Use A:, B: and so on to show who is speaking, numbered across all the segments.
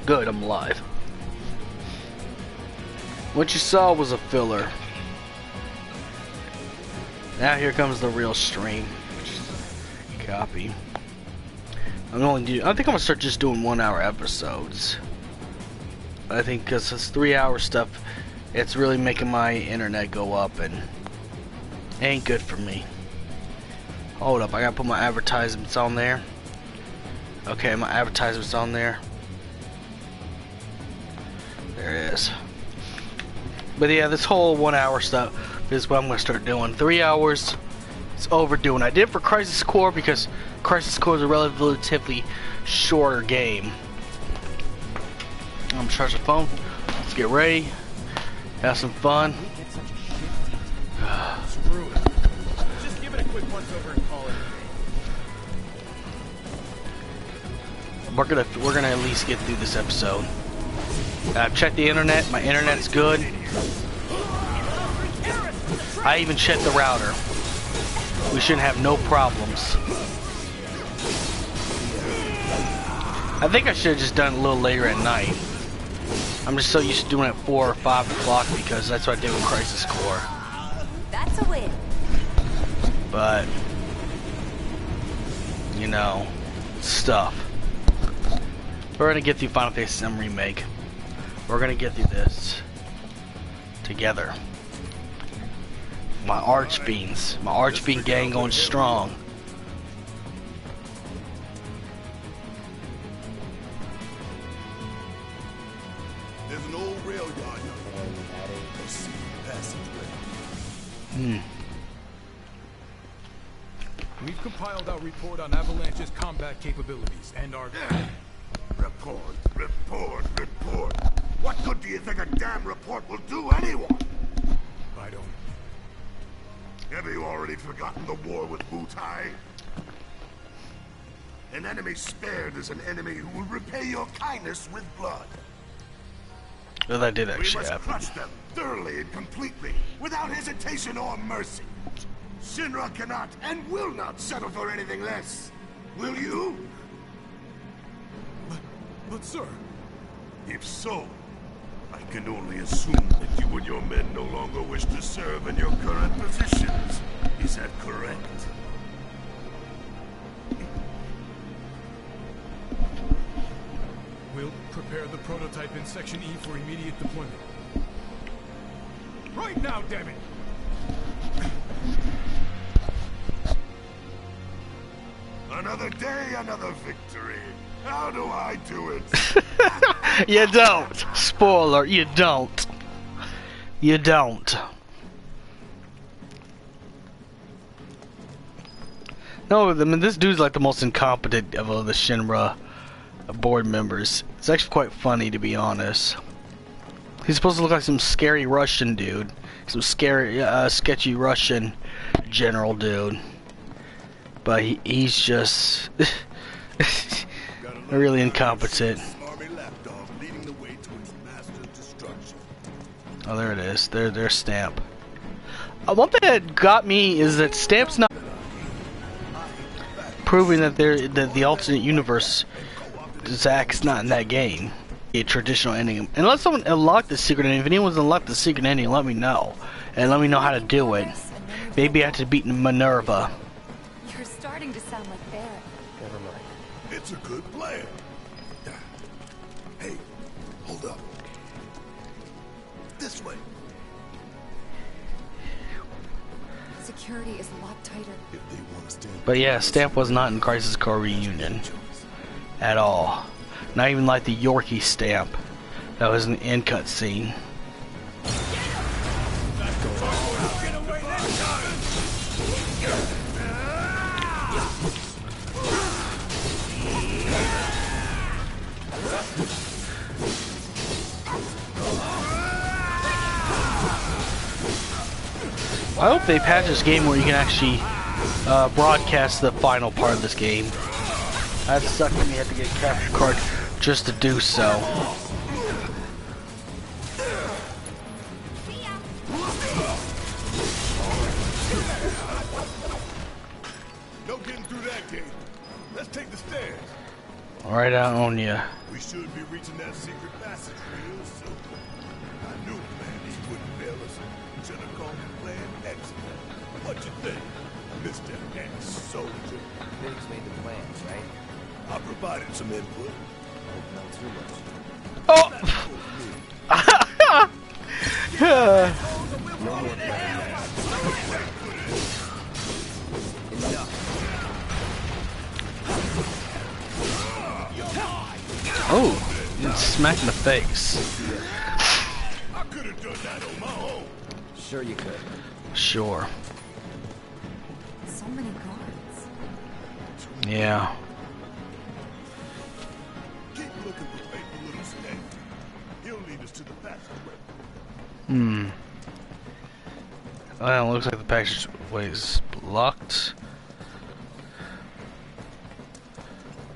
A: Good, I'm alive. What you saw was a filler. Now here comes the real stream. Copy. I think I'm gonna start just doing 1 hour episodes. I think because this 3 hour stuff, it's really making my internet go up and ain't good for me. Hold up, I gotta put my advertisements on there. Okay, my advertisements on there. There it is. But yeah, this whole 1 hour stuff is what I'm gonna start doing. 3 hours, it's overdue. And I did it for Crisis Core because Crisis Core is a relatively shorter game. I'm gonna charge the phone. Let's get ready. Have some fun.
B: Screw it. Just give it a quick once over and call it.
A: We're gonna at least get through this episode. I've checked the internet. My internet's good. I even checked the router. We shouldn't have no problems. I think I should have just done it a little later at night. I'm just so used to doing it at 4 or 5 o'clock because that's what I did with Crisis Core.
C: That's a win.
A: But, you know, stuff. We're gonna get through Final Fantasy VII Remake. We're gonna get through this together. My Archfiend gang going strong.
D: There's an old rail yard.
B: We've compiled our report on Avalanche's combat capabilities and our...
D: Report. What good do you think a damn report will do anyone?
B: I don't...
D: Have you already forgotten the war with Wutai? An enemy spared is an enemy who will repay your kindness with blood.
A: Well, that did
D: We
A: actually
D: must
A: happen.
D: crush them thoroughly and completely, without hesitation or mercy. Shinra cannot and will not settle for anything less. Will you?
B: But sir...
D: If so, I can only assume that you and your men no longer wish to serve in your current positions. Is that correct?
B: We'll prepare the prototype in Section E for immediate deployment. Right now, damn it!
D: Another day, another victory. How do I do it?
A: You don't. Spoiler, you don't. You don't. No, I mean, this dude's like the most incompetent of all the Shinra board members. It's actually quite funny, to be honest. He's supposed to look like some scary Russian dude. Some scary, sketchy Russian general dude. But he's just really incompetent. Oh, there it is. There's Stamp. One thing that got me is that Stamp's not proving that the alternate universe Zack's not in that game. A traditional ending. Unless someone unlocked the secret ending. If anyone's unlocked the secret ending, let me know. And let me know how to do it. Maybe I have to beat Minerva.
C: You're starting to sound like Barrett.
D: Never mind. It's a good plan. Hey, hold up. This way.
C: Security is a lot tighter.
D: If they want to stand.
A: But yeah, Stamp was not in Crisis Core Reunion. At all. Not even like the Yorkie Stamp. That was an end cut scene. I hope they patch this game where you can actually broadcast the final part of this game. That sucked when you had to get a capture card just to do so.
D: No getting through that gate. Let's take the stairs.
A: Right out on you.
D: We should be reaching that secret passage real soon. I knew Plan E wouldn't fail us. Should have called it Plan Excellent. What you think, Mr. Ex-Soldier?
E: Biggs made the plans, right?
D: I provided some input.
E: Hope not too much.
A: Oh!
E: No more plans. Enough.
A: Oh, you smacked in the face.
D: I could have done that on my own.
E: Sure you could.
A: Sure.
C: So many guards.
A: Yeah.
D: Keep looking for faithful little Snake. He'll lead us to the passageway.
A: Well, it looks like the passageway is blocked.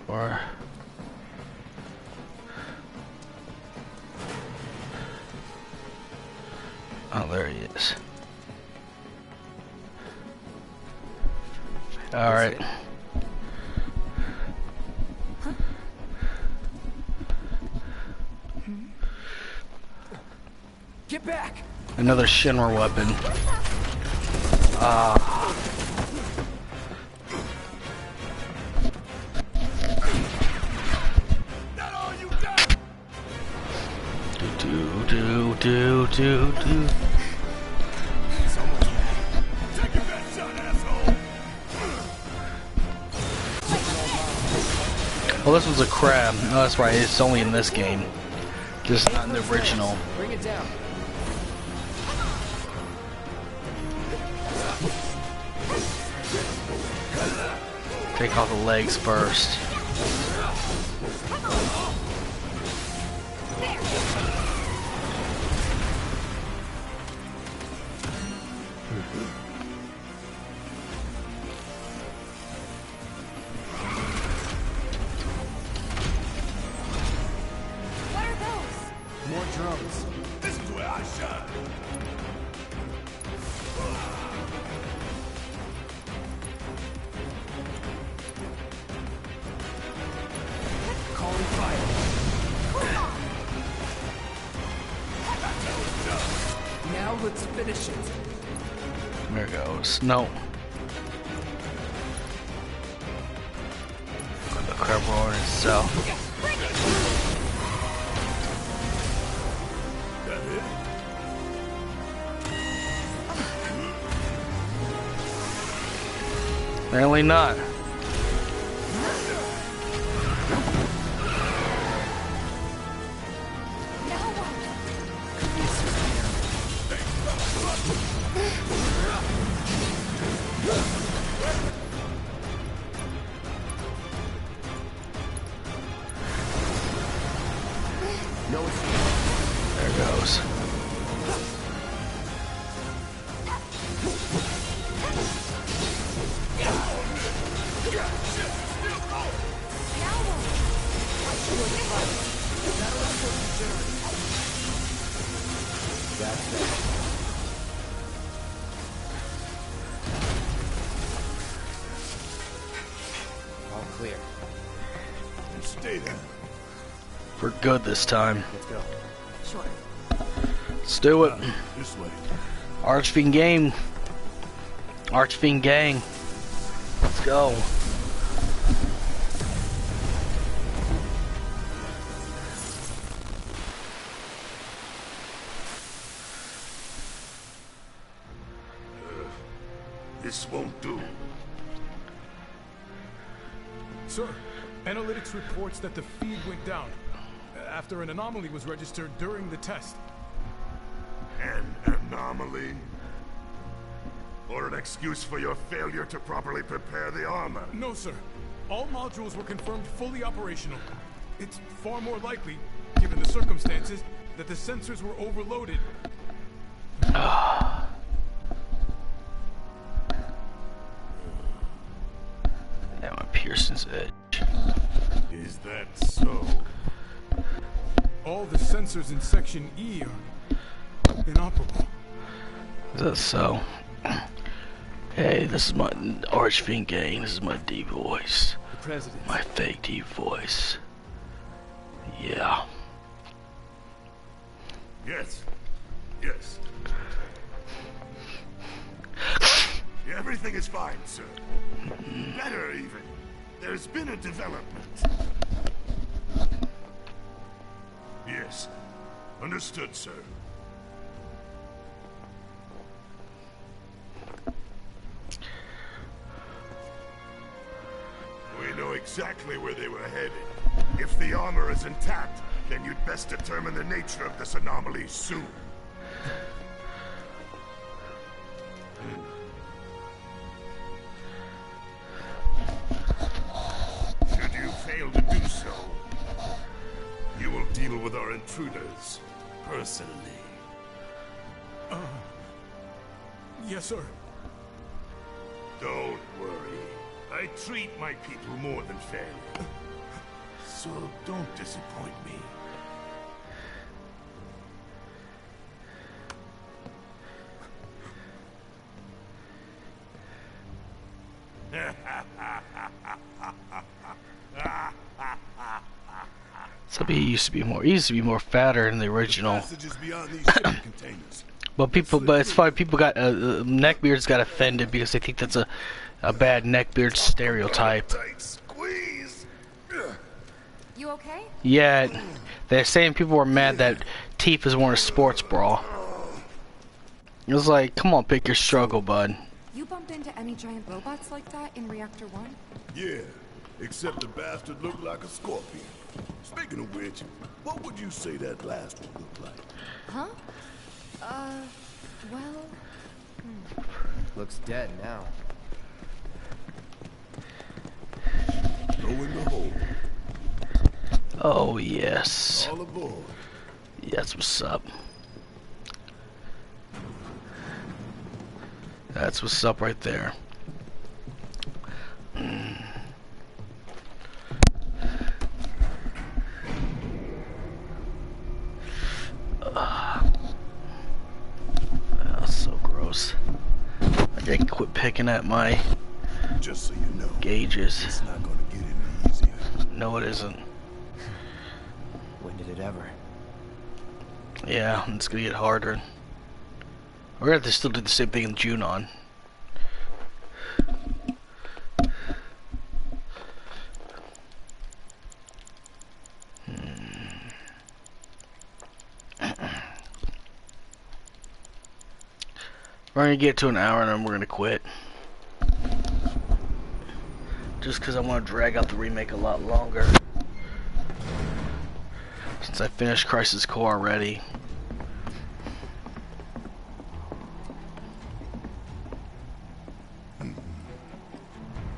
A: Or... oh, there he is. Alright.
E: Get back!
A: Another Shinra weapon.
D: That all you got?
A: Do.
D: Take your best shot, asshole.
A: Well, this one's a crab. No, that's right. It's only in this game, just not in the original.
E: Bring it down.
A: Take off the legs first.
C: What are those?
E: More drones.
D: This is where I shine.
E: Calling fire. Now let's finish it.
A: There it goes. No. The crab roaring itself.
D: That it?
A: Apparently not.
C: Now what?
E: No escape.
A: There it goes.
C: Now
E: That's that. All clear.
D: Stay there.
A: We're good this time.
E: Let's go.
C: Sure.
A: Let's do it.
D: This way.
A: Archfiend game. Archfiend gang. Let's go.
D: This won't do.
B: Sir, analytics reports that the feed went down after an anomaly was registered during the test.
D: An anomaly? Or an excuse for your failure to properly prepare the armor?
B: No, sir. All modules were confirmed fully operational. It's far more likely, given the circumstances, that the sensors were overloaded.
A: Yeah, my Pearson's edge.
D: Is that so?
B: All the sensors in Section E are inoperable.
A: Is that so? Hey, this is my Archfiend gang. This is my deep voice.
E: presidents.
A: My fake deep voice. Yeah.
D: Yes. Yes. Everything is fine, sir. Better, even. There's been a development. Yes. Understood, sir. We know exactly where they were headed. If the armor is intact, then you'd best determine the nature of this anomaly soon. Should you fail to do so, you will deal with our intruders personally.
B: Yes, sir.
D: Don't worry. I treat my people more than fairly. So don't disappoint me.
A: Somebody used to be more fatter in the original.
D: Passages beyond these shipping containers.
A: But it's funny, people got, neckbeards got offended because they think that's a bad neckbeard stereotype.
D: Tight squeeze.
C: You okay?
A: Yeah, they're saying people were mad that Teef is wearing a sports bra. It was like, come on, pick your struggle, bud.
C: You bumped into any giant robots like that in Reactor 1?
D: Yeah, except the bastard looked like a scorpion. Speaking of which, what would you say that last one looked like?
C: Huh? Well...
E: Looks dead now.
D: Go in the hole.
A: Oh, yes.
D: All aboard.
A: That's what's up. That's what's up right there. That's so gross. I can quit picking at my
D: Just so you know,
A: gauges.
D: it's not gonna get any easier.
A: No, it isn't.
E: When did it ever?
A: Yeah, it's gonna get harder. We're gonna have to still do the same thing in Junon. We're gonna get to an hour and then we're gonna quit. Just because I want to drag out the remake a lot longer. Since I finished Crisis Core already.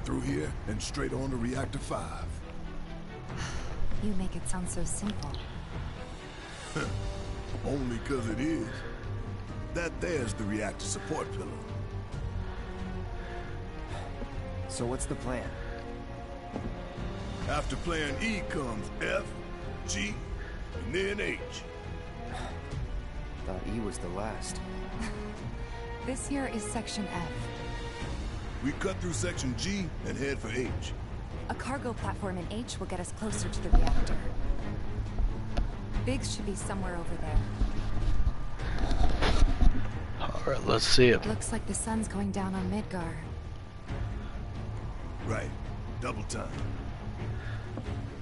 D: Through here and straight on to Reactor 5.
C: You make it sound so simple.
D: Only 'cause it is. That there's the reactor support pillar.
E: So what's the plan?
D: After plan E comes F, G, and then H.
E: Thought E was the last.
C: This here is Section F.
D: We cut through section G and head for H.
C: A cargo platform in H will get us closer to the reactor. Biggs should be somewhere over there.
A: Alright, let's see it.
C: Looks like the sun's going down on Midgar.
D: Right. Double time.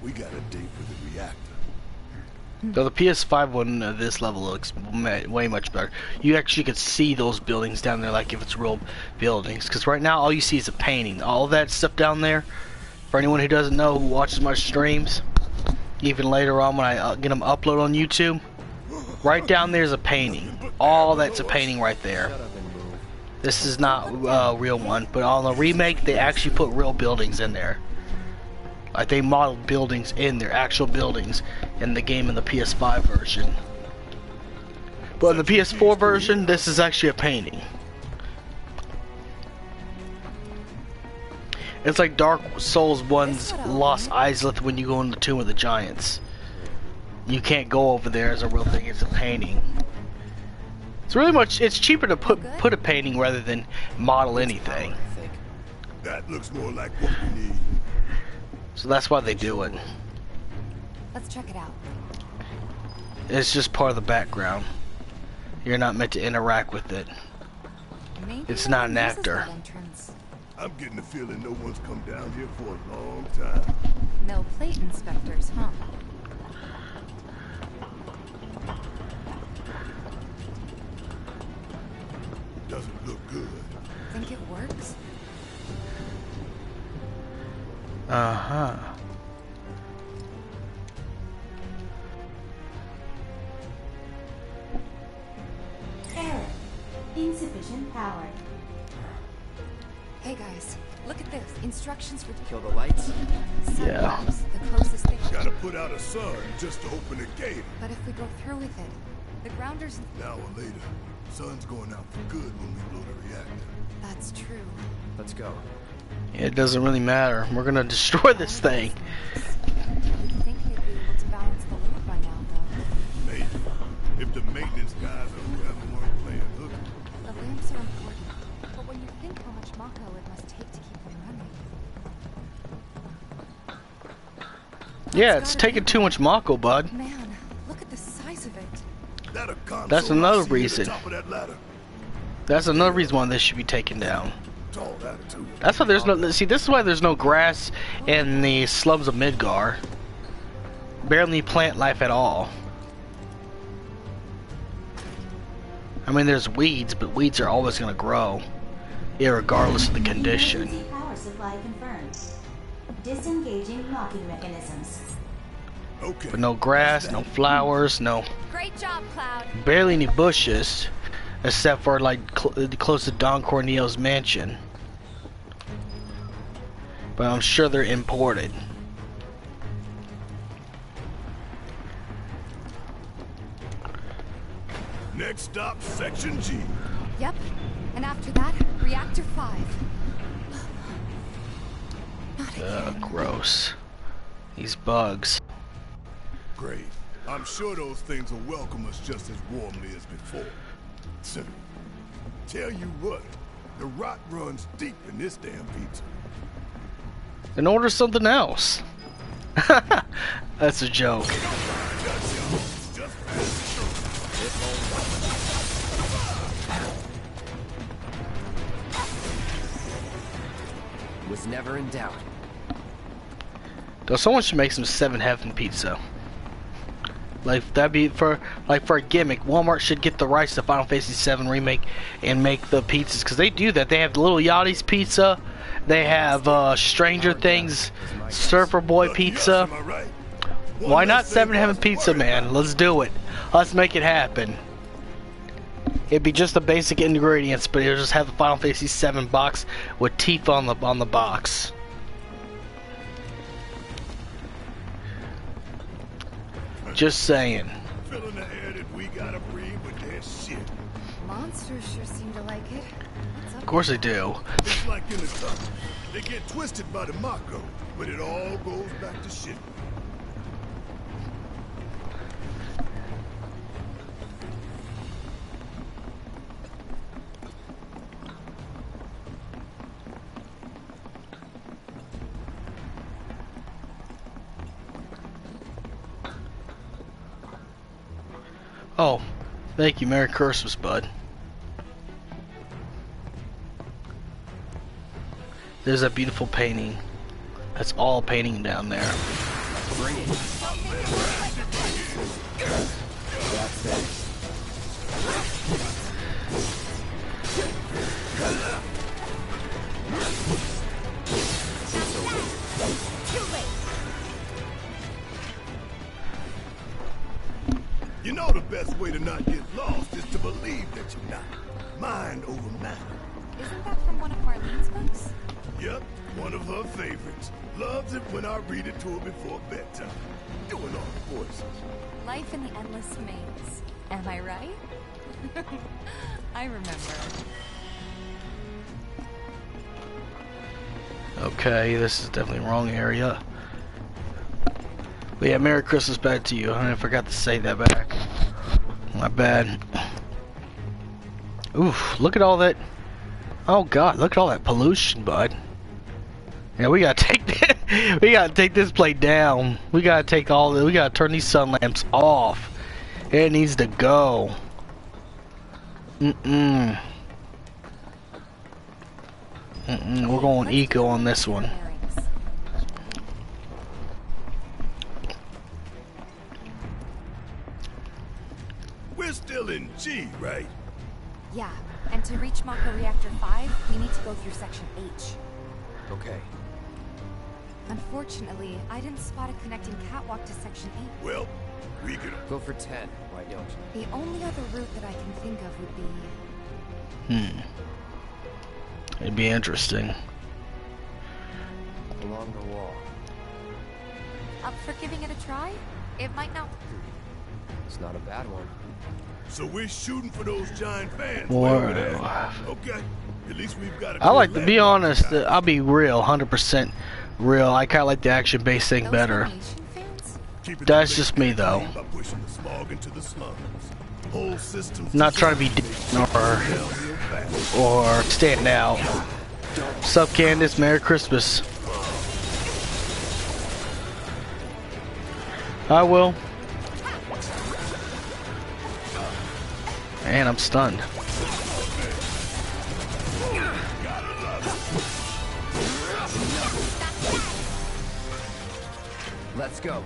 D: We got a date for the reactor.
A: Though the PS5 one at this level looks way much better. You actually could see those buildings down there like if it's real buildings. Because right now all you see is a painting. All that stuff down there, for anyone who doesn't know, who watches my streams, even later on when I get them upload on YouTube, right down there is a painting. All that's a painting right there.
E: Shut up and move.
A: This is not a real one, but on the remake they actually put real buildings in there. Like they modeled buildings in their actual buildings in the game in the PS5 version. But in the PS4 version, this is actually a painting. It's like Dark Souls 1's Lost Isleth when you go in the Tomb of the Giants. You can't go over there as a real thing, it's a painting. It's really much, it's cheaper to put a painting rather than model anything.
E: I think.
D: That looks more like what we need.
A: So that's why they do it.
C: Let's check it out.
A: It's just part of the background. You're not meant to interact with it.
C: Maybe
A: It's
C: no
A: not
C: one
A: an
C: uses
A: actor.
C: that entrance.
D: I'm getting the feeling no one's come down here for a long time.
C: No plate inspectors, huh?
D: Doesn't look good.
C: Think it works?
A: Uh-huh.
F: Error. Insufficient power.
C: Hey guys, look at this. Instructions for
E: Kill the lights?
A: Yeah.
C: sunrise, the closest thing.
D: Gotta put out a sun just to open the gate.
C: But if we go through with it, the grounders...
D: An hour later, sun's going out for good when we blow the reactor.
C: That's true.
E: Let's go.
A: It doesn't really matter. We're gonna destroy this thing.
C: You'd think they'd be able to balance the load by now, though.
D: Maybe. If the maintenance guys or whoever weren't playing hooky.
C: The lamps are important, but when you think how much Mako it must take to keep them running...
A: Yeah, it's taking too much Mako, bud.
C: Man, look at the size of it.
D: That a console
A: That's another
D: I see at the
A: reason.
D: top of that ladder.
A: That's another reason why this should be taken down.
D: Tall attitude.
A: That's why there's no... See, this is why there's no grass in the slums of Midgar. Barely plant life at all. I mean, there's weeds, but weeds are always gonna grow, irregardless of the condition.
F: Emergency power supply confirmed. Disengaging locking mechanisms.
D: Okay.
A: But no grass, no flowers, no...
C: Great job, Cloud.
A: Barely any bushes, except for like close to Don Corneo's mansion. But I'm sure they're imported.
D: Next stop, Section G.
C: Yep. And after that, Reactor 5. Not again.
A: Gross. These bugs.
D: Great. I'm sure those things will welcome us just as warmly as before. So, tell you what, the rot runs deep in this damn pizza.
A: Then order something else. That's a joke.
E: Was never in doubt.
A: Though someone should make some 7 Heaven pizza. Like that'd be for a gimmick. Walmart should get the rights to Final Fantasy VII Remake and make the pizzas, because they do that. They have the Little Yachty's pizza. They have Stranger Things Surfer Boy pizza. Why not 7 Heaven pizza, man? Let's do it. Let's make it happen. It'd be just the basic ingredients, but it'll just have the Final Fantasy VII box with teeth on the box. Just saying.
D: Filling the air that we gotta breathe with their shit.
C: Monsters sure seem to like it. What's up?
A: Of course they do.
D: It's like in the tunnel. They get twisted by the Mako, but it all goes back to shit.
A: Oh, thank you. Merry Christmas, bud. There's that beautiful painting. That's all painting down there.
E: Bring it. That's it.
D: You know the best way to not get lost is to believe that you're not. Mind over matter.
C: Isn't that from one of Marlene's books?
D: Yep, one of her favorites. Loves it when I read it to her before bedtime. Doing all the voices.
C: Life in the Endless Maze. Am I right? I remember.
A: Okay, this is definitely the wrong area. But yeah, Merry Christmas back to you. I forgot to say that back. My bad. Oof, look at all that. Oh god, look at all that pollution, bud. Yeah, we gotta take we gotta take this plate down. We gotta take all the, we gotta turn these sun lamps off. It needs to go. We're going eco on this one.
D: We're still in G, right?
C: Yeah, and to reach Mako Reactor 5, we need to go through Section H.
E: Okay.
C: Unfortunately, I didn't spot a connecting catwalk to Section 8.
D: Well, we could...
E: Go for 10. Why don't you?
C: The only other route that I can think of would be...
A: It'd be interesting.
E: Along the wall.
C: Up for giving it a try? It might not...
E: It's not a bad one.
D: So we're shooting for those giant fans.
A: Whoa.
D: Okay. At least we've got a
A: I like to
D: clear
A: be
D: land.
A: honest, I'll be real, 100% real. I kinda like the action-based thing
C: Those
A: better.
C: Formation fans?
D: Keeping the
A: That's
D: place
A: just me, though.
D: clean by pushing the smog into the slums. Whole systems
A: Not trying to be
D: designed
A: or stand out. Sup, Candace? Merry Christmas. I will. And I'm stunned.
E: Let's go.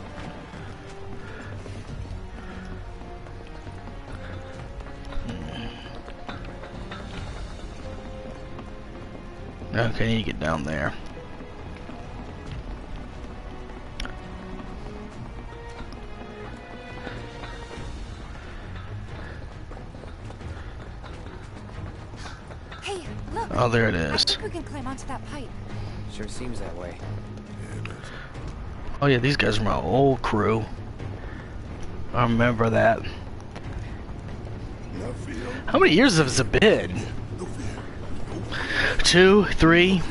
A: Okay, you get down there.
C: Hey, look!
A: Oh, there it
C: I
A: is.
C: think we can climb onto that pipe.
E: Sure seems that way.
A: Oh yeah, these guys are my old crew. I remember that. How many years has it been? 2, 3?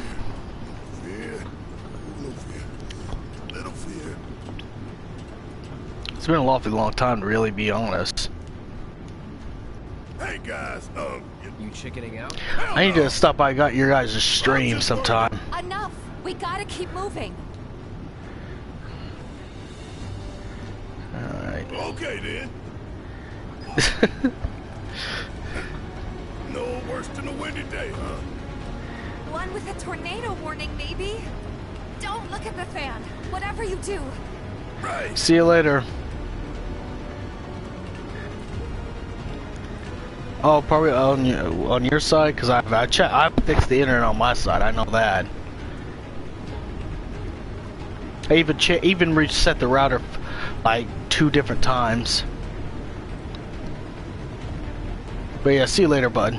A: It's been a awfully long time to really be honest.
D: Hey guys,
E: You chickening out?
A: I need to stop by your guys' stream sometime.
C: Enough! We gotta keep moving!
A: Alright.
D: okay then. No worse than a windy day, huh?
C: One with a tornado warning, maybe? Don't look at the fan! Whatever you do!
D: Right.
A: See you later. Oh, probably on your side, because I fixed the internet on my side. I know that. I even reset the router like 2 different times. But yeah, see you later, bud.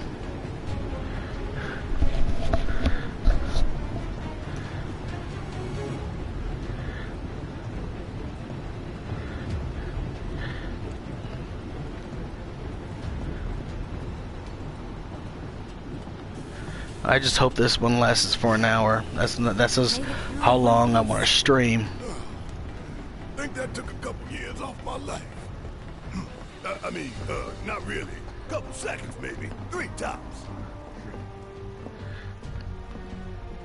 A: I just hope this one lasts for an hour. That's just how long I want to stream.
D: Think that took a couple years off my life. I mean, not really. Couple seconds, maybe. 3 tops.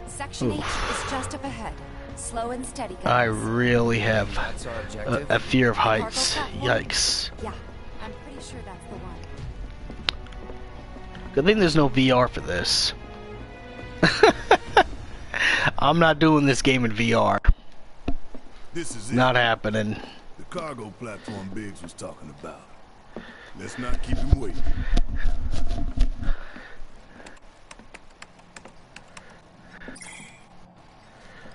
C: Section H is just up ahead. Slow and steady, guys.
A: I really have
E: That's our objective.
A: a fear of heights.
C: Cargo platform?
A: Yikes.
C: Yeah, I'm pretty sure that's the one.
A: Good thing there's no VR for this. I'm not doing this game in VR.
D: This is it.
A: Not happening.
D: The cargo platform Biggs was talking about. Let's not keep him waiting.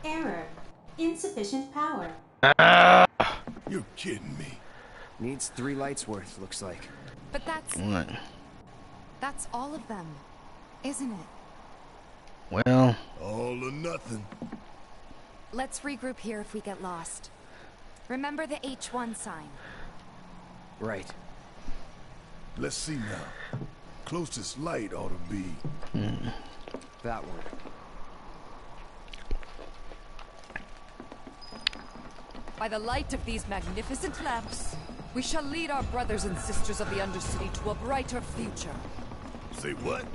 F: Error. Insufficient power.
D: You're kidding me.
E: Needs 3 lights worth, looks like.
C: But
A: What?
C: that's all of them, isn't it?
A: Well,
D: All or nothing.
C: Let's regroup here if we get lost. Remember the H1 sign.
E: Right.
D: Let's see now. Closest light ought to be...
E: That one.
G: By the light of these magnificent lamps, we shall lead our brothers and sisters of the Undercity to a brighter future.
D: Say what?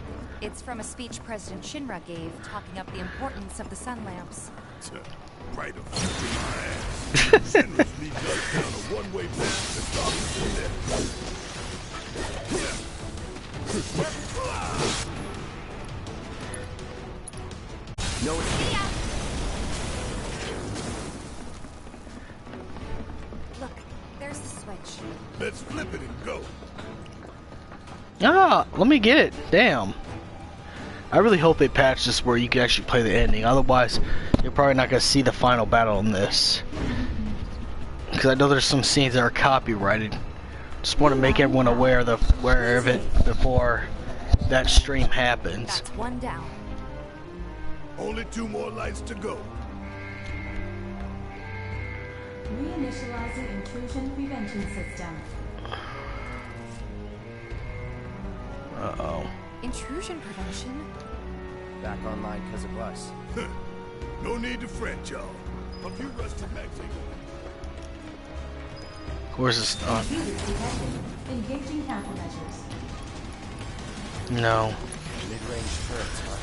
C: It's from a speech President Shinra gave talking up the importance of the sun lamps.
D: Brighter future, my ass. Sinners lead us down a one-way path to darkness and death.
E: No escape.
C: Look, there's the switch.
D: Let's flip it and go.
A: Ah, let me get it. Damn. I really hope they patch this where you can actually play the ending. Otherwise, you're probably not going to see the final battle in this. Because I know there's some scenes that are copyrighted. Just want to make everyone aware of it before that stream happens.
C: That's one down.
D: Only 2 more lights to go.
F: Reinitializing intrusion prevention system.
A: Uh-oh.
C: Intrusion prevention?
E: Back online because of us.
D: No need to fret, y'all. A few rusty Mexico.
A: Of course it's not.
F: Intruders detected. Engaging countermeasures.
A: No.
E: Mid-range turrets, huh?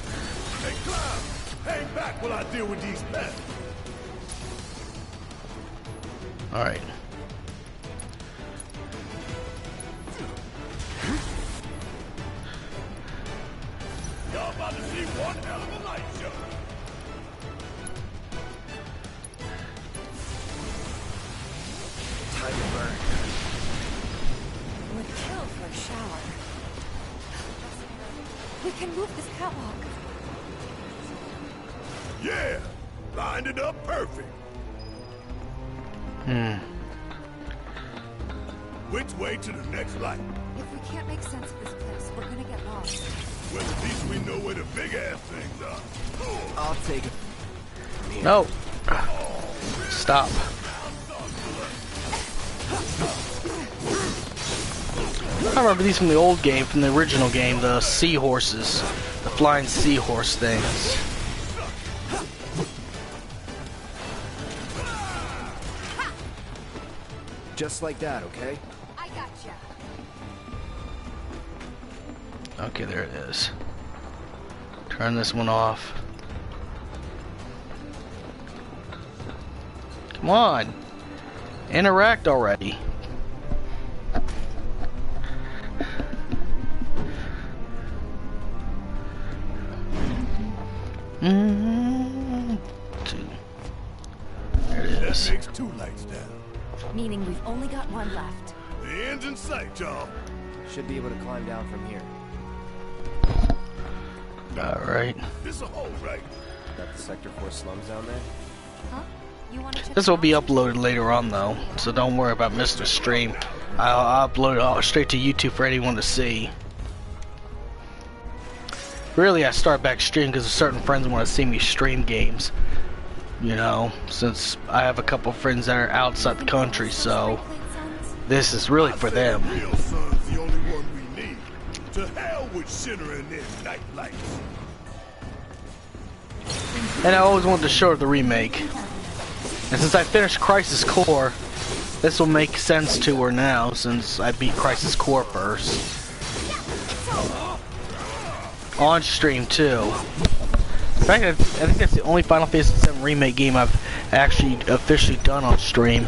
D: Hey, Cloud! Hang back while I deal with these pests.
A: Alright.
D: Y'all about to see one hell of a light show.
E: Time to burn.
C: Would kill for a shower. We can move this catwalk.
D: Yeah! Lined it up perfect. Which way to the next light?
C: If we can't make sense of this place, we're gonna get lost.
D: Well, at least we know where the big-ass things are.
E: I'll take it.
A: No. Stop. I remember these from the old game, from the original game, the seahorses. The flying seahorse things.
E: Just like that, okay?
C: I gotcha.
A: Okay, there it is. Turn this one off. Come on. Interact already. Two. There it
D: That
A: is.
D: makes 2 lights down.
C: Meaning we've only got one left.
D: The end's in sight, y'all.
E: Should be able to climb down from here.
A: Alright.
D: This a hole, right?
E: Got the Sector 4 slums down there?
C: Huh? You wanna check
A: This will be uploaded later on though, so don't worry about missing the stream. I'll upload it all straight to YouTube for anyone to see. Really, I start back streaming because certain friends want to see me stream games. You know, since I have a couple friends that are outside the country, so this is really for them.
D: Real sun's the only one we need. To hell with Sinner and their night lights.
A: And I always wanted to show her the remake. And since I finished Crisis Core, this will make sense to her now, since I beat Crisis Core first. On stream too. In fact, I think that's the only Final Fantasy VII Remake game I've actually officially done on stream.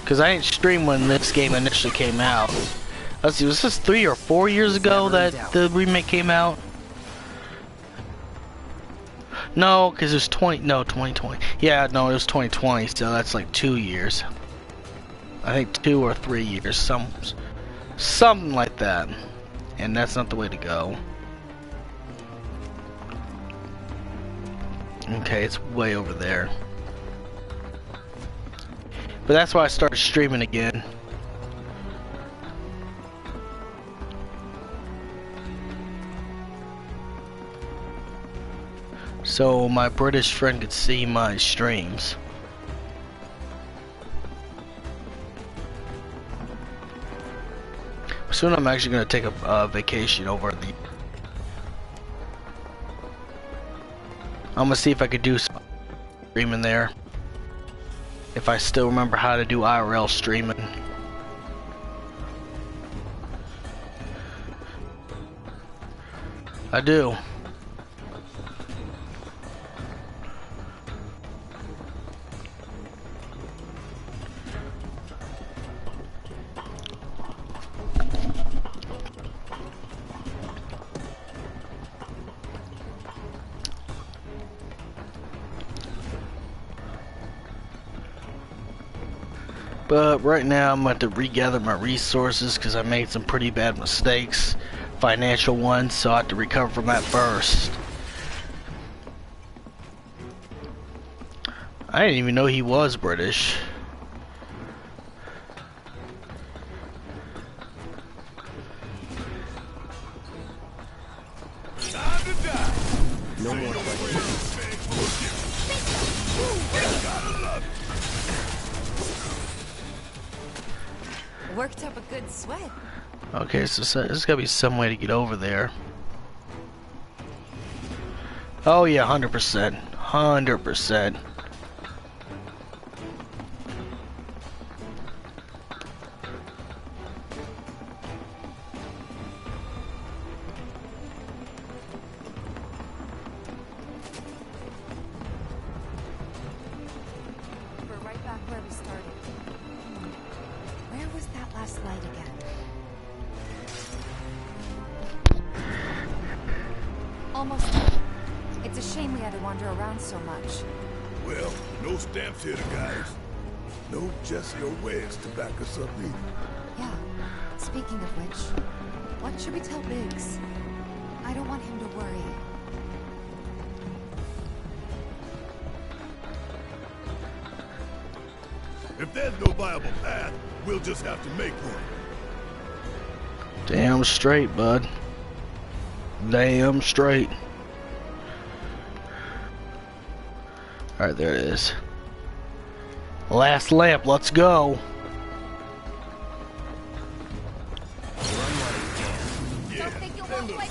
A: Because I didn't stream when this game initially came out. Let's see, was this 3 or 4 years ago that the remake came out? No, because it was 2020. Yeah, no, it was 2020, so that's like 2 years. I think 2 or 3 years, something like that. And that's not the way to go. Okay, it's way over there. But that's why I started streaming again. So my British friend could see my streams. Soon I'm actually going to take a vacation over the... I'm going to see if I could do some streaming there. If I still remember how to do IRL streaming. I do. But right now I'm going to regather my resources because I made some pretty bad mistakes, financial ones, so I have to recover from that first. I didn't even know he was British.
E: No more questions.
C: Worked up a good sweat.
A: Okay, so there's gotta be some way to get over there. Oh yeah, 100%. 100%.
C: We're right back where we started. Where was that last light again? Almost done. It's a shame we had to wander around so much.
D: Well, no stamps here, guys. No Jesse or Wedge to back us up either.
C: Yeah. Speaking of which, what should we tell Biggs? I don't want him to worry.
D: If there's no viable path, we'll just have to make one.
A: Damn straight, bud. Damn straight. Alright, there it is. Last lamp, let's go.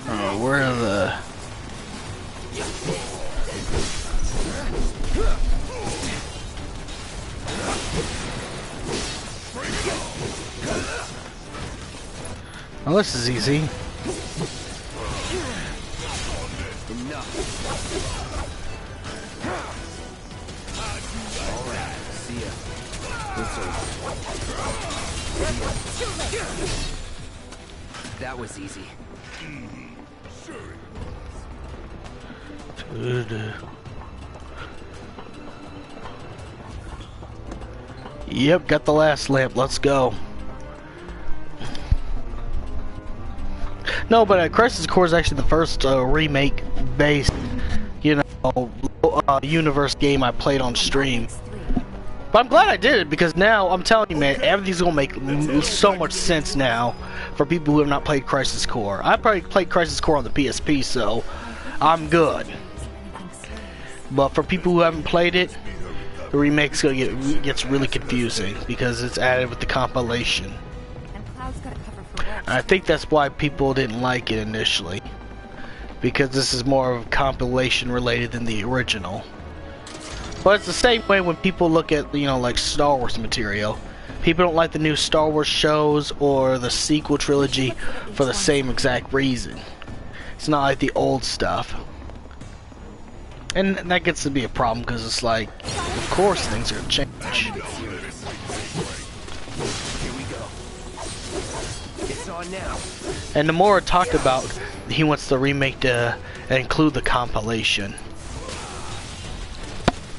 A: Oh, where are the... Oh, this is easy.
E: Enough. Alright, see ya. That was easy.
A: Yep, got the last lamp. Let's go. No, but Crisis Core is actually the first remake based, you know, universe game I played on stream. But I'm glad I did it because now I'm telling you, man, everything's gonna make so much sense now for people who have not played Crisis Core. I probably played Crisis Core on the PSP, so I'm good. But for people who haven't played it, the remake's gonna gets really confusing because it's added with the compilation. And I think that's why people didn't like it initially, because this is more of a compilation related than the original. But it's the same way when people look at, you know, like Star Wars material. People don't like the new Star Wars shows or the sequel trilogy for the same exact reason. It's not like the old stuff. And that gets to be a problem because it's like, of course things are gonna change.
E: Here we go. It's on now.
A: And the more it talked about, he wants the remake to include the compilation.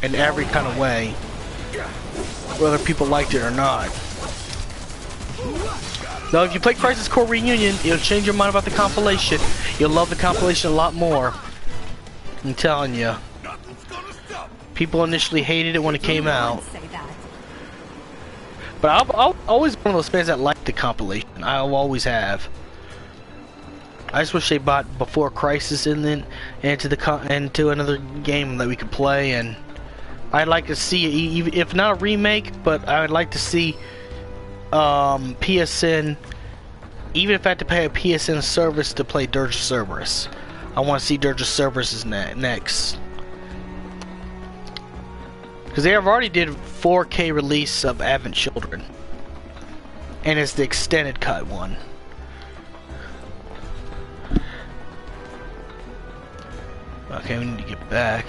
A: In every kind of way, whether people liked it or not. Now, if you play Crisis Core Reunion, it'll change your mind about the compilation. You'll love the compilation a lot more. I'm telling you. People initially hated it when it came out. But I'm always one of those fans that like the compilation. I always have. I just wish they bought before Crisis and then into another game that we could play. And I'd like to see, even if not a remake, but I would like to see PSN. Even if I had to pay a PSN service to play Dirge of Cerberus, I want to see Dirge of Cerberus next. Because they have already did 4K release of Advent Children. And it's the extended cut one. Okay, we need to get back.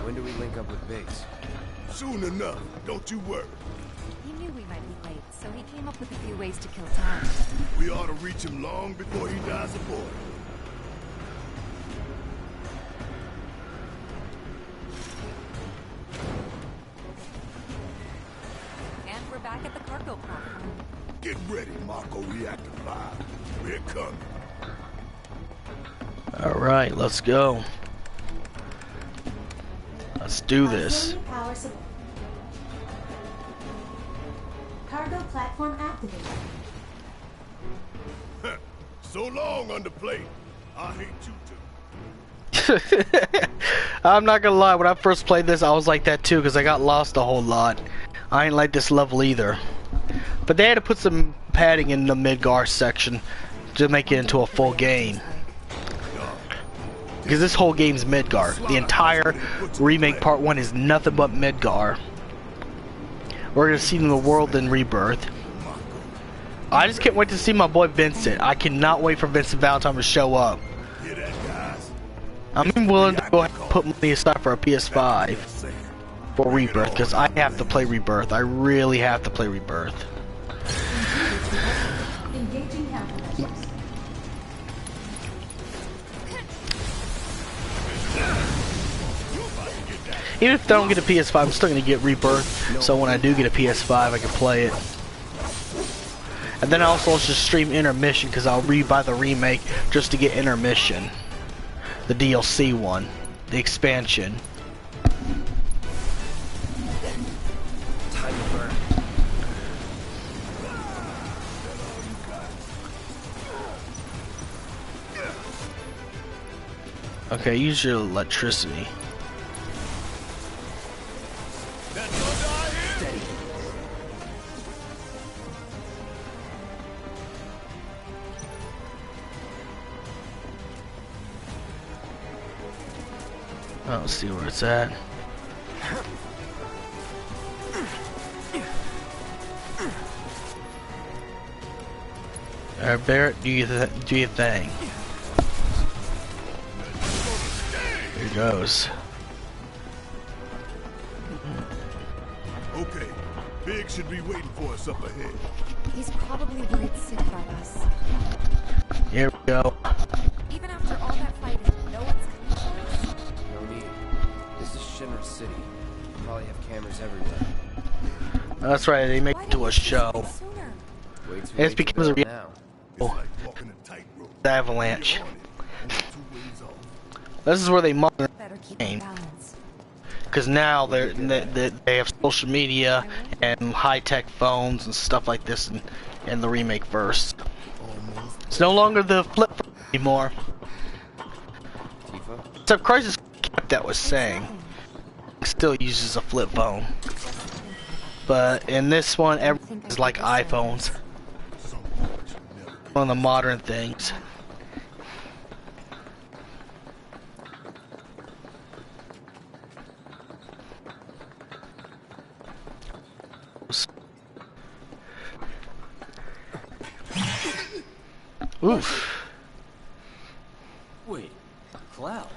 E: When do we link up with Biggs?
D: Soon enough, don't you worry.
C: He knew we might be late, so he
G: came up with a few ways to kill time.
D: We ought to reach him long before he dies aboard.
G: And we're back at the cargo platform.
D: Get ready, Marco Reactor 5. We're coming.
A: Alright, let's go. Let's do this.
F: Auxiliary power support. Cargo platform activated.
D: So long, underplate. I hate you too.
A: I'm not gonna lie, when I first played this, I was like that too, because I got lost a whole lot. I ain't like this level either. But they had to put some padding in the Midgar section to make it into a full game. Because this whole game's Midgar. The entire remake part 1 is nothing but Midgar. We're gonna see the world in Rebirth. I just can't wait to see my boy Vincent. I cannot wait for Vincent Valentine to show up.
D: Hear that, guys?
A: I'm even willing to go ahead and put money aside for a PS5 for Rebirth, because I have to play Rebirth. I really have to play Rebirth.
F: Engaging countermeasures.
A: Even if I don't get a PS5, I'm still gonna get Rebirth. So when I do get a PS5, I can play it. And then I also just stream Intermission, because I'll rebuy the remake just to get Intermission, the DLC one, the expansion.
E: Time to burn.
A: Okay, use your electricity.
E: Steady.
A: Let's see where it's at. Alright, Barrett, do your thing. Here it goes.
D: Okay, Big should be waiting for us up ahead.
C: He's probably worried sick about us.
A: Here we go.
G: Even after all that fighting, no one's coming for us?
E: No need. This is Shinra City. You probably have cameras everywhere.
A: That's right, they make it to a show.
G: Sooner.
E: Way too
A: It's
E: late to
A: because of
E: bail
A: the
E: now.
D: It's like walking a tightrope.
A: The Avalanche.
D: You're on it, only 2 ways off.
A: This is where they modern
G: Better keep
A: game.
G: the balance.
A: Because now they have social media and high-tech phones and stuff like this in the remake verse. It's no longer the flip phone anymore.
E: Tifa?
A: Except Crisis that was saying still uses a flip phone. But in this one, everything is like iPhones. One of the modern things. Oof.
H: Wait, Cloud.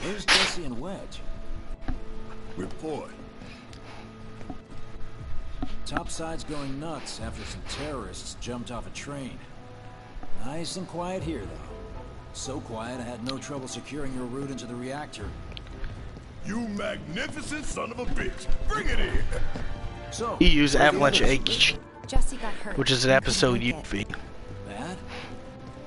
H: Where's Jesse and Wedge?
D: Report.
H: Topside's going nuts after some terrorists jumped off a train. Nice and quiet here, though. So quiet I had no trouble securing your route into the reactor.
D: You magnificent son of a bitch. Bring it in.
H: So,
A: He used Avalanche H,
C: Jesse got hurt.
A: which is an episode Yuffie.
H: bad?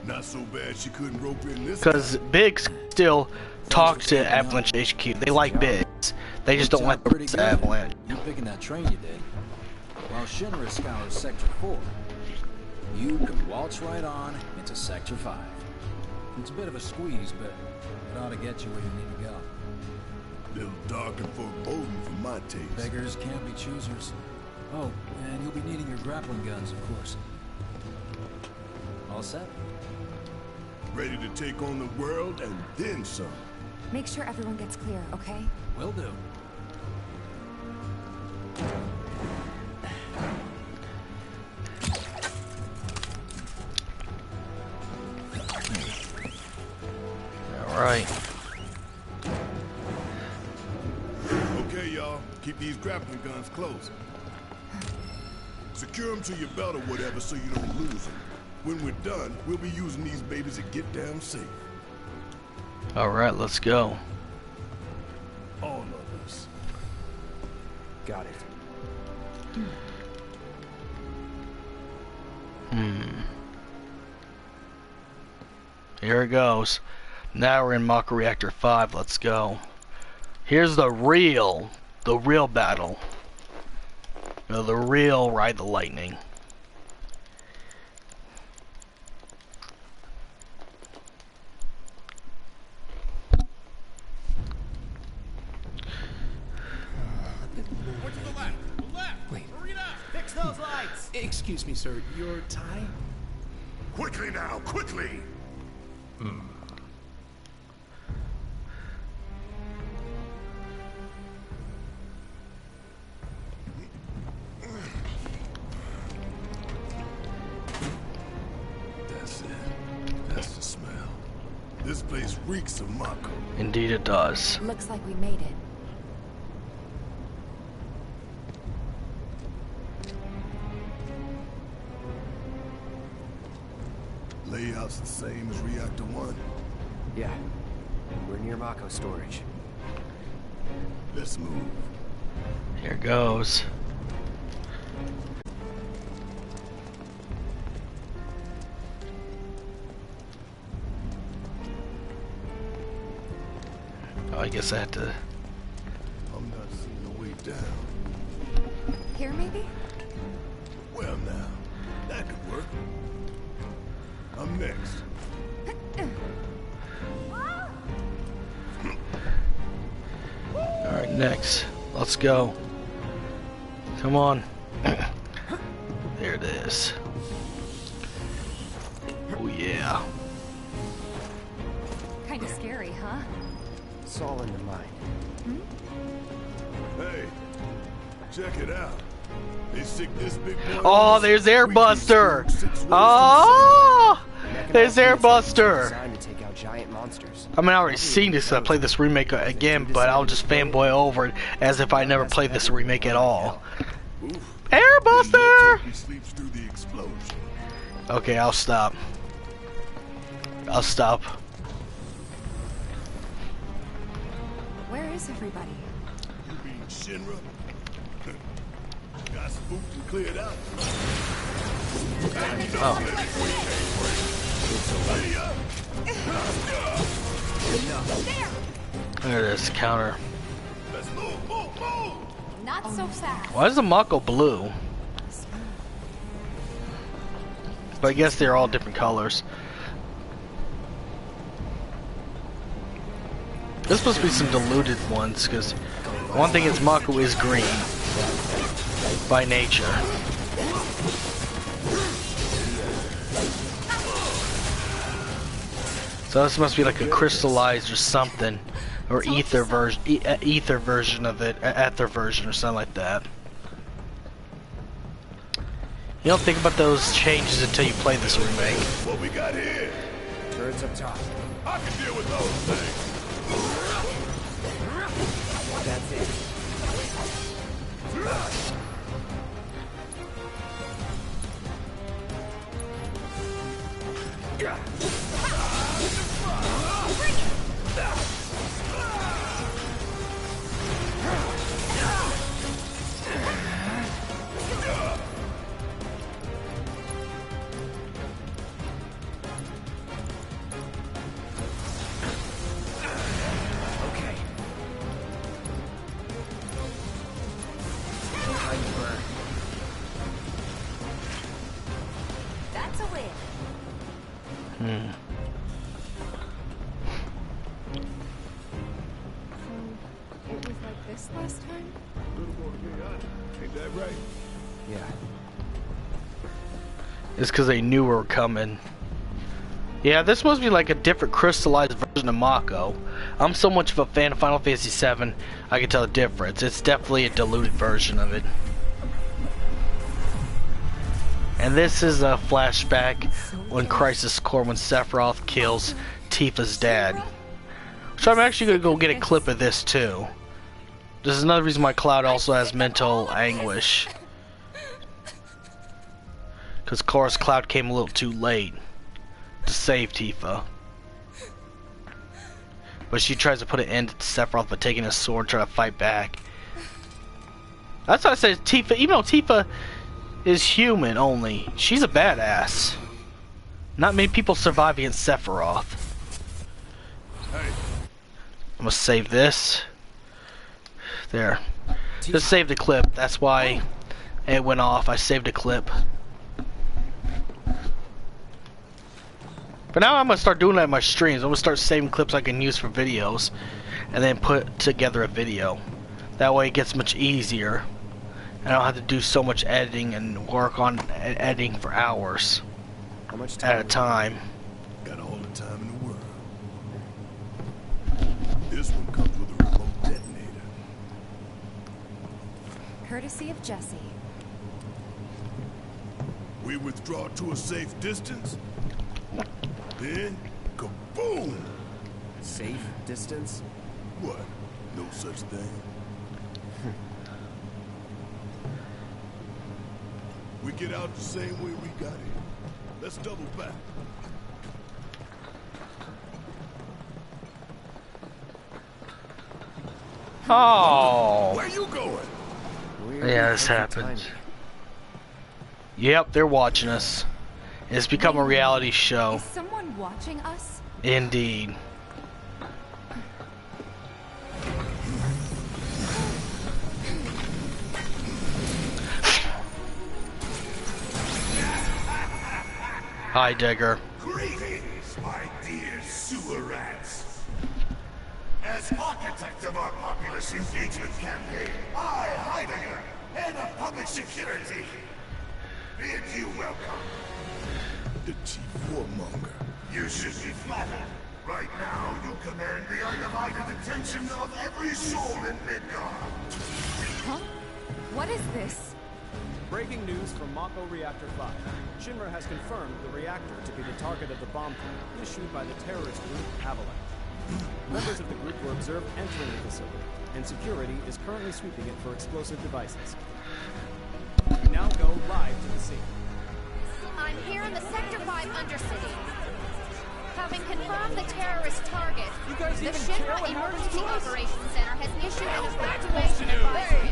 D: Not so bad she couldn't rope in this.
A: Because Biggs still talk to Avalanche HQ. They like Biggs. They just don't like the rest of Avalanche.
H: You picking that train you did. While Shinra scours Sector 4, you can waltz right on into Sector 5. It's a bit of a squeeze, but it ought to get you where you need to go.
D: Little dark and foreboding for my taste.
H: Beggars can't be choosers. Oh, and you'll be needing your grappling guns, of course. All set?
D: Ready to take on the world and then some.
C: Make sure everyone gets clear, okay?
H: Will do.
A: Alright.
D: Okay, y'all. Keep these grappling guns close. Secure them to your belt or whatever so you don't lose them. When we're done, we'll be using these babies to get down safe.
A: Alright, let's go.
D: All of us.
E: Got it.
A: Here it goes. Now we're in Mako Reactor 5. Let's go. Here's the real battle. You know, the real Ride the Lightning.
B: More to the left. The left.
H: Wait.
B: Hurry it up.
I: Fix those lights!
H: Excuse me, sir. Your tie?
D: Quickly now, quickly! That's it. That's the smell. This place reeks of Mako.
A: Indeed it does.
C: Looks like we made it.
D: Layout's the same as Reactor 1.
E: Yeah. We're near Mako storage.
D: Let's move.
A: Here goes. Oh, I guess I had to.
D: I'm not seeing the way down.
C: Here, maybe?
D: Well now, that could work. I'm next.
A: Alright, next. Let's go. Come on. There it is. Oh yeah.
C: Kinda scary, huh?
E: It's all in the mind.
D: Hey, check it out. They stick this big boy
A: Oh,
D: on
A: there's
D: this,
A: Airbuster.
D: we can shoot 6 ways
A: Oh, there's
E: Mechanized units are
A: Airbuster.
E: designed to take out giant monsters.
A: I mean, I already seen this. I played this remake again, but I'll just fanboy over it as if I never played this remake at all. Airbuster!
D: He sleeps through the explosion.
A: Okay, I'll stop. I'll stop.
C: Where is everybody?
D: You mean Shinra? Got spooked and cleared out.
A: There it is, counter.
D: Let's move.
C: Not so fast.
A: Why is the Mako blue? But I guess they're all different colors. There's supposed to be some diluted ones, because one thing is Mako is green by nature. So this must be like a crystallized or something, or ether version, ether version of it, ether version or something like that. You don't think about those changes until you play this remake.
D: What we got here?
E: Turrets up top.
D: I can deal with those things.
E: That's it. Okay. Behind the bird.
C: That's a win. So, it was like this last time?
D: Little more chaotic. Ain't that right?
E: Yeah.
A: It's because they knew we were coming. Yeah, this must be like a different crystallized version of Mako. I'm so much of a fan of Final Fantasy VII, I can tell the difference. It's definitely a diluted version of it. And this is a flashback when Crisis Core, when Sephiroth kills Tifa's dad. So I'm actually going to go get a clip of this too. This is another reason why Cloud also has mental anguish. Because Cora's Cloud came a little too late to save Tifa. But she tries to put an end to Sephiroth by taking a sword, trying to fight back. That's why I said Tifa, even though Tifa is human only, she's a badass. Not many people survive against Sephiroth. I'm gonna save this. There. Just save the clip. That's why it went off. I saved a clip. But now I'm gonna start doing that in my streams. I'm gonna start saving clips I can use for videos, and then put together a video. That way it gets much easier. I don't have to do so much editing and work on editing for hours
E: How much time
A: at a time.
D: Got all the time in the world. This one comes with a remote detonator.
C: Courtesy of Jesse.
D: We withdraw to a safe distance. Then, kaboom!
E: Safe distance?
D: What? No such thing. We get out the same way we got in. Let's double back.
A: Oh.
D: Where you going?
E: Weird
A: Yeah, this
E: perfect
A: happens.
E: timing.
A: Yep, they're watching us. It's become a reality show.
C: Is someone watching us?
A: Indeed. Hi, Digger.
D: Greetings, my dear sewer rats. As architect of our populous engagement campaign, I, Heidegger, head of public security, bid you welcome. The chief warmonger. You should be flattered. Right now, you command the undivided attention of every soul in Midgard.
C: Huh? What is this?
I: Breaking news from Mako Reactor 5. Shinra has confirmed the reactor to be the target of the bomb threat issued by the terrorist group Avalanche. Members of the group were observed entering the facility, and security is currently sweeping it for explosive devices. We now go live to the scene.
J: I'm here in the Sector 5 Undercity. Having confirmed the terrorist target, the Shinra Emergency Operations Center has issued an evacuation advisory.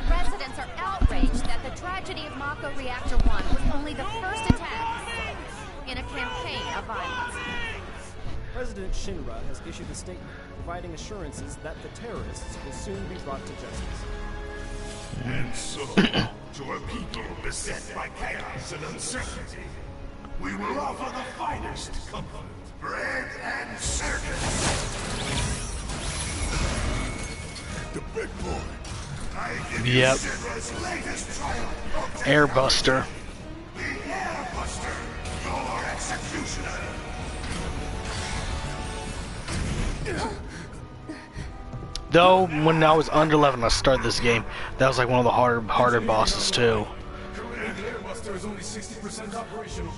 J: Residents are outraged that the tragedy of Mako Reactor 1 was only the first attack in a campaign of violence.
I: President Shinra has issued a statement providing assurances that the terrorists will soon be brought to justice.
D: And so, to a people beset by chaos and uncertainty, we will offer the finest comfort, bread and circus. The big boy. I give you
A: Yep.
D: Shinra's latest triumph.
A: Airbuster.
D: The Airbuster, your executioner.
A: Though, when I was under 11 I started this game, that was like one of the harder bosses too.
B: Currently, the Airbuster is only 60% operational.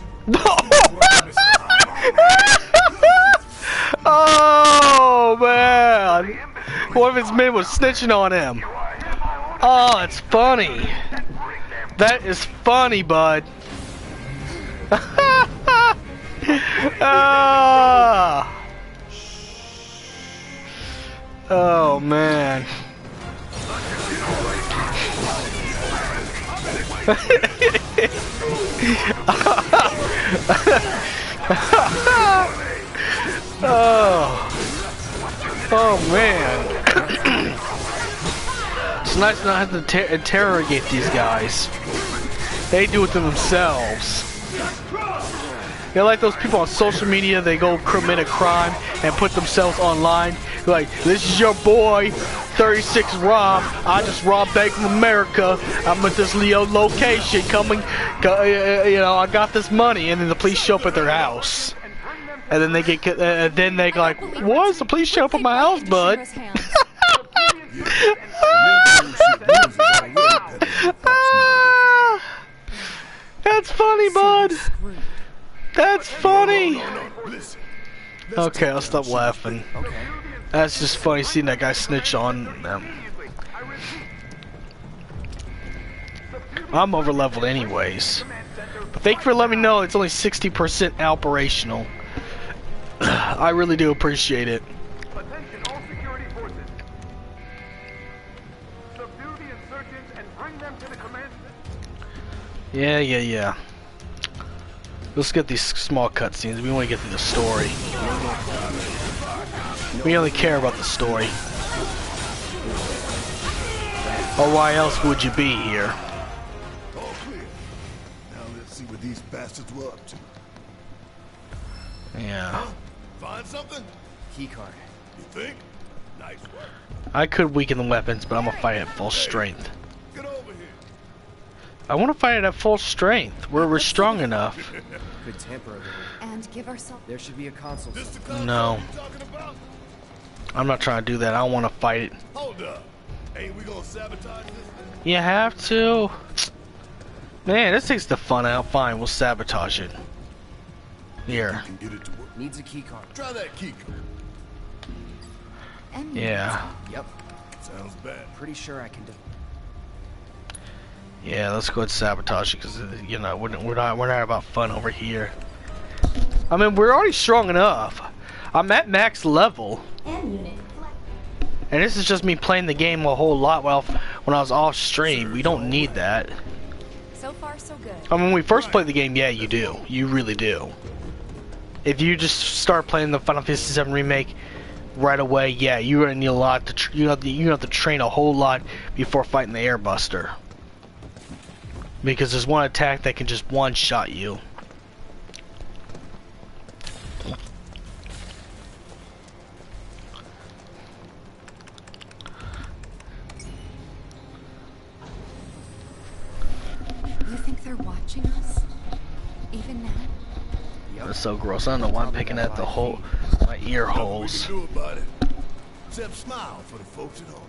A: Oh man! What if his men was snitching on him? Oh, it's funny. That is funny, bud. Ah. Oh man. Oh man. It's nice not have to interrogate these guys. They do it to themselves. They're like those people on social media, they go commit a crime and put themselves online. Like, this is your boy, 36 Rob. I just robbed Bank of America. I'm at this Leo location coming, you know, I got this money. And then the police show up at their house. And then they get, then they go like, what? The police show up at my house, bud? That's funny, bud. That's funny. Okay, I'll stop laughing. That's just funny seeing that guy snitch on them. I'm over leveled anyways. But Thank you for letting me know it's only 60% operational. I really do appreciate it.
B: Attention all security forces. Subdue the insurgents and bring them to the command.
A: Yeah. Let's get these small cutscenes. We want to get through the story. We only care about the story. Or why else would you be here?
D: All clear. Now let's see what these bastards were up to.
A: Yeah.
D: Find something?
E: Keycard.
D: You think? Nice work.
A: I could weaken the weapons, but I'm gonna fight at full strength.
D: Get over here.
A: I want to fight it at full strength, where we're strong enough.
E: Could tamper a little.
C: And give ourselves...
E: There should be a console.
D: This the
E: somewhere.
D: console
A: No.
D: you talking about?
A: I'm not trying to do that. I don't want to fight it.
D: Hold up. Ain't we gonna sabotage this?
A: You have to. Man, this takes the fun out. Fine, we'll sabotage it. Here.
D: You can get it to work.
E: Needs a keycard.
D: Try that key card.
A: Yeah.
E: Yep.
D: Sounds bad.
E: Pretty sure I can do.
A: Yeah, let's go ahead and sabotage it, because, you know, we're not about fun over here. I mean, we're already strong enough. I'm at max level.
F: And unit.
A: And this is just me playing the game a whole lot when I was off stream. We don't need that.
G: So far, so good.
A: I mean, when we first played the game, yeah, you do. You really do. If you just start playing the Final Fantasy VII Remake right away, yeah, you're gonna need a lot to you have to train a whole lot before fighting the Airbuster. Because there's one attack that can just one-shot you.
C: You think they're watching us? Even now?
A: That's so gross. I don't know why I'm picking at the hole, my ear holes.
D: Nothing we can do about it. Except smile for the folks at home.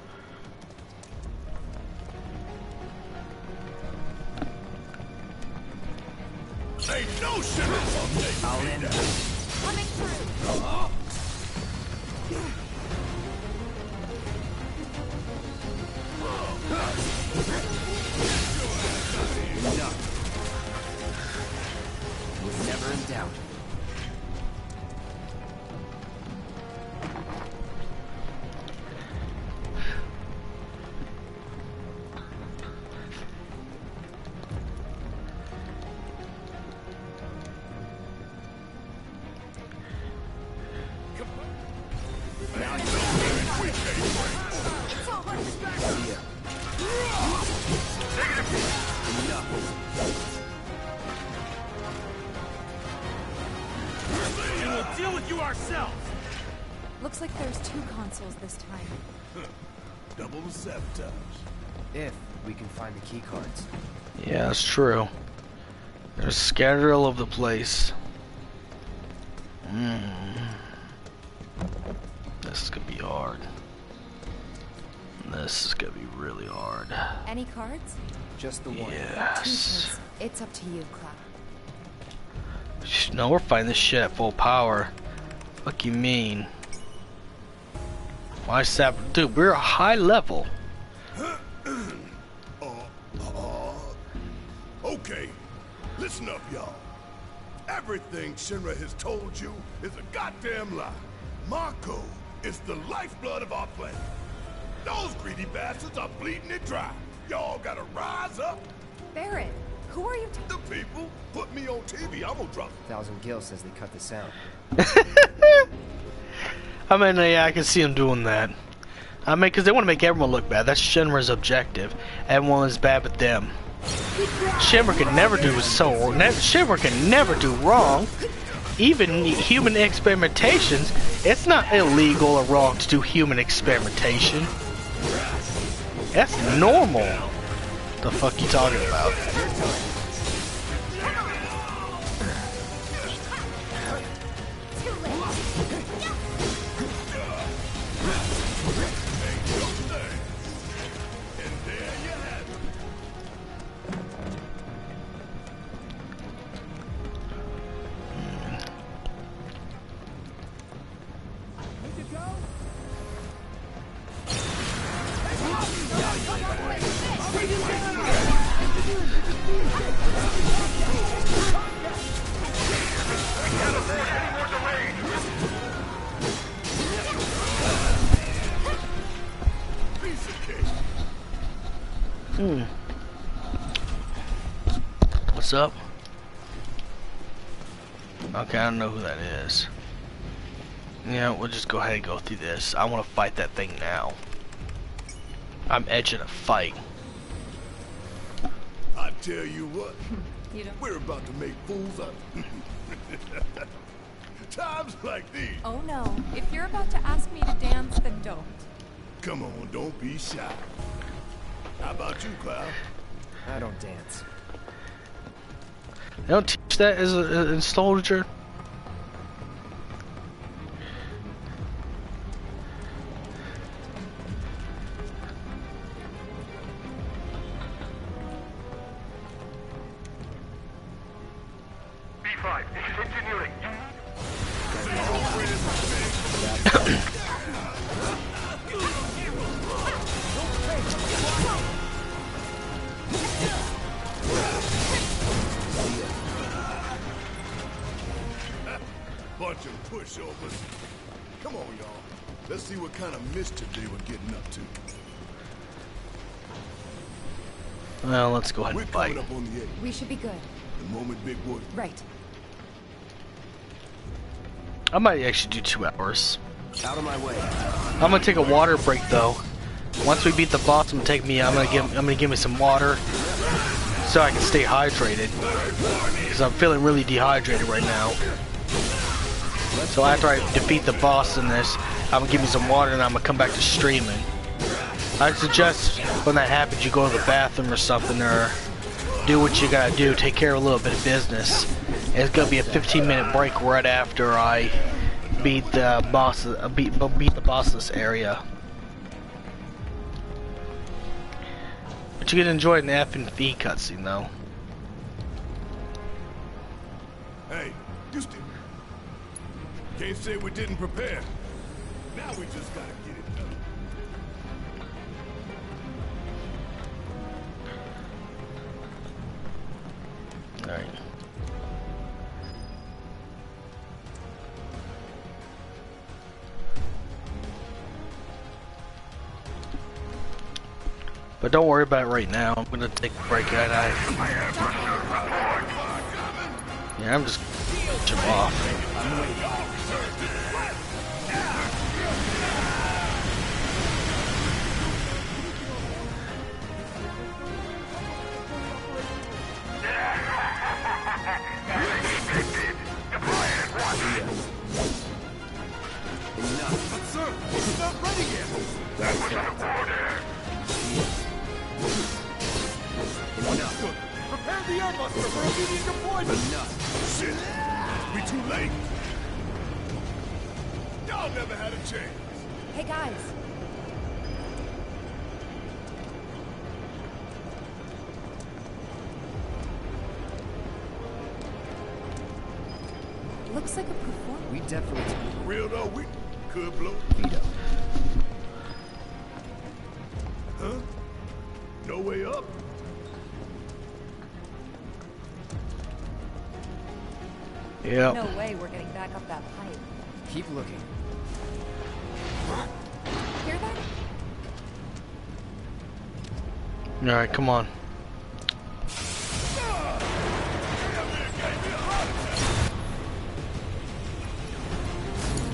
D: Ain't no shit I'll end up.
J: Coming through.
E: Was never in doubt.
G: Looks like there's 2 consoles this time.
D: Double the sabotage.
E: If we can find the key cards.
A: Yeah, that's true. They're scattered all over the place. This is gonna be hard. This is gonna be really hard.
G: Any cards?
E: Just the one.
A: Yes.
C: It's up to you, Cloud.
A: No, we're fighting this shit at full power. Fuck you mean? Why dude, we're a high level.
D: Okay, listen up, y'all. Everything Shinra has told you is a goddamn lie. Mako is the lifeblood of our planet. Those greedy bastards are bleeding it dry. Y'all gotta rise up.
G: Barrett, who are you
D: The people put me on TV, I'm gonna drop it.
E: Thousand Gil says they cut this out.
A: I mean, yeah, I can see them doing that. I mean, because they want to make everyone look bad. That's Shinra's objective. Everyone is bad but them. Shinra can never do Shinra can never do wrong. Even human experimentations, it's not illegal or wrong to do human experimentation. That's normal. The fuck you talking about? What's up? Okay, I don't know who that is. Yeah, we'll just go ahead and go through this. I want to fight that thing now. I'm edging a fight.
D: I tell you what, we're about to make fools of times like these.
G: Oh no, if you're about to ask me to dance, then don't.
D: Come on, don't be shy. How about you, Cloud?
E: I don't dance.
A: They don't teach that as a soldier.
D: B5, this is engineering. Bunch of pushovers. Come on, y'all. Let's see what kind of mischief they were getting up to.
A: Well, let's go ahead
D: We're
A: and fight.
D: coming up on the edge.
C: We should be good.
D: The moment Big Boy.
C: Right.
A: I might actually do 2 hours.
E: Out of my way.
A: I'm gonna take a water break though. Once we beat the boss, I'm gonna give me some water so I can stay hydrated. Because I'm feeling really dehydrated right now. So after I defeat the boss in this, I'm gonna give me some water and I'm gonna come back to streaming. I suggest when that happens, you go to the bathroom or something, or do what you gotta do, take care of a little bit of business. And it's gonna be a 15-minute break right after I beat the boss, beat the boss of this area. But you can enjoy an F and V cutscene though.
D: Hey, Houston. Can't say we didn't prepare. Now we just gotta get it done.
A: Alright. But don't worry about it right now. I'm gonna take a break at I. Yeah, I'm just him off.
D: But sir, it's not ready yet. That's the order. Enough. Prepare the airbuster for immediate deployment. Enough. Shit. We too late. Y'all never had a chance.
C: Hey guys. Looks like a performance.
E: We definitely
D: For real though, we could blow.
E: veto.
D: Huh? No way up?
A: Yep.
G: No way we're getting back up that pipe.
E: Keep looking.
C: Hear that?
A: Alright, come on.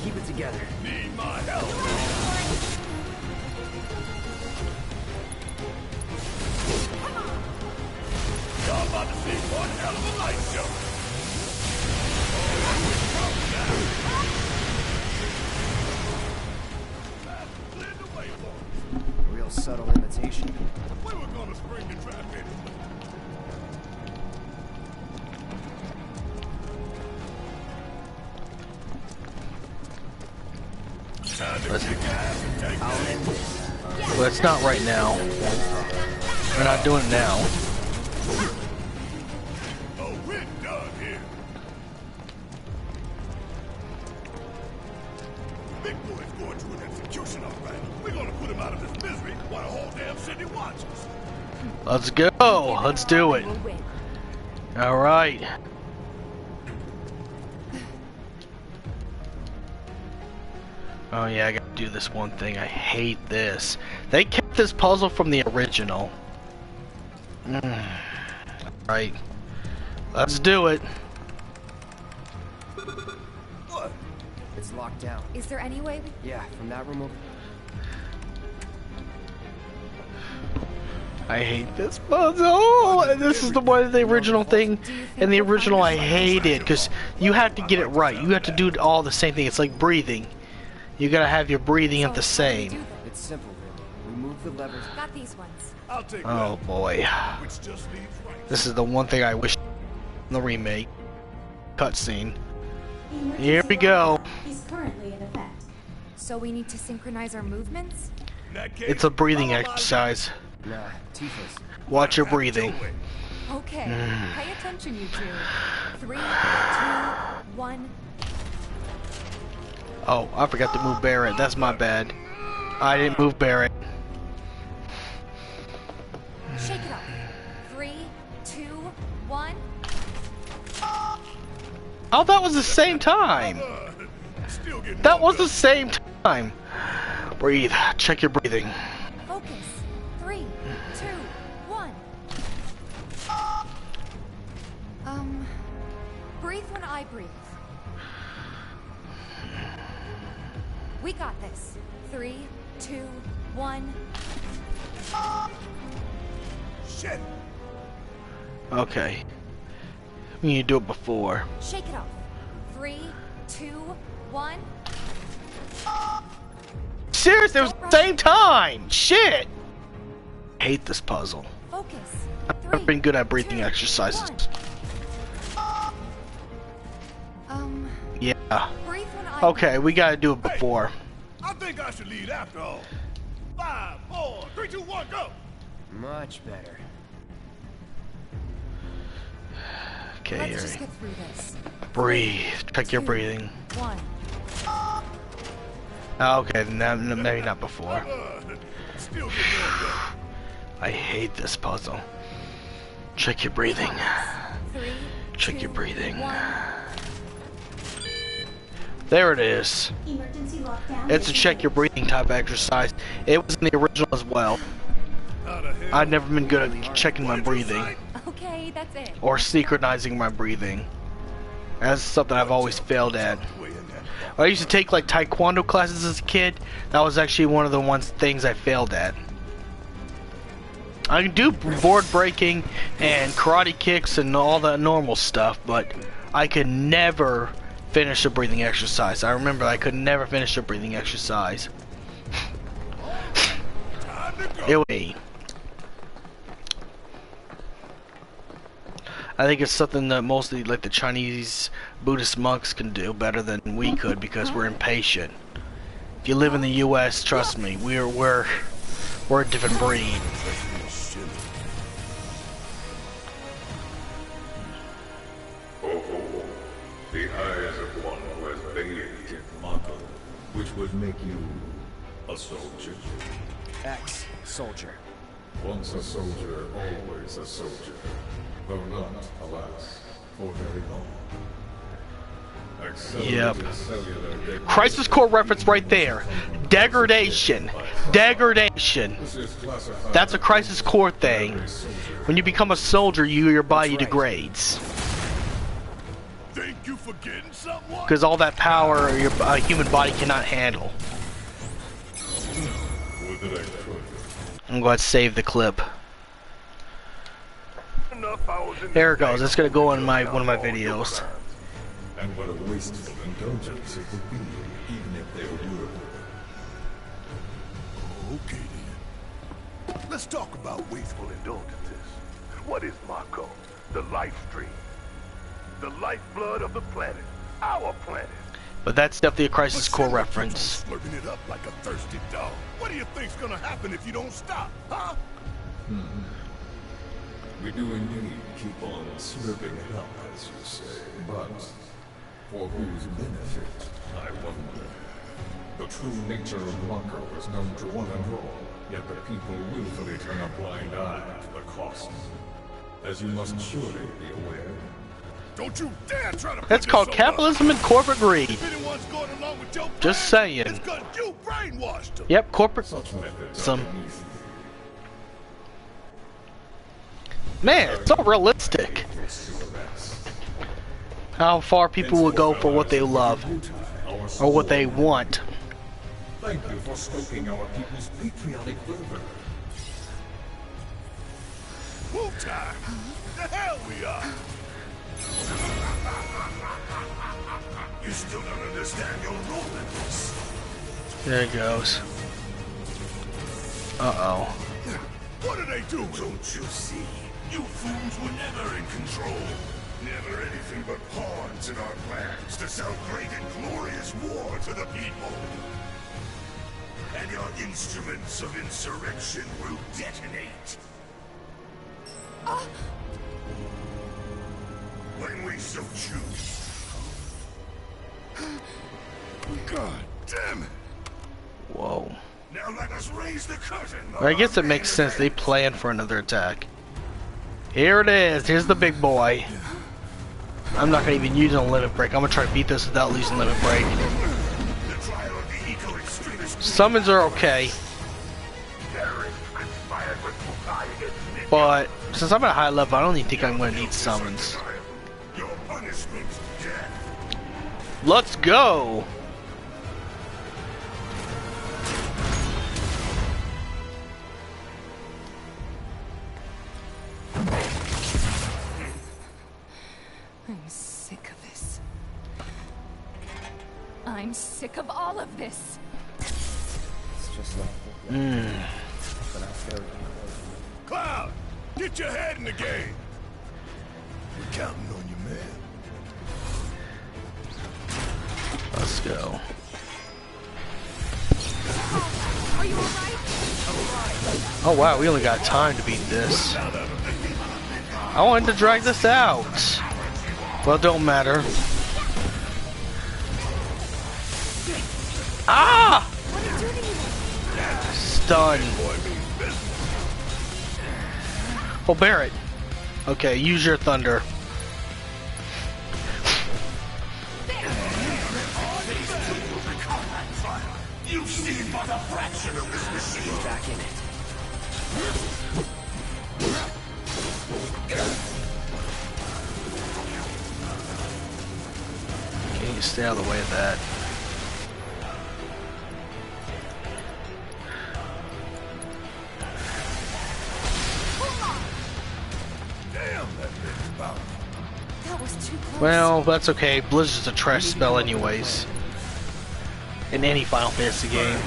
E: Keep it together.
D: Need my help. Y'all about to see one hell of a light show. Clear the way for us.
E: Real subtle imitation.
D: We were gonna spring the trap in.
A: But it's not right now. We're not doing it now.
D: Oh, we're done here. Big Boy's going to an execution, all right. We're gonna put him out of his misery while the whole damn city watches.
A: Let's go. Let's do it.
G: We'll win.
A: Alright. Oh yeah, I gotta do this one thing. I hate this. They kept this puzzle from the original. Right. Let's do it.
D: What?
E: It's locked down.
C: Is there any way we...
E: Yeah, from that room over.
A: I hate this puzzle. This is the one of the original thing. And the original I hated because you have to get it right. You have to do all the same thing. It's like breathing. You gotta have your breathing at the same.
E: It's simple, really. Remove the levers.
C: Got these ones.
D: I'll take
A: Oh boy.
D: which just leaves right.
A: This is the one thing I wish in the remake. Cutscene.
F: The emergency
A: Here we go.
F: lockdown is currently in effect.
C: So we need to synchronize our movements?
D: In that case,
A: It's a breathing
D: follow my
A: exercise.
E: Nah, Tifa's.
A: Watch your
D: lead.
A: breathing.
D: Do it.
C: Okay, pay attention, you two. 3, 2, 1.
A: Oh, I forgot to move Barrett. That's my bad. I didn't move Barrett.
C: Shake it up. 3, 2, 1.
A: Oh, that was the same time.
D: Still getting
A: That was
D: warmed
A: the same time. Breathe. Check your breathing.
C: Focus. 3, 2, 1. Breathe when I breathe. We got this. 3, 2, 1.
D: Shit.
A: Okay. We need to do it before.
C: Shake it off. 3, 2, 1.
A: Seriously, it was the same time. Shit. I hate this puzzle.
C: Focus.
A: I've never been good at breathing
C: 2,
A: exercises.
C: 1.
A: Yeah.
C: Breathe when I
A: Okay, we gotta do it before.
D: I think I should lead after all. 5, 4, 3, 2, 1, go.
E: Much better.
A: Okay,
C: Let's
A: here.
C: just get through this.
A: Breathe. Check your breathing.
C: 1.
A: Okay, maybe not before.
D: Still getting warmed up.
A: I hate this puzzle. Check your breathing.
C: 3,
A: Check
C: 2,
A: your breathing.
C: 1.
A: There it is.
F: Emergency lockdown.
A: It's a
F: is
A: check your breathing type of exercise. It was in the original as well.
D: How the hell?
A: I've never been good at checking my breathing
C: Okay, that's it.
A: or synchronizing my breathing. That's something I've always failed at. I used to take like taekwondo classes as a kid. That was actually one of the things I failed at. I can do board breaking and karate kicks and all that normal stuff, but I could never finish a breathing exercise. I remember I could never finish a breathing exercise. It was me. I think it's something that mostly like the Chinese Buddhist monks can do better than we could because we're impatient. If you live in the U.S., trust me, we're a different breed.
K: Oh, the eyes of one who has bathed in Mako, which would make you a soldier.
E: X, soldier.
K: Once a soldier, always a soldier. Though not, alas, for very long.
A: Yep. Crisis Core reference right there. Degradation. Degradation. That's a Crisis Core thing. When you become a soldier, your body degrades.
D: Think you forgetting someone?
A: Because all that power your human body cannot handle. I'm going to save the clip. There it goes. It's going to go in one of my videos.
K: And what a wasteful indulgence it would be, even if they were durable.
D: Okay then. Let's talk about wasteful indulgences. What is Mako? The life stream. The lifeblood of the planet. Our planet.
A: But that's definitely a Crisis Core reference.
D: Slurping it up like a thirsty dog. What do you think's gonna happen if you don't stop, huh?
K: We do indeed keep on slurping it up, as you say, but for whose benefit, I wonder. The true nature of Mako is known to one and all, yet the people willfully turn a blind eye to the cost. As you must surely be aware.
D: Don't you dare try to
A: That's called capitalism and corporate greed.
D: If anyone's going along with your
A: Just
D: plan,
A: saying.
D: it's 'cause you brainwashed them.
A: Yep, corporate.
K: Such methods
A: Some.
K: are beneath
A: Man, it's so realistic. How far people will go for what they love or what they want.
K: Thank you for stoking our people's patriotic fervor.
D: Move time! The hell we are! You still don't understand your role in this.
A: There it goes. Uh-oh.
D: What are they doing? Don't you see? You fools were never in control. Never anything but pawns in our plans to sell great and glorious war to the people. And your instruments of insurrection will detonate. When we so choose. God damn it!
A: Whoa.
D: Now let us raise the curtain.
A: Well, I guess it makes sense. They plan for another attack. Here it is. Here's the big boy. I'm not going to even use a limit break. I'm going to try to beat this without losing limit break. Summons are okay. But since I'm at a high level, I don't even think I'm going to need summons. Let's go!
G: I'm sick of this. I'm sick of all of this.
E: It's just like but I failed.
D: Cloud, get your head in the game. We're counting on you, man.
A: Let's go.
G: Are you alright?
A: Oh wow, we only got time to beat this. I wanted to drag this out. Well, it don't matter. Ah! Stun. Oh, Barrett. Okay, use your thunder.
D: You've seen but a fraction of this machine.
E: Back in it.
A: Okay, you stay out of the way of that.
C: That was too close.
A: Well, that's okay. Blizzard's a trash spell anyways. In any Final Fantasy game.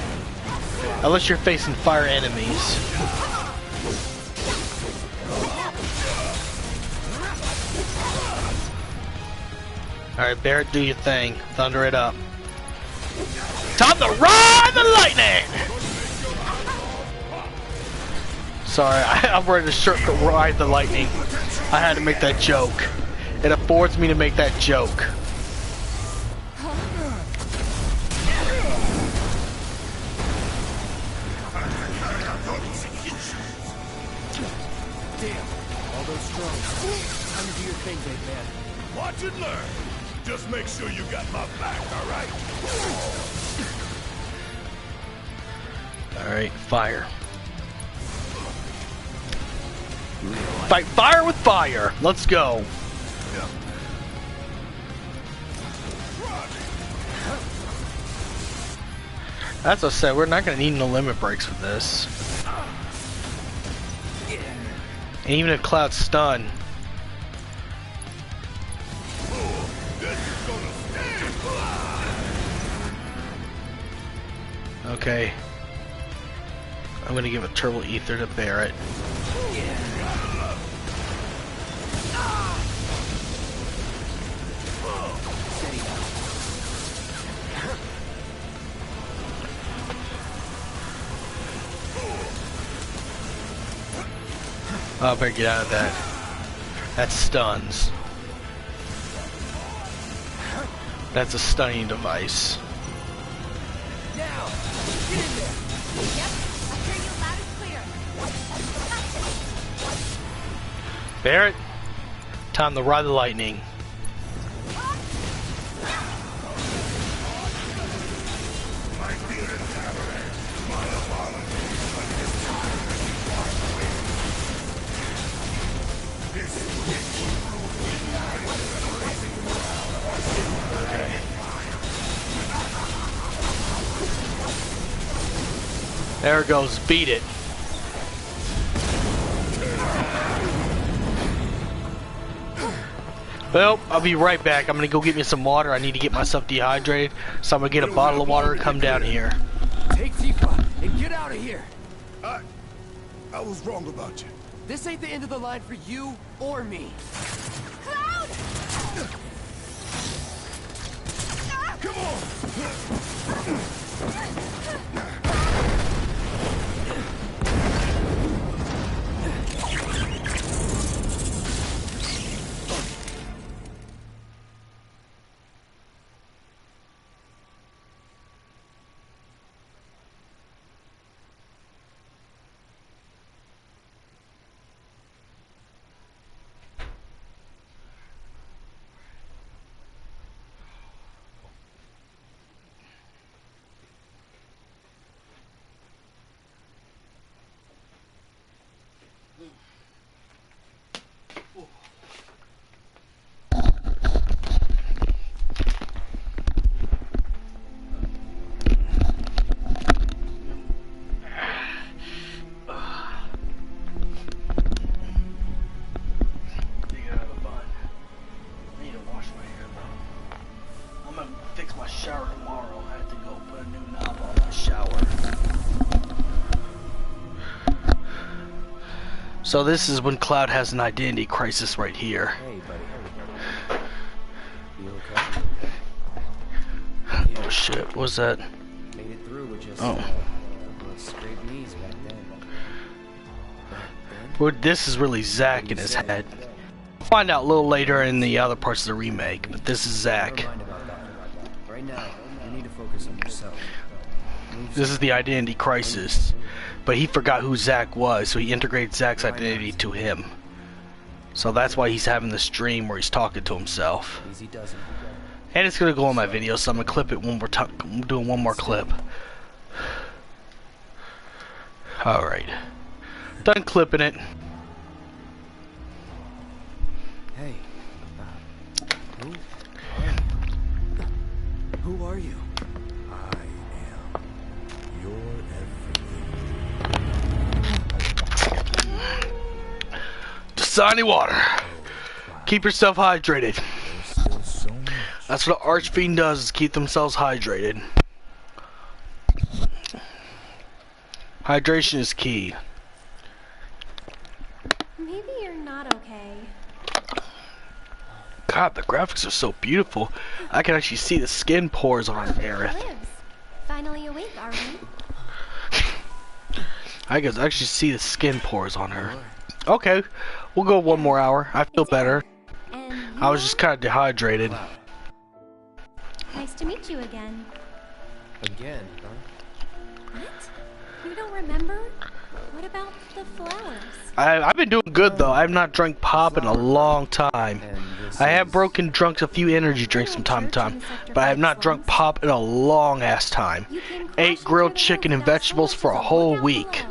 A: Unless you're facing fire enemies. Alright, Barrett, do your thing. Thunder it up. Time to ride the lightning! Sorry, I'm ready to ride the lightning. I had to make that joke. It affords me to make that joke.
I: Damn, all those strokes. Time to do your thing, big man.
D: Watch and learn. Just make sure you got my back, alright?
A: Alright, fire. Fight fire with fire! Let's go! That's what I said, we're not gonna need no limit breaks for this. And even if Cloud's stunned. Okay. I'm gonna give a Turbo Ether to Barrett. Oh, I better get out of that. That stuns. That's a stunning device.
G: Now, get in there.
J: Yep, I hear you loud and clear.
A: Barrett, time to ride the lightning. There it goes. Beat it. Well, I'll be right back. I'm gonna go get me some water. I need to get myself dehydrated, so I'm gonna get a bottle of water and come down here.
E: Take Tifa and get out of here.
D: I was wrong about you.
E: This ain't the end of the line for you or me.
J: Cloud!
D: Come on!
A: So this is when Cloud has an identity crisis right here.
E: Hey, buddy. You okay?
A: Oh shit, what was that?
E: Made it through with just scraped knees back then.
A: Well, this is really Zack in his head. We'll find out a little later in the other parts of the remake, but this is Zack.
E: Never mind about that. Right now, you need to focus on yourself.
A: This is the identity crisis. But he forgot who Zack was, so he integrated Zack's identity to him. So that's why he's having this dream where he's talking to himself.
E: Easy does it.
A: And it's gonna go on my video, so I'm gonna clip it one more time. I'm doing one more clip. Alright. Done clipping it.
E: Hey, who are you?
D: I am your everything.
A: Dasani water. Keep yourself hydrated. That's what an Archfiend does, is keep themselves hydrated. Hydration is key.
L: Maybe you're not okay.
A: God, the graphics are so beautiful. I can actually see the skin pores on Aerith.
L: Lives. Finally awake, are we?
A: I can actually see the skin pores on her. Okay, we'll go one more hour. I feel better. I was just kind of dehydrated.
L: Nice to meet you again.
E: Again, huh?
L: What? You don't remember? What about the flowers?
A: I've been doing good though. I've not drank pop in a long time. I have drunk a few energy drinks from time to time, but I have not drunk pop in a long ass time. Ate grilled chicken and vegetables for a whole week.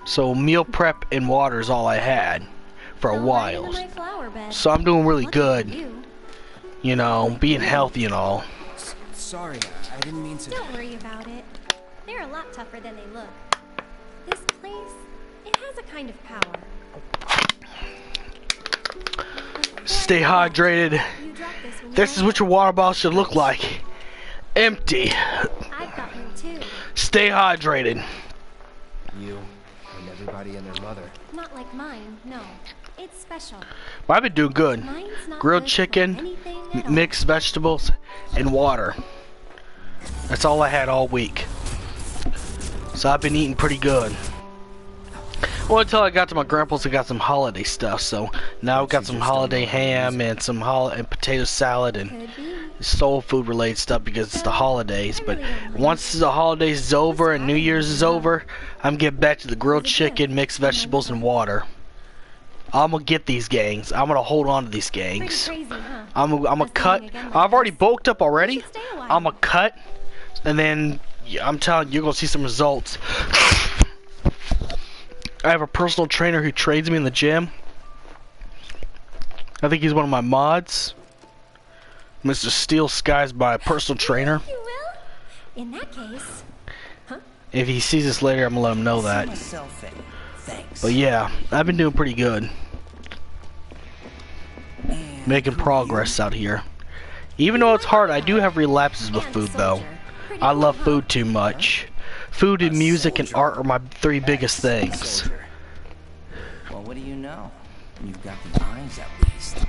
A: So meal prep and water is all I had for a while. So I'm doing really good. You know, being healthy and all.
E: Sorry, I didn't mean to.
L: Don't worry about it. They're a lot tougher than they look. This place, it has a kind of power.
A: Stay hydrated. This is what your water bottle should look like. Empty.
L: I've got one too.
A: Stay hydrated.
E: You and everybody and their mother.
L: Not like mine, no. It's special.
A: Well, I've been doing good.
L: Mine's not
A: Grilled
L: good for
A: chicken,
L: anything at all.
A: mixed vegetables, and water. That's all I had all week. So I've been eating pretty good. Well, until I got to my grandpa's, I got some holiday stuff. So now I've got some holiday ham and some potato salad and soul food related stuff because it's the holidays. But once the holidays is over and New Year's is over, I'm getting back to the grilled chicken, mixed vegetables, and water. I'm gonna get these gangs. I'm gonna hold on to these gangs. I'm gonna cut. I've already bulked up already. I'm gonna cut, and then I'm telling you, you're gonna see some results. I have a personal trainer who trains me in the gym. I think he's one of my mods. Mr. Steel Skies, my personal trainer.
L: You will? In that case. Huh?
A: If he sees this later, I'm gonna let him know that. But yeah, I've been doing pretty good. Making progress out here. Even though it's hard, I do have relapses with food though. I love food too much. Food and music and art are my 3 biggest things.
M: Well, what do you know? You've got the eyes at least.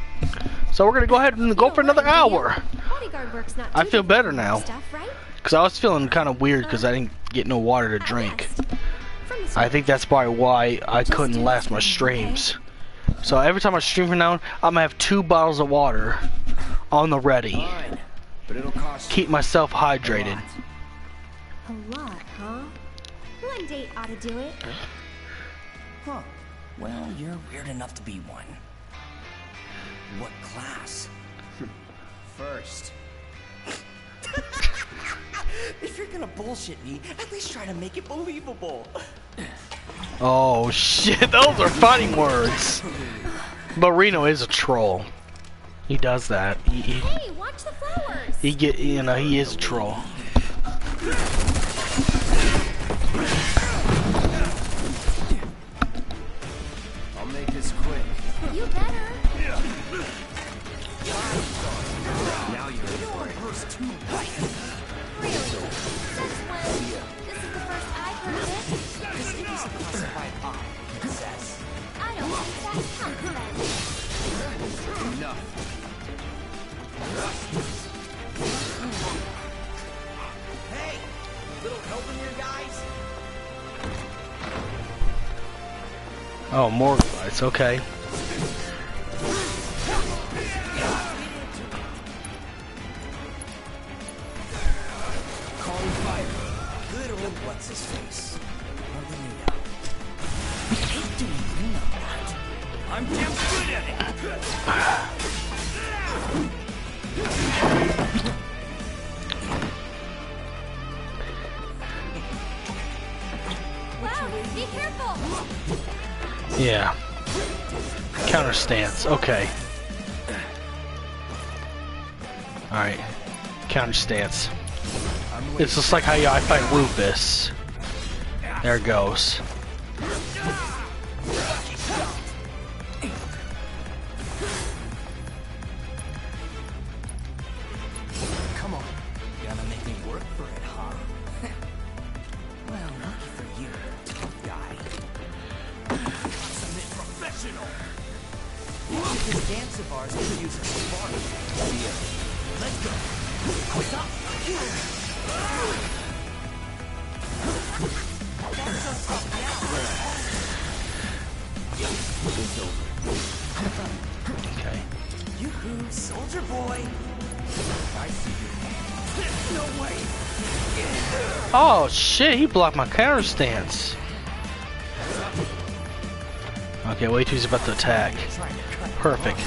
A: So we're gonna go ahead and go for another hour.
L: Bodyguard work's not
A: I feel better now.
L: stuff, right?
A: Cause I was feeling kind of weird because I didn't get no water to drink. I think that's probably why I couldn't last my streams. So every time I stream from now on, I'm gonna have 2 bottles of water on the ready. Keep myself hydrated.
L: A lot, huh? One date ought to do it.
M: Huh. Well, you're weird enough to be one. What class? First. If you're gonna bullshit me, at least try to make it believable.
A: Oh shit, those are fighting words. But Reno is a troll. He does that.
L: Hey, watch the flowers.
A: He is a troll.
E: I'll make this quick.
L: You better.
E: Now you're in for it.
L: First two. Really? Since when? This is the first I've heard of it.
M: This is a classified eye, princess.
L: I don't think that counts then.
E: Enough.
M: Hey! Little help in here, guys?
A: Oh, more guys, okay.
M: Calling fire. Good old what's-his-face. Hallelujah. I hate doing Reno that. I'm damn good at it!
L: Wow, be careful.
A: Yeah. Counter stance, okay. Alright. Counter stance. It's just like how I fight Rufus. There it goes.
M: Come on. Gonna make me work for it, huh? Well, lucky for you, tough guy. Submit professional! This dance of ours could use a spark. Let's go. Stop! That's so tough now. It's over.
A: Okay.
M: Yoo-hoo, soldier boy! I see you. No way!
A: Oh shit, he blocked my counter stance. Okay, wait till he's about to attack. Perfect.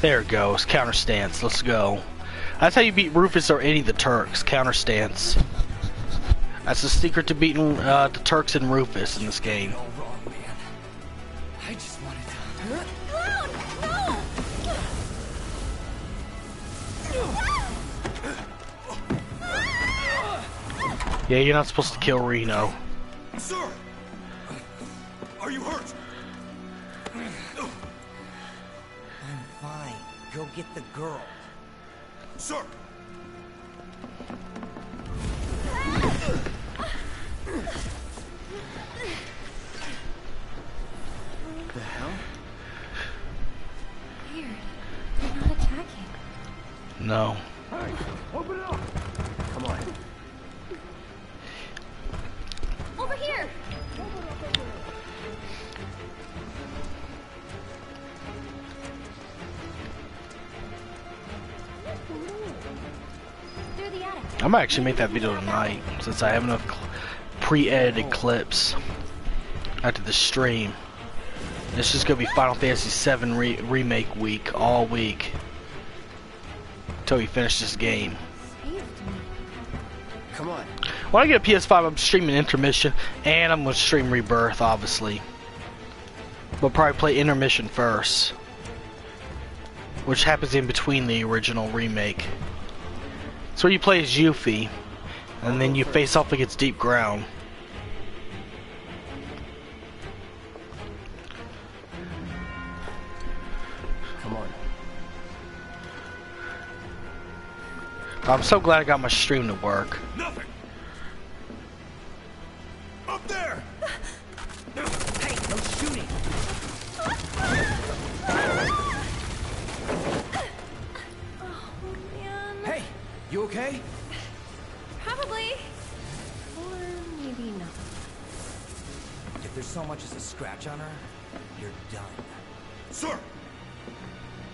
A: There it goes, counter stance, let's go. That's how you beat Rufus or any of the Turks, counter stance. That's the secret to beating the Turks and Rufus in this game.
M: I just wanted to...
A: Yeah, you're not supposed to kill Reno.
D: Sir! Are you hurt?
M: I'm fine. Go get the girl.
D: Sir!
M: The hell?
L: Weird. They're not attacking.
A: No.
D: Hey, open it up!
M: Come on.
L: Over here. Through the attic.
A: I might actually make that video tonight since I have enough pre-edited clips after the stream. This is gonna be Final Fantasy VII Remake week all week until we finish this game.
E: Come on.
A: When I get a PS5, I'm streaming Intermission and I'm gonna stream Rebirth, obviously. But probably play Intermission first, which happens in between the original remake. So you play as Yuffie, And then you face off against deep ground.
E: Come on.
A: I'm so glad I got my stream to work.
D: Nothing. Up there.
M: Hey, no shooting. Hey, you okay?
L: Probably. Or maybe not.
M: If there's so much as a scratch on her, you're done.
D: Sir.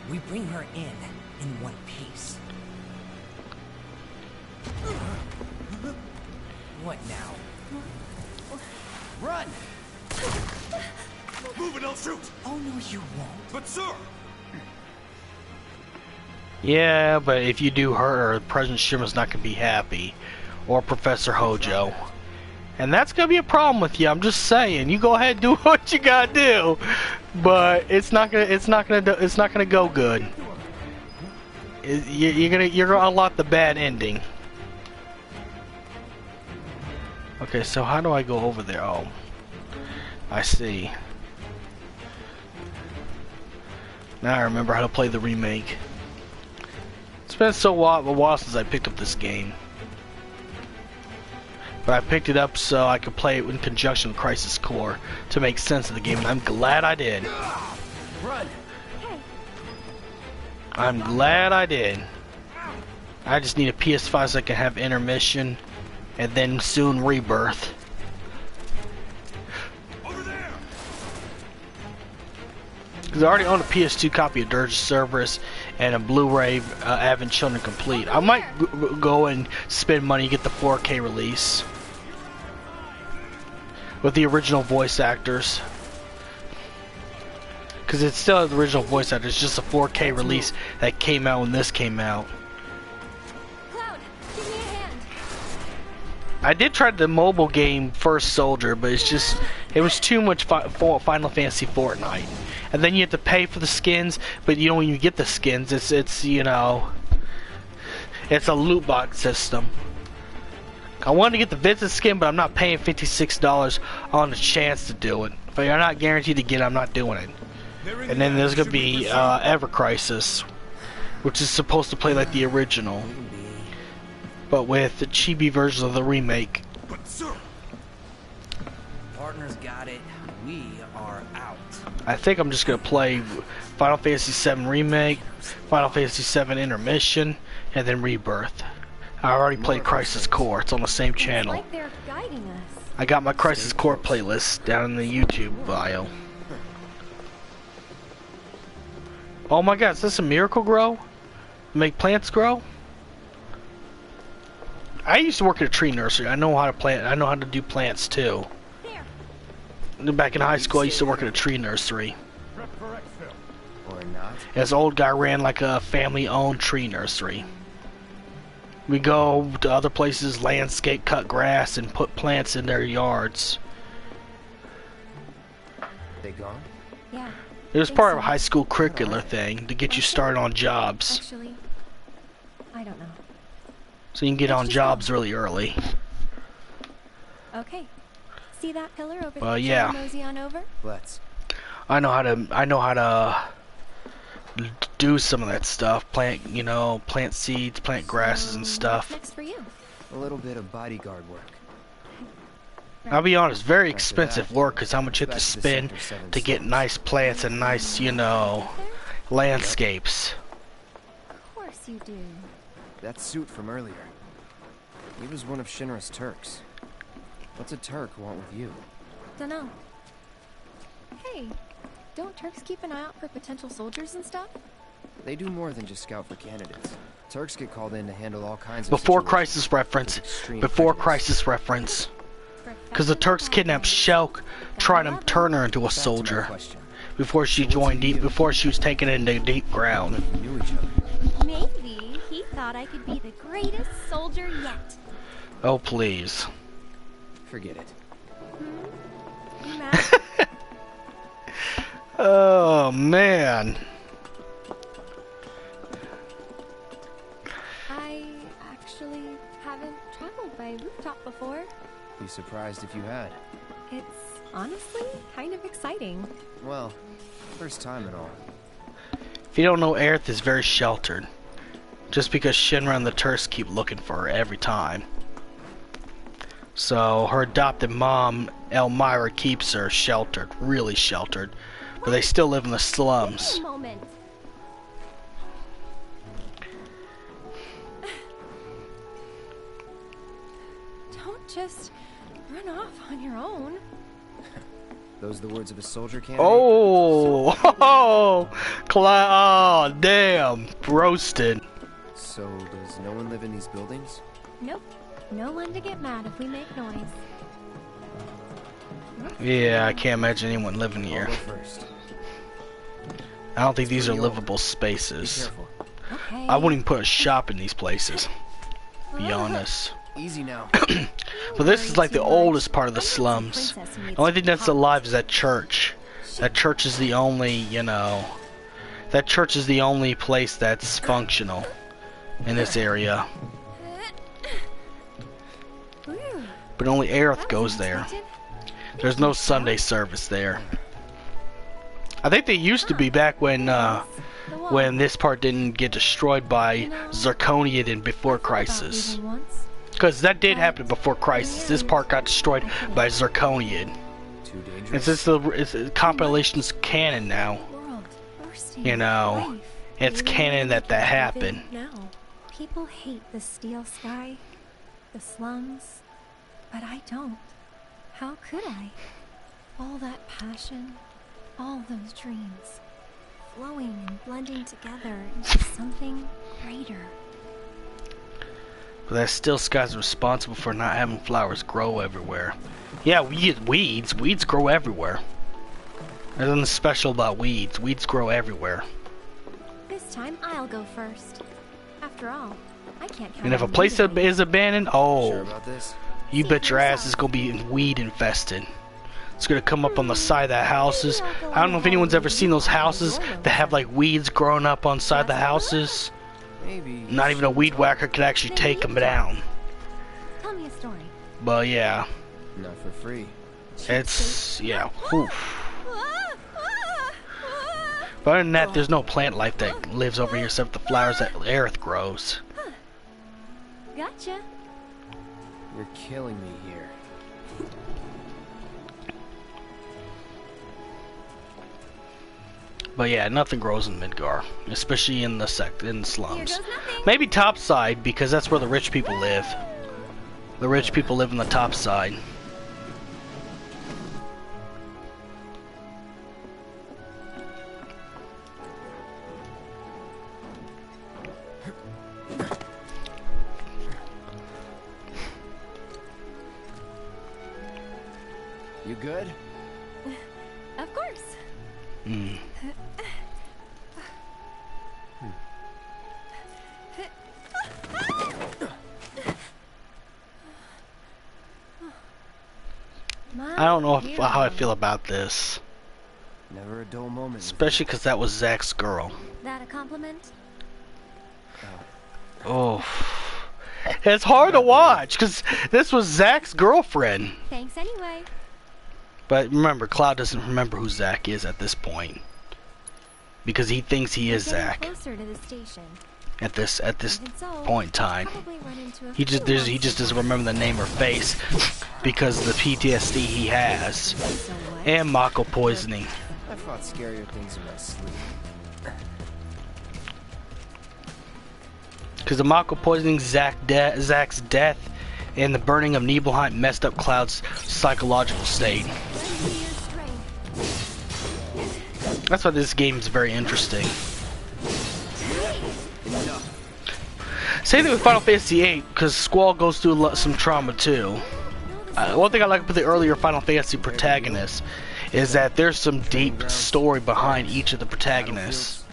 M: We bring her in one piece. What now? Run!
D: Move and I'll shoot.
M: Oh no, you won't.
D: But sir.
A: Yeah, but if you do hurt her, President Shimmer's not gonna be happy, or Professor Hojo, and that's gonna be a problem with you. I'm just saying. You go ahead and do what you gotta do, but it's not gonna go good. You're gonna unlock the bad ending. Okay, so how do I go over there? Oh, I see. Now I remember how to play the remake. It's been a while since I picked up this game. But I picked it up so I could play it in conjunction with Crisis Core to make sense of the game, and I'm glad I did.
M: Run.
A: I'm glad I did. I just need a PS5 so I can have intermission and then soon rebirth. Because I already own a PS2 copy of Dirge Cerberus and a Blu-ray Advent Children Complete. I might go and spend money to get the 4K release with the original voice actors. Because it's still the original voice actors, it's just a 4K release that came out when this came out.
L: Cloud, give me a hand.
A: I did try the mobile game First Soldier, but it was too much Final Fantasy Fortnite. And then you have to pay for the skins, but you know when you get the skins, it's you know, it's a loot box system. I wanted to get the Vincent skin, but I'm not paying $56 on the chance to do it. If you're not guaranteed to get it, I'm not doing it. And then there's gonna be Ever Crisis, which is supposed to play like the original, but with the chibi version of the remake.
D: But sir.
M: Partners got it. We are out.
A: I think I'm just gonna play Final Fantasy VII Remake, Final Fantasy VII Intermission, and then Rebirth. I already played Crisis Core. It's on the same channel.
L: It's like they're guiding us.
A: I got my Crisis Core playlist down in the YouTube bio. Oh my God, is this a Miracle Grow? Make plants grow? I used to work at a tree nursery. I know how to plant. I know how to do plants too. Back in high school, I used to work at a tree nursery.
E: Or not.
A: This old guy ran like a family-owned tree nursery. We go to other places, landscape, cut grass, and put plants in their yards.
E: They gone?
L: Yeah.
A: It was part of a high school curricular thing to get you started on jobs.
L: Actually, I don't know.
A: So you can get on jobs really early.
L: Okay. See that pillar over there?
A: Well, yeah.
L: Mosey on over?
E: Let's.
A: I know how to do some of that stuff. Plant, you know, plant seeds, plant grasses and stuff.
L: What's next for you?
E: A little bit of bodyguard work.
A: I'll be honest, very expensive work because how much you have to spend to get nice plants and nice, you know, landscapes.
L: Of course you do.
E: That suit from earlier. He was one of Shinra's Turks. What's a Turk want with you?
L: Dunno. Hey, don't Turks keep an eye out for potential soldiers and stuff?
E: They do more than just scout for candidates. Turks get called in to handle all kinds of
A: Before
E: situations.
A: Crisis reference. Before Crisis reference. Because the Turks kidnapped Shulk, trying to turn her into a soldier. Before she joined deep, before she was taken into deep ground.
L: Maybe he thought I could be the greatest soldier yet.
A: Oh please.
E: Forget it.
L: You mad?
A: Oh man.
L: I actually haven't traveled by my rooftop before.
E: Be surprised if you had.
L: It's honestly kind of exciting.
E: Well, first time and all.
A: If you don't know, Aerith is very sheltered. Just because Shinra and the Turks keep looking for her every time. So her adopted mom, Elmira, keeps her sheltered, really sheltered. But they still live in the slums.
L: Wait a moment. Don't just run off on your own.
E: Those are the words of a soldier candidate?
A: Oh, oh, damn, roasted.
E: So, does no one live in these buildings?
L: Nope. No one to get mad if we make noise.
A: Yeah, I can't imagine anyone living here. I don't think these are livable spaces.
L: Okay.
A: I wouldn't even put a shop in these places. Be honest.
E: Easy now.
A: But this is like the oldest part of the slums. The only thing that's alive is that church. That church is the only, you know, that church is the only place that's functional in this area. But only Aerith goes there. There's no Sunday service there. I think they used to be back when this part didn't get destroyed by Zirconian and before Crisis. Because that did happen before Crisis. This part got destroyed by Zirconian. And since the compilation's canon now, you know, it's canon that happened.
L: People hate the steel sky, the slums, but I don't. How could I? All that passion, all those dreams, flowing and blending together into something greater.
A: But that steel sky's responsible for not having flowers grow everywhere. Yeah, we get weeds. Weeds grow everywhere. There's nothing special about weeds. Weeds grow everywhere.
L: This time I'll go first. After all, I can't count.
A: And if a place is abandoned, oh, you bet your ass it's gonna be weed infested. It's gonna come up on the side of the houses. I don't know if anyone's ever seen those houses that have like weeds growing up on side of the houses. Not even a weed whacker could actually take them down.
L: Tell me a story.
A: But yeah.
E: Not for free.
A: It's, yeah. Oof. But other than that, there's no plant life that lives over here except the flowers that Aerith grows.
L: Gotcha.
E: You're killing me here.
A: But yeah, nothing grows in Midgar, especially in the slums. Maybe topside, because that's where the rich people live. The rich people live in the top side.
E: You good?
L: Of course.
A: Hmm. I don't know how I feel about this.
E: Never a dull moment.
A: Especially because that was Zack's girl.
L: That a compliment?
A: Oh. It's hard to watch because this was Zack's girlfriend.
L: Thanks anyway.
A: But remember, Cloud doesn't remember who Zack is at this point. Because he thinks he is Zack.
L: Closer to the station.
A: At this point in time. He just doesn't remember the name or face because of the PTSD he has. And Mako poisoning.
E: I fought scarier things in my sleep.
A: Because the Mako poisoning, Zack's death, and the burning of Nibelheim messed up Cloud's psychological state. That's why this game is very interesting. Same thing with Final Fantasy VIII, because Squall goes through some trauma too. One thing I like about the earlier Final Fantasy protagonists is that there's some deep story behind each of the protagonists.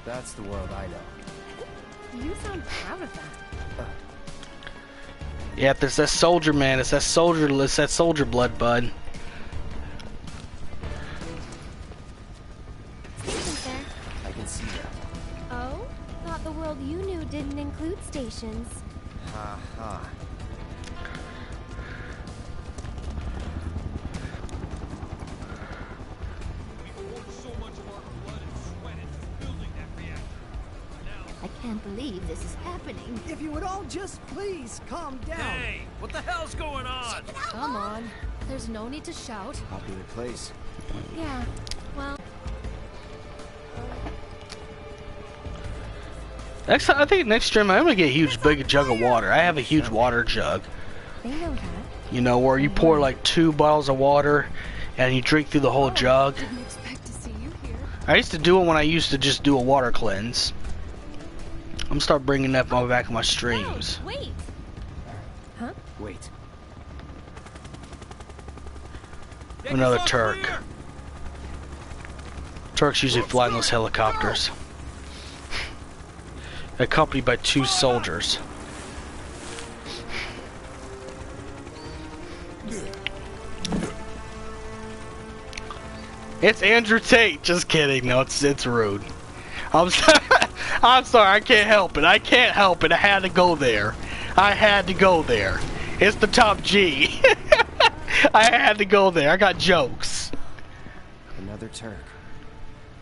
E: That's the world I know.
L: You sound proud of that.
A: Yeah, there's that soldier, man. It's that soldier blood, bud.
E: I can see that.
L: Oh? Thought the world you knew didn't include stations.
E: Ha ha.
N: I can't believe this is happening.
M: If you would all just please calm down.
H: Hey, what the hell's going on?
N: Come on. There's no need to shout.
E: Popular place.
L: Yeah, well...
A: I think next stream I'm gonna get a huge big jug of water. I have a huge water jug.
L: They know that.
A: You know, where you pour like 2 bottles of water and you drink through the whole jug.
G: Didn't expect to see you here.
A: I used to do it when I used to just do a water cleanse. I'm gonna start bringing that back in my streams.
L: Oh, wait. Huh?
E: Wait.
A: Another Turk. Turks usually fly in those helicopters. Accompanied by 2 soldiers. It's Andrew Tate. Just kidding. No, it's rude. I'm sorry. I'm sorry. I can't help it. I can't help it. I had to go there. I had to go there. It's the top G. I had to go there. I got jokes.
E: Another Turk.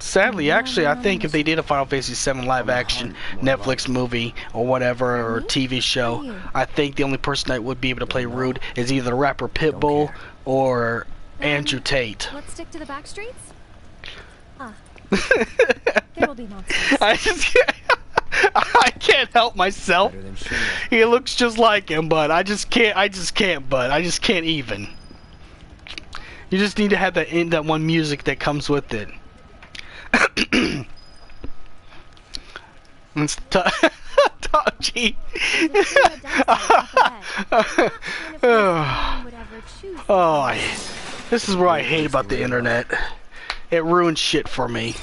A: Sadly, actually, I think if they did a Final Fantasy VII live-action Netflix movie or whatever, or TV show, I think the only person that would be able to play Rude is either the rapper Pitbull or Andrew Tate.
L: Let's stick to the back streets? There will be nonsense.
A: I can't help myself. He looks just like him, but I just can't even. You just need to have that one music that comes with it. It's top G. This is what I hate about the internet. It ruins shit for me.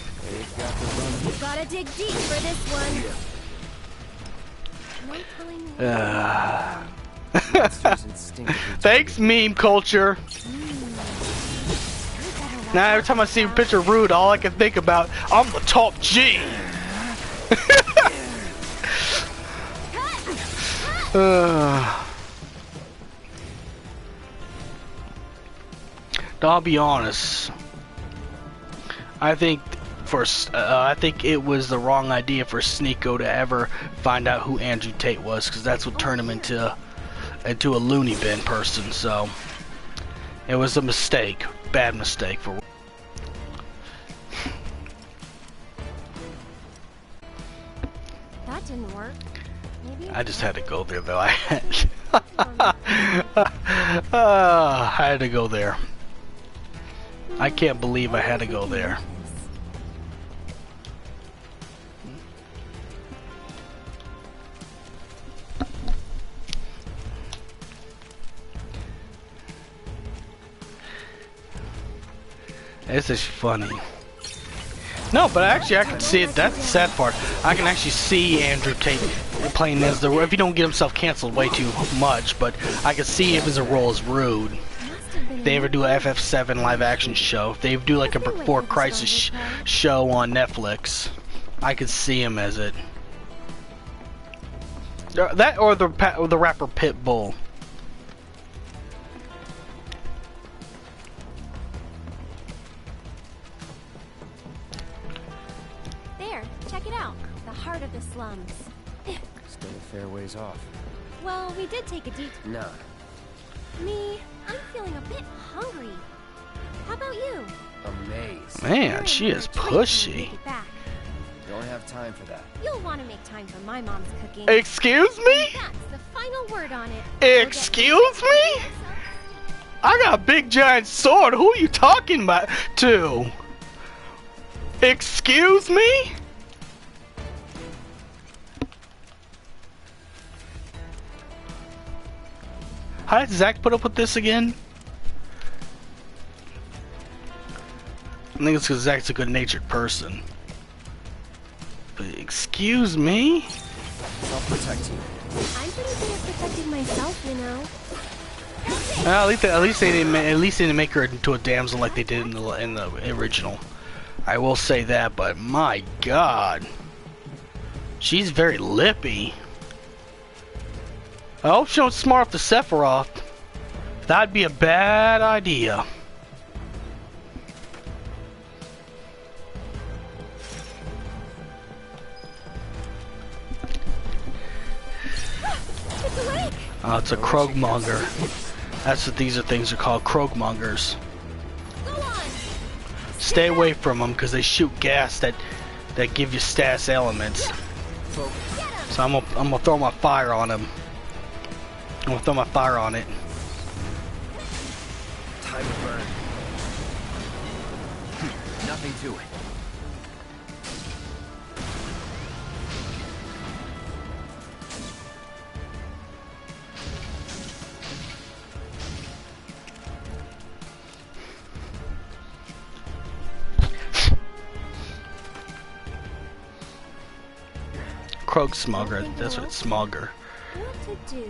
N: Gotta dig deep for this one.
A: Thanks, meme culture. Now every time I see a picture of Rude, all I can think about, I'm the top G. I'll be honest. I think it was the wrong idea for Sneeko to ever find out who Andrew Tate was, because that's what turned him into a loony bin person. So it was a mistake, bad mistake for.
L: That didn't work. Maybe
A: I just had to go there, though. I had to go there. I can't believe I had to go there. This is funny. No, but actually I can see it. That's the sad part. I can actually see Andrew Tate playing as the, if he don't get himself canceled way too much, but I can see if his role is Rude. If they ever do a FF7 live action show, if they do like a Before Crisis show on Netflix, I could see him as it. That or the rapper Pitbull.
L: there, check it out. The heart of the slums.
E: Still a fair ways off.
L: Well, we did take a detour.
E: Nah.
L: Me, I'm feeling a bit hungry. How about you?
E: Amazed.
A: Man, she is pushy.
E: Don't have time for that.
L: You'll want to make time for my mom's cooking.
A: Excuse me?
L: That's the final word on it.
A: Excuse me? I got a big giant sword. Who are you talking about to? Excuse me? How did Zach put up with this again? I think it's because Zach's a good-natured person. But excuse me?
E: I'll protect you.
L: I'm pretty good at protecting myself, you know.
A: Well, at least they didn't make her into a damsel like they did in the original. I will say that, but my God, she's very lippy. I hope she don't smart up the Sephiroth. That'd be a bad idea. It's a Krogmonger. That's what these things are called, Krogmongers. Stay away from them because they shoot gas that give you status elements. So I'm gonna throw my fire on them. I'm gonna throw my fire on it.
E: Time to burn. Nothing to it.
A: Krogsmogger, that's what it's Smogger.
N: What to do?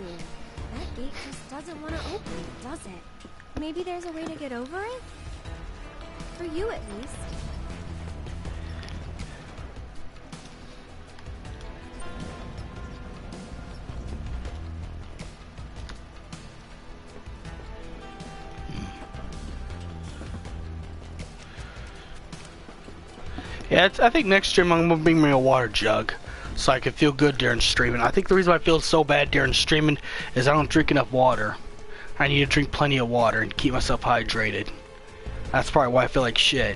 N: That gate just doesn't want to open, does it? Maybe there's a way to get over it? For you, at least.
A: Yeah, I think next stream I'm gonna bring me a water jug so I can feel good during streaming. I think the reason I feel so bad during streaming is I don't drink enough water. I need to drink plenty of water and keep myself hydrated. That's probably why I feel like shit.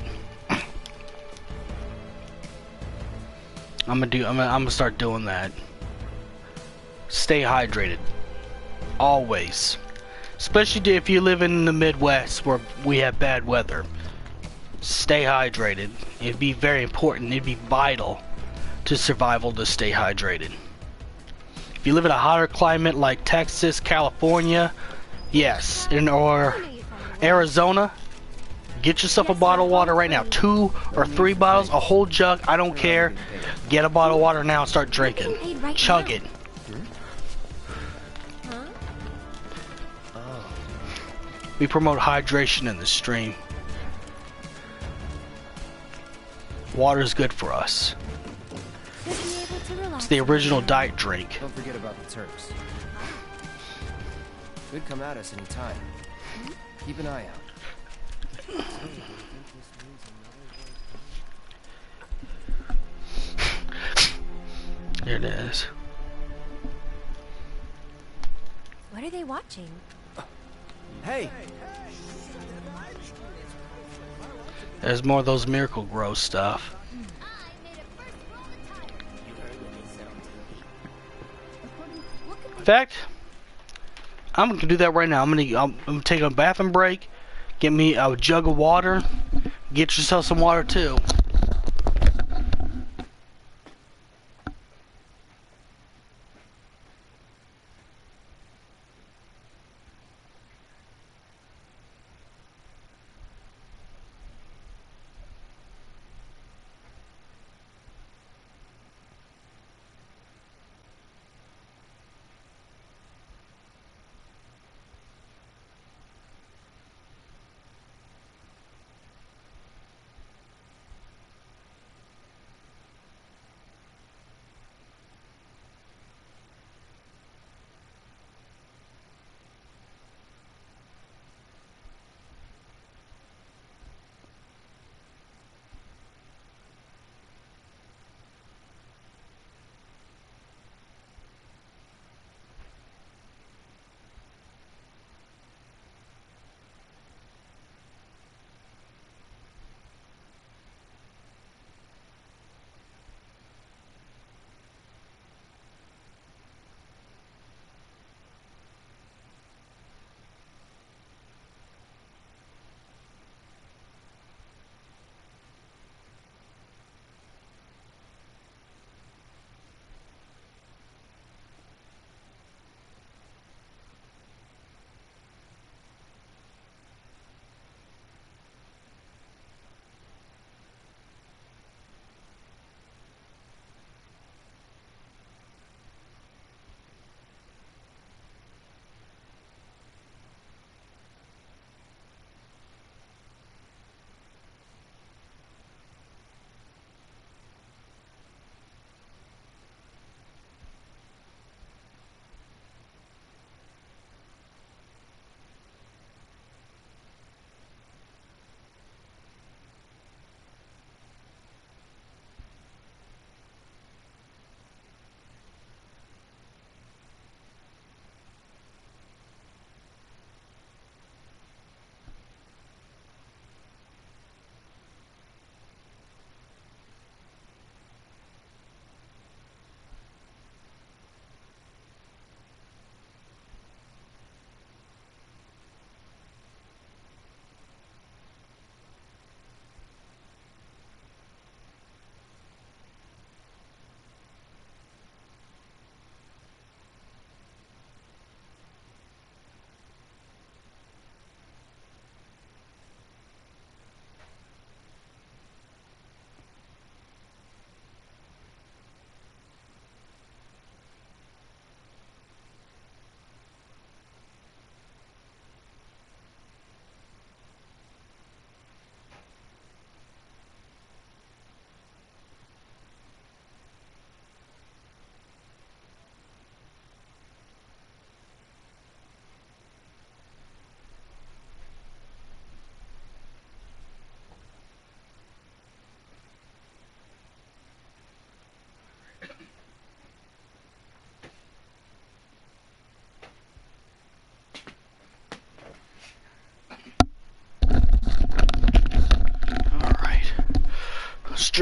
A: I'm gonna start doing that. Stay hydrated. Always. Especially if you live in the Midwest where we have bad weather. Stay hydrated. It'd be very important. It'd be vital to survival to stay hydrated. If you live in a hotter climate like Texas, California, yes, or Arizona, get yourself a bottle of water right now. 2 or 3 bottles, a whole jug, I don't care. Get a bottle of water now and start drinking. Chug it. We promote hydration in the stream. Water is good for us. It's the original diet drink.
E: Don't forget about the Turks. Could come at us any time. Keep an eye out.
A: There it is.
N: What are they watching?
E: Hey!
A: There's more of those Miracle Grow stuff. In fact, I'm gonna do that right now. I'm gonna take a bathroom break, get me a jug of water, get yourself some water too.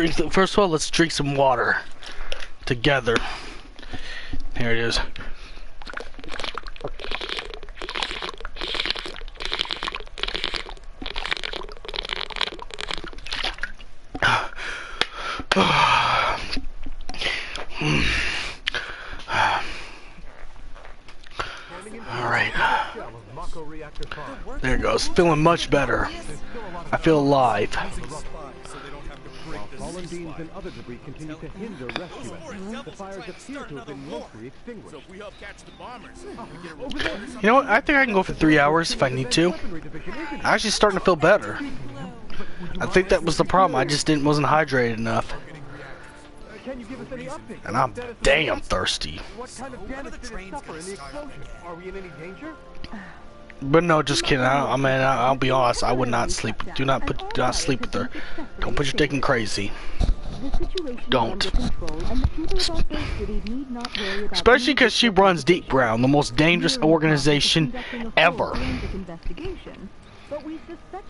A: drink. First of all, let's drink some water together. Here it is. Alright. There it goes. Feeling much better. I feel alive.
I: Fallen beams and other debris continue to hinder rescue efforts. The fires appear to have been mostly extinguished. So if we help catch the bombers,
A: You know what? I think I can go for 3 hours if I need to. I'm actually starting to feel better. I think that was the problem. I just wasn't hydrated enough. And I'm damn thirsty.
I: What kind of damage did it suffer in the explosion? Are we in any danger?
A: But no, just kidding. I'll be honest. I would not sleep. Do not sleep with her. Don't put your dick in crazy. Don't. Especially because she runs Deep Brown, the most dangerous organization ever.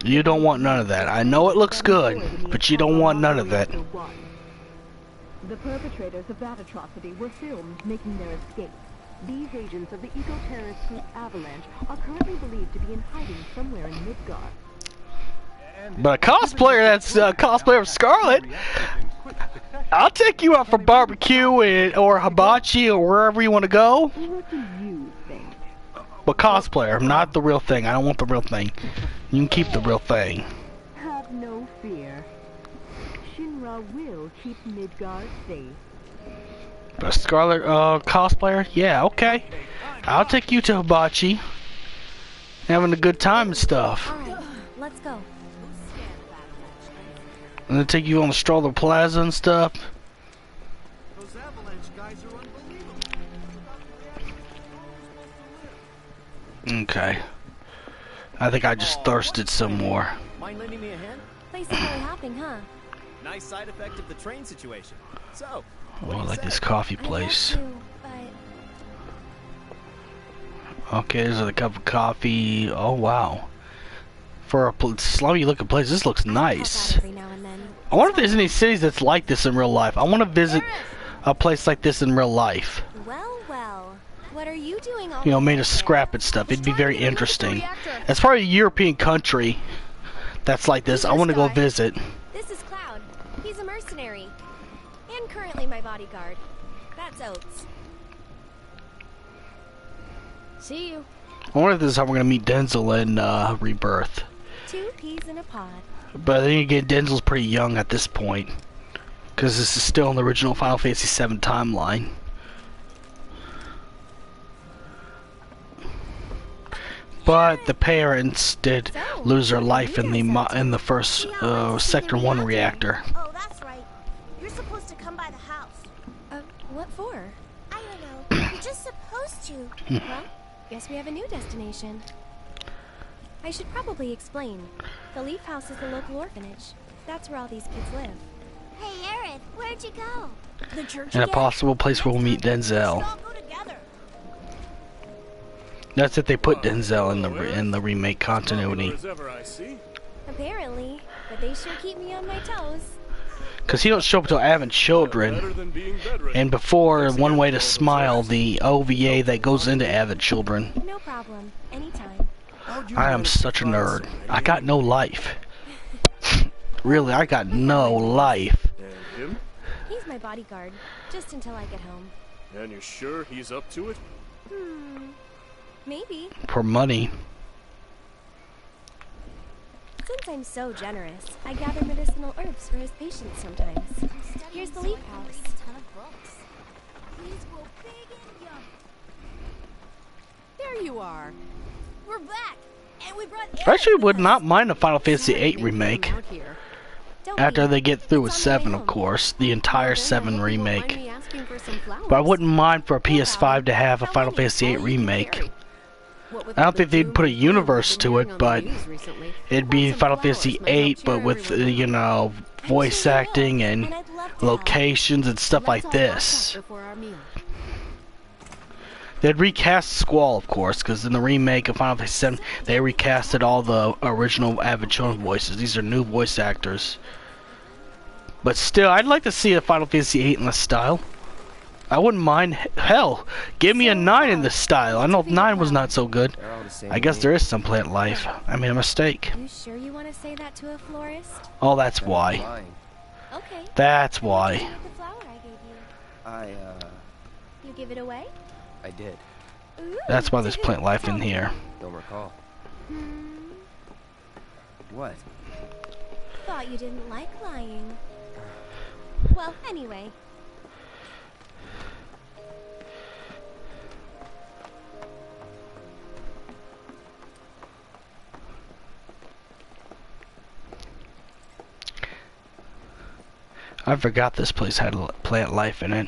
A: You don't want none of that. I know it looks good, but you don't want none of that.
O: The perpetrators of that atrocity were filmed making their escape. These agents of the eco-terrorist group Avalanche are currently believed to be in hiding somewhere in Midgard.
A: But a cosplayer that's a cosplayer of Scarlet, I'll take you out for barbecue or hibachi or wherever you want to go.
O: What do you think?
A: But cosplayer, not the real thing. I don't want the real thing. You can keep the real thing.
O: Have no fear. Shinra will keep Midgard safe.
A: But a Scarlet cosplayer? Yeah, okay. I'll take you to hibachi. Having a good time and stuff.
N: Alright, let's go.
A: And then take you on the Stroller Plaza and stuff.
I: Those Avalanche guys are unbelievable.
A: Okay. I think I just thirsted some more.
I: Mind lending me a hand?
N: Place is really hopping, huh?
I: Nice side effect of the train situation. So,
A: Oh, I like this coffee place. Okay, there's a cup of coffee. Oh, wow. For a slummy looking place, this looks nice. I wonder if there's any cities that's like this in real life. I want to visit a place like this in real life.
N: Well. What are you doing all
A: You know, made of scrap and stuff. It'd be very interesting. As far as a European country that's like this, I want to go visit.
N: This is Cloud. He's a mercenary. And currently my bodyguard. That's Oates. See you.
A: I wonder if this is how we're going to meet Denzel in Rebirth.
N: 2 peas in a pod.
A: But then again, Denzel's pretty young at this point. Because this is still in the original Final Fantasy VII timeline. But the parents did lose their life in the first Sector 1 reactor.
N: Oh, that's right. You're supposed to come by the house. What for? I don't know. You're just supposed to. Well, guess we have a new destination. I should probably explain. The Leaf House is the local orphanage. That's where all these kids live. Hey, Aerith, where'd you go? The church
A: And a possible place where we'll meet Denzel. That's if they put Denzel in the remake continuity.
N: Apparently, but they sure keep me on my toes.
A: Because he don't show up until having children. And before One Way to Smile, the OVA that goes into Avid Children.
N: No problem. Anytime.
A: I am such a nerd. I got no life. Really, I got no life.
B: And him?
N: He's my bodyguard, just until I get home.
B: And you're sure he's up to it?
N: Maybe.
A: For money.
N: Since I'm so generous, I gather medicinal herbs for his patients sometimes. Here's the Leaf House.
G: There you are. We're back, and we brought.
A: I actually would not mind a Final Fantasy VIII remake. After they get through with 7, of course. The entire 7 remake. But I wouldn't mind for a PS5 to have a Final Fantasy VIII remake. I don't think they'd put a universe to it, but it'd be Final Fantasy VIII, but with, you know, voice acting and locations and stuff like this. They'd recast Squall, of course, because in the remake of Final Fantasy VII, they recasted all the original Avid Children voices. These are new voice actors. But still, I'd like to see a Final Fantasy VIII in this style. I wouldn't mind. Hell, give me a 9 in this style. I know 9 was not so good. I guess there is some plant life. I made a mistake.
N: You sure you want to say that to a florist?
A: Oh, that's why.
N: Okay.
A: That's why.
N: The flower I gave you. You give it away?
E: I did.
N: Ooh,
A: That's why there's plant life in here.
E: Don't recall. What?
N: Thought you didn't like lying. Well, anyway.
A: I forgot this place had plant life in it.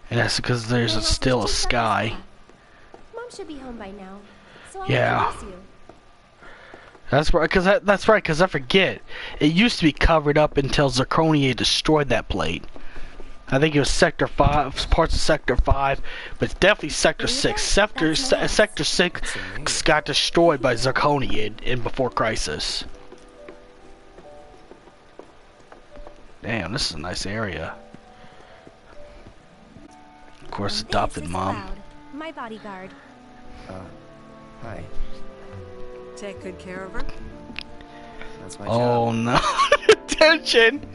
A: And that's because there's still a sky.
N: Mom should be home by now. So I'll
A: Yeah.
N: introduce you.
A: That's right, because I forget. It used to be covered up until Zirconia destroyed that plate. I think it was Sector 5, parts of Sector 5, but it's definitely Sector 6. Sector 6 got destroyed by Zirconia in Before Crisis. Damn, this is a nice area. Of course, adopted mom.
N: Cloud, my bodyguard.
E: Hi.
P: Take good care of her.
E: That's my
A: Oh
E: job.
A: no. Tension!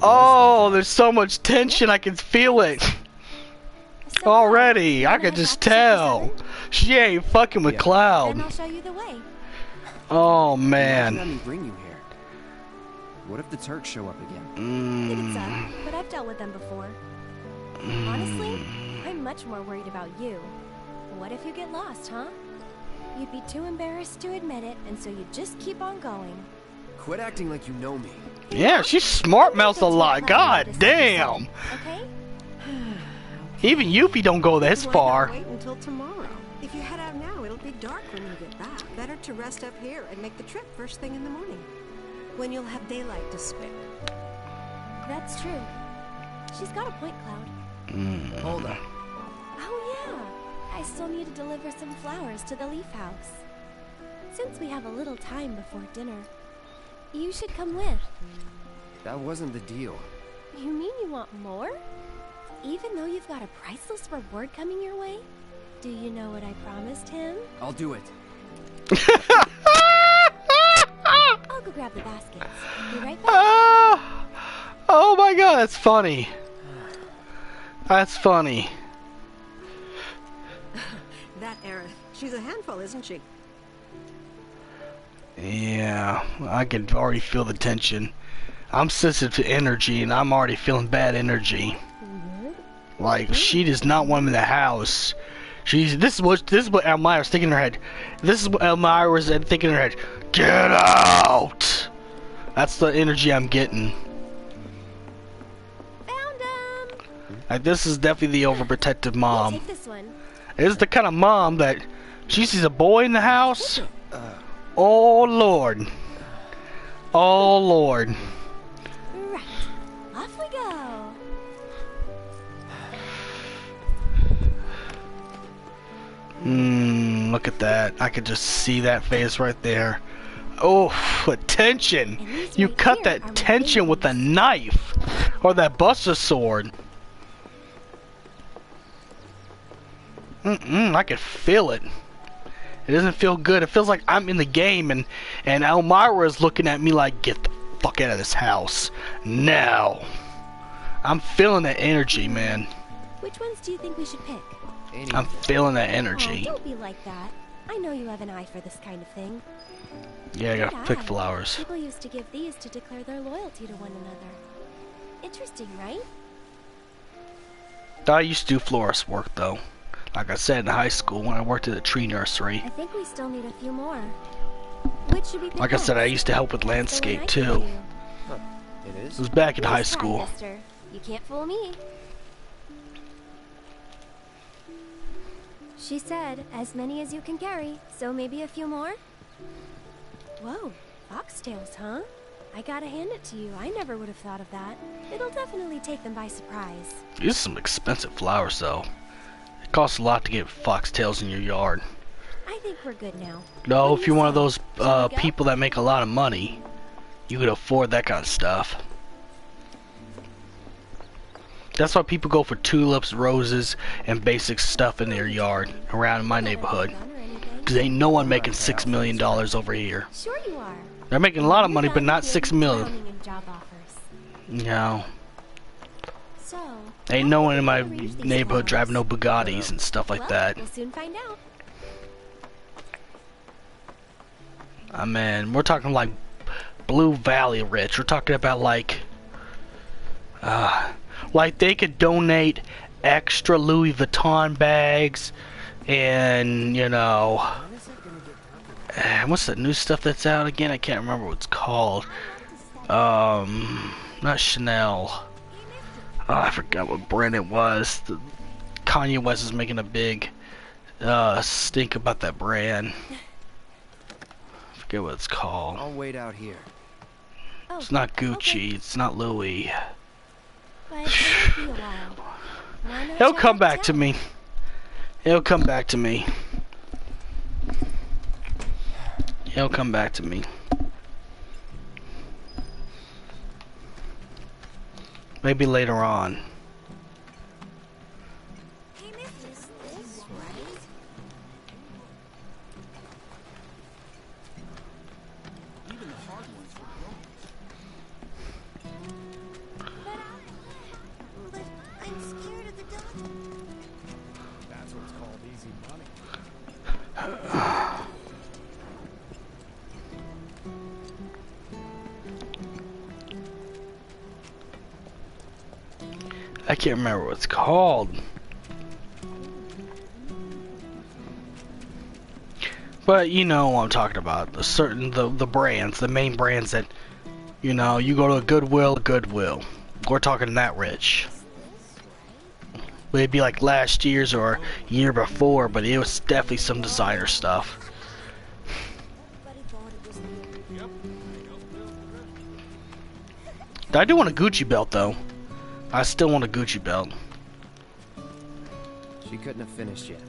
A: Oh, there's so much tension, I can feel it. Already, I can just tell. She ain't fucking with Cloud.
N: Then I'll show you the way.
A: Oh
E: Let me
A: man.
E: bring you here. What if the Turks show up again?
N: It's up, but I've dealt with them before. Honestly, I'm much more worried about you. What if you get lost, huh? You'd be too embarrassed to admit it, and so you'd just keep on going.
E: Quit acting like you know me.
A: Yeah, she smart mouths a lot. God damn.
N: Okay?
A: Even Yuffie don't go this
P: Why
A: far.
P: not wait until tomorrow? If you head out now, it'll be dark when you get back. Better to rest up here and make the trip first thing in the morning, when you'll have daylight to spare.
N: That's true. She's got a point, Cloud.
E: Hold up.
N: Oh yeah, I still need to deliver some flowers to the Leaf House. Since we have a little time before dinner, you should come with.
E: That wasn't the deal.
N: You mean you want more? Even though you've got a priceless reward coming your way? Do you know what I promised him?
E: I'll do it.
N: I'll go grab the baskets. Be right back.
A: Oh my god, that's funny. That's funny.
P: That Aerith, she's a handful, isn't she?
A: Yeah, I can already feel the tension. I'm sensitive to energy, and I'm already feeling bad energy. Like, she does not want him in the house. This is what Elmira's thinking in her head. This is what Elmira's thinking in her head. Get out! That's the energy I'm getting.
N: Found him!
A: Like, this is definitely the overprotective mom.
N: Take this one.
A: This is the kind of mom that she sees a boy in the house. Oh Lord. Oh Lord.
N: Right. Off we go.
A: Look at that. I could just see that face right there. Oh, the tension. You cut that tension with a knife. Or that buster sword. I can feel it. It doesn't feel good. It feels like I'm in the game and Elmira is looking at me like, get the fuck out of this house. Now. I'm feeling that energy, man.
N: Which ones do you think we should pick?
A: I'm feeling that energy.
N: Oh, don't be like that. I know you have an eye for this kind of thing.
A: Yeah, I gotta pick flowers.
N: People used to give these to declare their loyalty to one another. Interesting, right?
A: I used to do florist work though. Like I said in high school when I worked at a tree nursery.
N: I think we still need a few more. Which should we pick
A: Like I said, I used to help with landscape too.
E: Huh. It is?
A: It was back in high
N: Nice try,
A: school.
N: mister. You can't fool me. She said, as many as you can carry, so maybe a few more? Whoa, foxtails, huh? I gotta hand it to you. I never would have thought of that. It'll definitely take them by surprise.
A: These are some expensive flowers though. It costs a lot to get foxtails in your yard.
N: I think we're good now.
A: No, if you're one of those people that make a lot of money, you could afford that kind of stuff. That's why people go for tulips, roses, and basic stuff in their yard around my neighborhood. Because ain't no one making $6 million over here.
N: Sure you are.
A: They're making a lot of money, but not $6 million. No.
N: So,
A: ain't no one in my neighborhood driving no Bugattis and stuff like that.
N: We'll soon find out.
A: Man, we're talking like Blue Valley rich. We're talking about like they could donate extra Louis Vuitton bags and, you know, what's the new stuff that's out again? I can't remember what it's called. Not Chanel. Oh, I forgot what brand it was. Kanye West is making a big stink about that brand. I forget what it's called.
E: I'll wait out here.
A: It's not Gucci. It's not Louis. He'll come back to me. He'll come back to me. He'll come back to me. Maybe later on. I can't remember what it's called. But you know what I'm talking about. The brands, the main brands that, you know, you go to a Goodwill. We're talking that rich. It'd be like last year's or year before, but it was definitely some designer stuff. I do want a Gucci belt though. I still want a Gucci belt.
E: She couldn't have finished yet.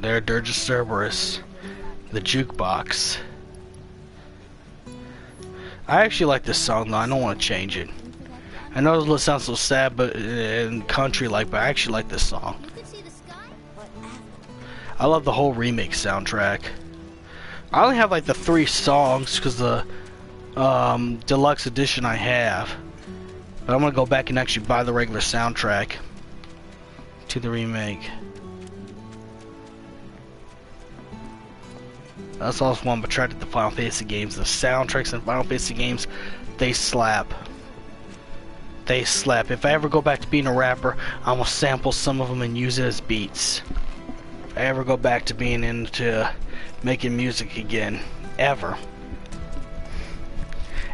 A: They're just Cerberus. The jukebox. I actually like this song though. I don't want to change it. I know it sounds so sad, but and country like, but I actually like this song. I love the whole remake soundtrack. I only have like the 3 songs because the deluxe edition I have. But I'm gonna go back and actually buy the regular soundtrack to the remake. That's also one but the Final Fantasy games. The soundtracks in Final Fantasy games, they slap. They slap. If I ever go back to being a rapper, I'm gonna sample some of them and use it as beats. If I ever go back to being into making music again, ever.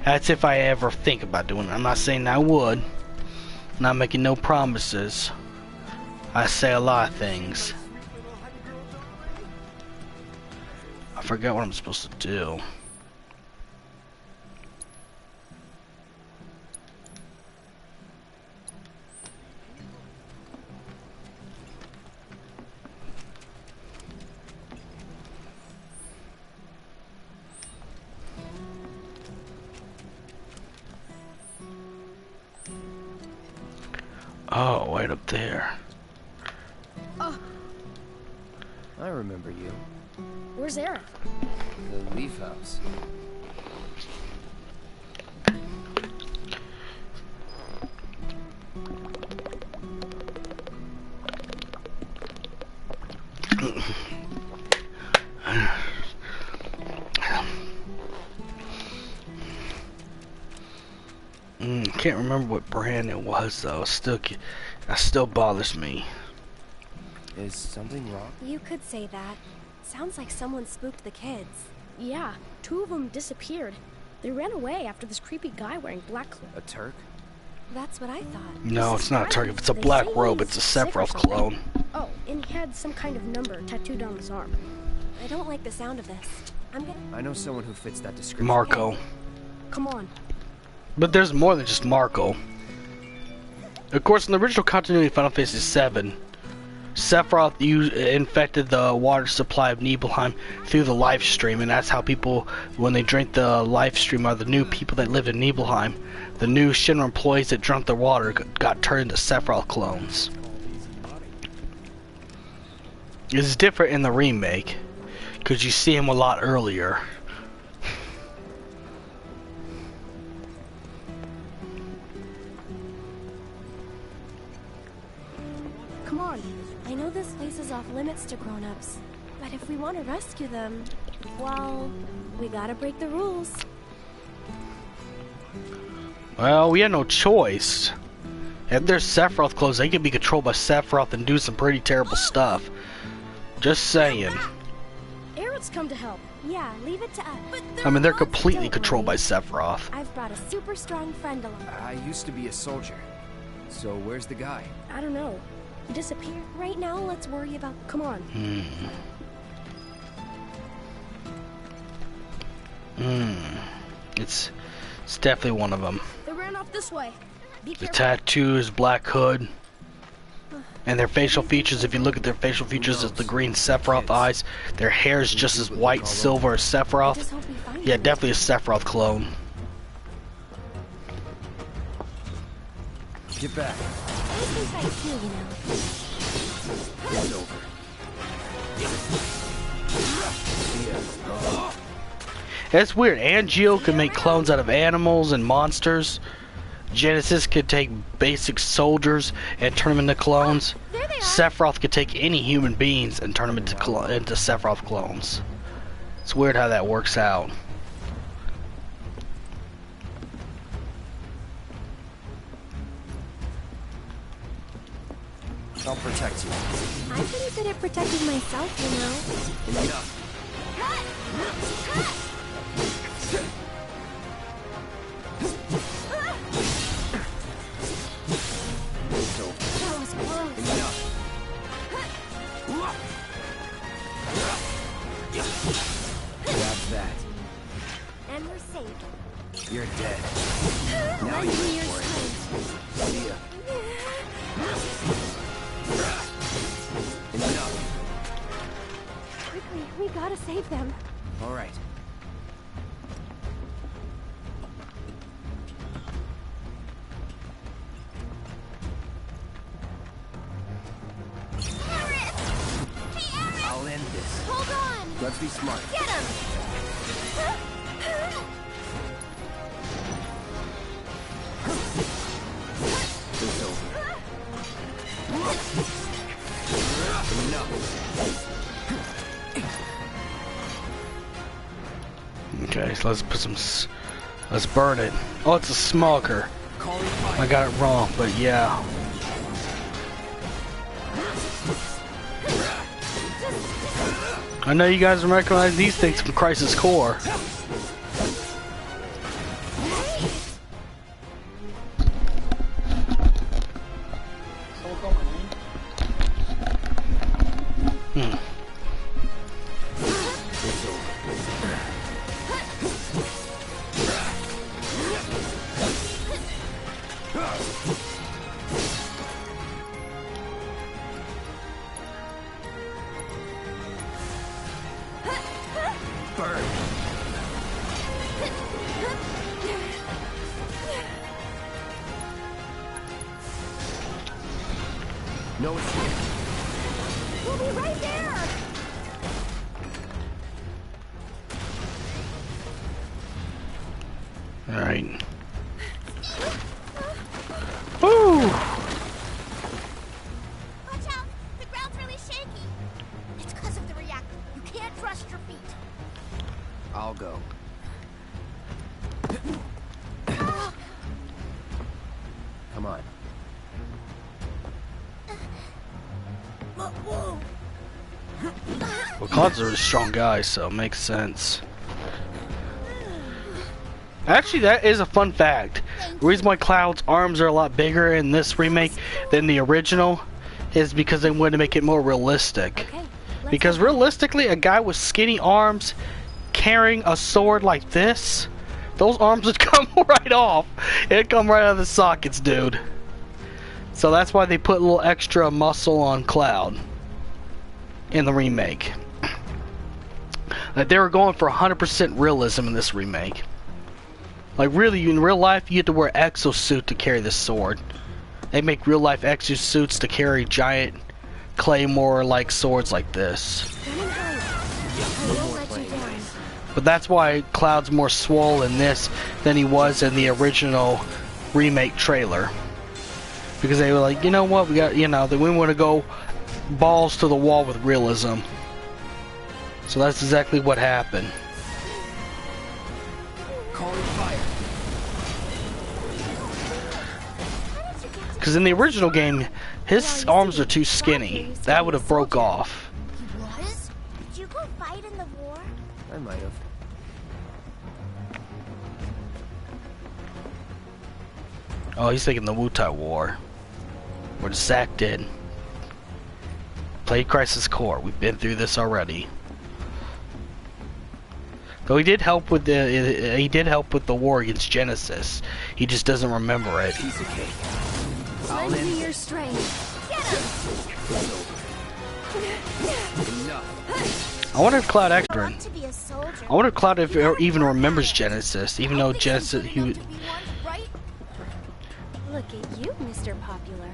A: That's if I ever think about doing it. I'm not saying I would. I'm not making no promises. I say a lot of things. I forgot what I'm supposed to do. Oh, right up there.
N: Oh.
E: I remember you.
N: Where's Eric?
E: The Leaf House.
A: Can't remember what brand it was though. That still bothers me.
E: Is something wrong?
N: You could say that. Sounds like someone spooked the kids. Yeah, 2 of them disappeared. They ran away after this creepy guy wearing black clothes.
E: A Turk?
N: That's what I thought.
A: No, it's not a Turk. If it's a black robe, it's a Sephiroth clone.
N: Oh, and he had some kind of number tattooed on his arm. I don't like the sound of this.
E: I know someone who fits that description.
A: Marco.
N: Come on.
A: But there's more than just Marco. Of course, in the original continuity of Final Fantasy VII, Sephiroth infected the water supply of Nibelheim through the life stream, and that's how people, when they drink the life stream, are the new people that lived in Nibelheim. The new Shinra employees that drank the water got turned into Sephiroth clones. It's different in the remake, because you see him a lot earlier.
N: Come on. I know this place is off limits to grown-ups, but if we want to rescue them, well, we gotta break the rules.
A: Well, we had no choice. If there's Sephiroth clones, they can be controlled by Sephiroth and do some pretty terrible stuff. Just saying.
N: Eric's come to help. Yeah, leave it to us.
A: I mean, they're completely controlled by Sephiroth.
N: I've brought a super strong friend along.
E: I used to be a soldier. So where's the guy?
N: I don't know. He disappeared. Right now, let's worry about... Come on.
A: It's definitely one of them.
N: They ran off this way. Be
A: The
N: careful.
A: tattoos, black hood, and their facial features. If you look at their facial features, it's the green Sephiroth eyes. Their hair is just as white, silver as Sephiroth. Yeah, definitely a Sephiroth clone.
E: Get back.
N: Anything's right too, you know.
E: It's over.
A: It's weird. Angio can make clones out of animals and monsters. Genesis could take basic soldiers and turn them into clones. Sephiroth could take any human beings and turn them into Sephiroth clones. It's weird how that works out.
E: I'll protect you.
N: I'm pretty good at protecting myself, you know.
E: Enough.
N: That was close.
E: Grab that.
N: And we're safe.
E: You're dead. Now
N: Lend
E: you
N: me
E: wait
N: your
E: for it.
N: strength.
E: See ya. Enough.
N: Quickly, we gotta save them.
E: All right. I'll end this.
N: Hold on.
E: Let's be smart.
N: Get him.
E: It's over.
A: Okay, so let's put some. Let's burn it. Oh, it's a smoker. I got it wrong, but yeah. I know you guys recognize these things from Crisis Core.
E: No escape.
N: We'll be right there.
A: All right. Woo!
J: Watch out! The ground's really shaky. It's because of the reactor. You can't trust your feet.
E: I'll go. Come on.
A: Well, Cloud's a really strong guy, so it makes sense. Actually, that is a fun fact. The reason why Cloud's arms are a lot bigger in this remake than the original is because they wanted to make it more realistic. Because realistically, a guy with skinny arms carrying a sword like this, those arms would come right off. It'd come right out of the sockets, dude. So that's why they put a little extra muscle on Cloud in the remake. Like they were going for 100% realism in this remake. Like really, in real life, you have to wear an exosuit to carry this sword. They make real life exosuits to carry giant claymore-like swords like this. But that's why Cloud's more swole in this than he was in the original remake trailer. Because they were like, you know what, we got, you know, that we want to go balls to the wall with realism. So that's exactly what happened.
E: Calling fire.
A: Because in the original game, his arms are too skinny. That would have broke off.
N: He was? Did you go fight in the war?
E: I might have.
A: Oh, he's thinking the Wutai War. What Zack did. Played Crisis Core. We've been through this already. Though he did help with the war against Genesis. He just doesn't remember it.
N: Lend me your strength. Get him!
A: I wonder if Cloud actually. I wonder if Cloud even remembers Genesis, even though Genesis he.
N: Look at you, Mr. Popular.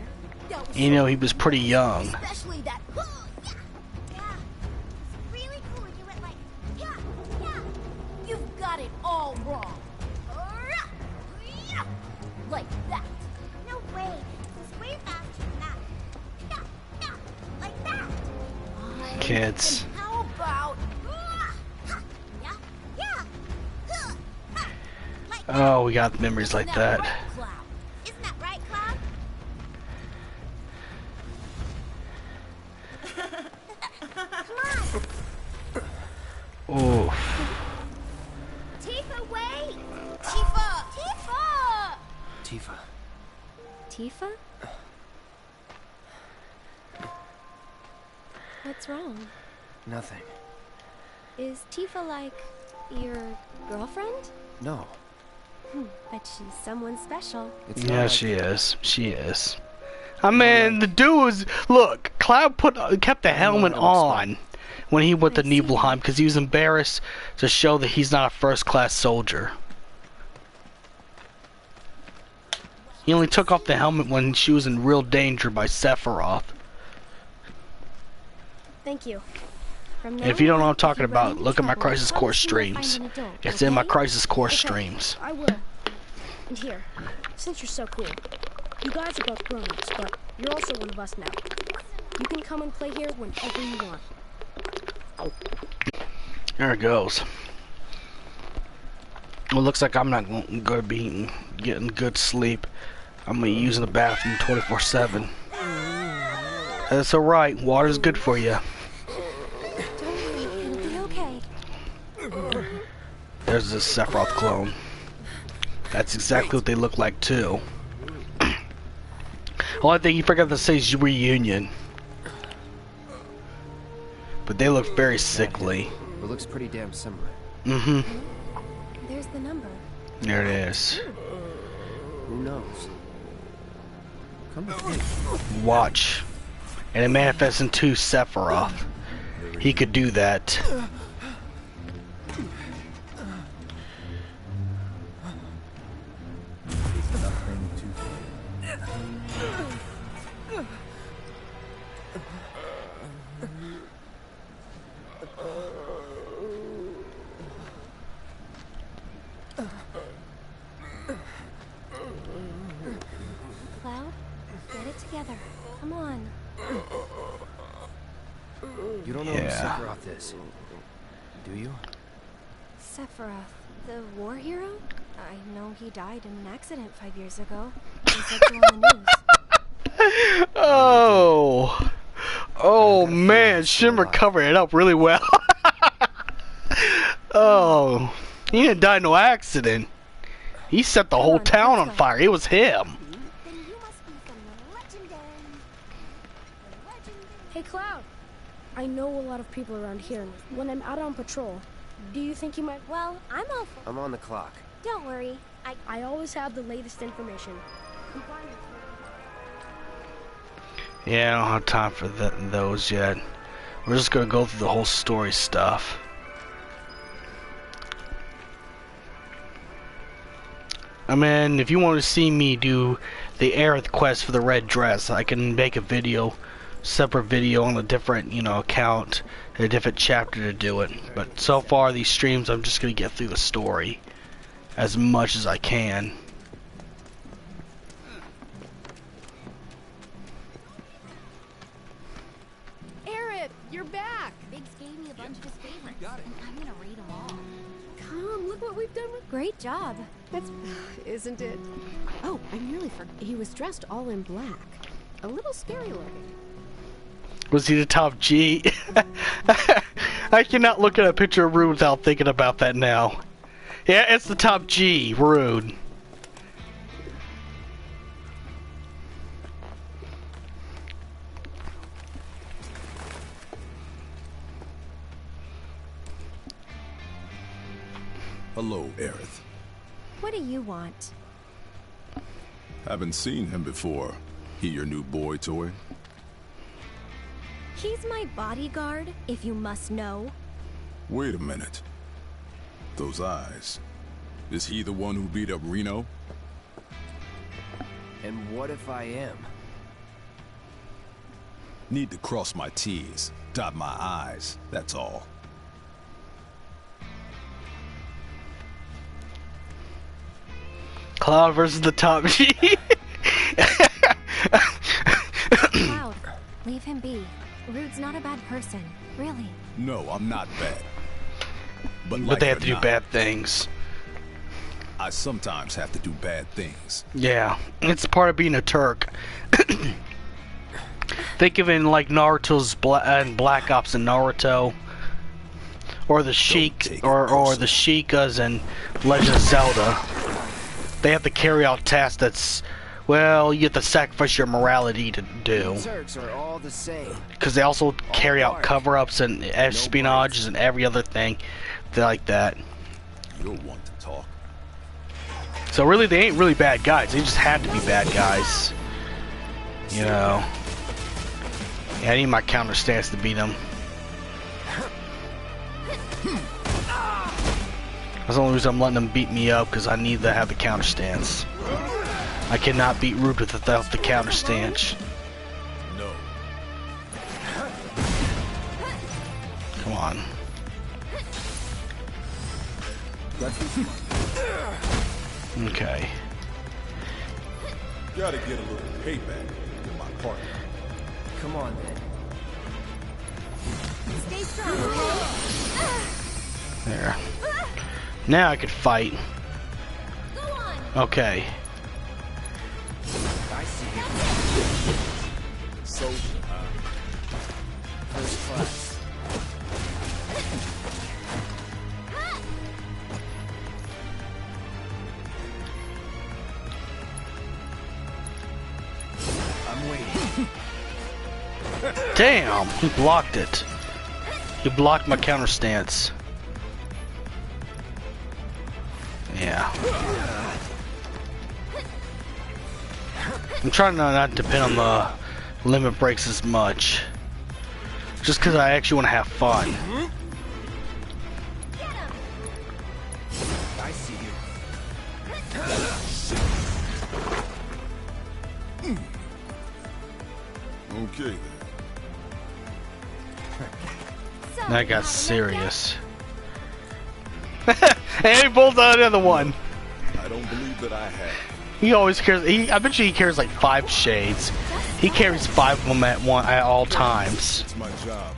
A: You know, he was pretty young.
N: Especially that. Yeah. It's really cool. You went like, yeah. You've got it all wrong. Like that. No way. It's way faster than that. Yeah. Like that.
A: Kids.
N: How about?
A: Oh, we got memories like that.
N: Isn't that right, Cloud? Come on.
A: Ooh.
N: Tifa, wait! Tifa! Tifa!
E: Tifa.
L: Tifa? What's wrong?
E: Nothing.
L: Is Tifa like your girlfriend?
E: No.
L: But she's someone special.
A: Yeah, she is. She is. I mean, the dude was. Look, Cloud kept the helmet on when he went to Nibelheim because he was embarrassed to show that he's not a first-class soldier. He only took off the helmet when she was in real danger by Sephiroth.
L: Thank you.
A: And if you don't know what I'm talking about, look at my Crisis Core streams. It's in my Crisis Core streams.
Q: I will. And here, since you're so cool, you guys are both grown-ups, but you're also one of us now. You can come and play here whenever you want.
A: There it goes. Well, looks like I'm not going to be getting good sleep. I'm going to be using the bathroom 24/7. That's alright. Water's good for you.
L: It'll be okay.
A: There's this Sephiroth clone. That's exactly what they look like too. Only thing you forgot to say is reunion. But they look very sickly.
E: It looks pretty damn similar.
A: Mm-hmm.
L: There's the number.
A: There it is.
E: Who knows? Come with me.
A: Watch. And it manifests into Sephiroth. He could do that.
L: Cloud, get it together. Come on.
E: You don't know who Sephiroth is, do you?
L: Sephiroth, the war hero? I know he died in an accident 5 years ago. They said so on the news.
A: Oh. Oh man, Shimmer covered it up really well. Oh. He didn't die in no accident. He set the whole town on fire. It was him.
Q: Hey, Cloud. I know a lot of people around here. When I'm out on patrol, do you think you might...
N: Well, I'm all for...
E: I'm on the clock.
N: Don't worry.
Q: I always have the latest information.
A: Yeah, I don't have time for those yet. We're just gonna go through the whole story stuff. I mean, if you want to see me do the Aerith quest for the red dress, I can make a video, separate video on a different, account, a different chapter to do it. But so far, these streams, I'm just gonna get through the story as much as I can.
Q: Aerith, you're back.
J: Biggs gave me a bunch of his favorites, and I'm gonna read them all.
Q: Come, look what we've done with.
C: Great job.
P: That's, isn't it? Oh, I nearly forgot. He was dressed all in black. A little scary looking.
A: Was he the top G? I cannot look at a picture of Rude without thinking about that now. Yeah, it's the top G, Rude.
K: Hello, Aerith.
C: What do you want?
K: Haven't seen him before. He your new boy toy?
C: He's my bodyguard, if you must know.
K: Wait a minute. Those eyes. Is he the one who beat up Reno?
E: And what if I am?
K: Need to cross my T's, dot my I's, that's all.
A: Cloud versus the top G.
C: Cloud, leave him be. Rude's not a bad person, really.
K: No, I'm not bad. But
A: But they have to do bad things.
K: I sometimes have to do bad things.
A: Yeah, it's part of being a Turk. Think of it in like Naruto's Black Ops and Naruto, or the Sheik, or the Sheikas and Legend of Zelda. They have to carry out tasks that's, well, you have to sacrifice your morality to do.
E: The Turks are all the same.
A: Because they also carry out cover-ups and espionage and every other thing like that.
K: You don't want to talk.
A: So really, they ain't really bad guys. They just have to be bad guys. You know. Yeah, I need my counter stance to beat them. That's the only reason I'm letting them beat me up, because I need to have the counter stance. I cannot beat Rude without the counter stance.
K: No.
A: Come on. Okay.
K: Gotta get a little payback with my partner.
E: Come on, then.
J: Stay strong, okay?
A: There. Now I could fight.
J: Go on.
A: Okay.
E: I see you. Soldier, First class. I'm waiting.
A: Damn! He blocked it. He blocked my counter stance. Yeah. I'm trying to not depend on the limit breaks as much. Just because I actually want to have fun.
E: I see you.
K: Okay.
A: That got serious. And he pulled out another one.
K: I don't believe that I have.
A: He always carries. I bet you he carries like 5 shades. He carries 5 of them at all times.
K: It's my job.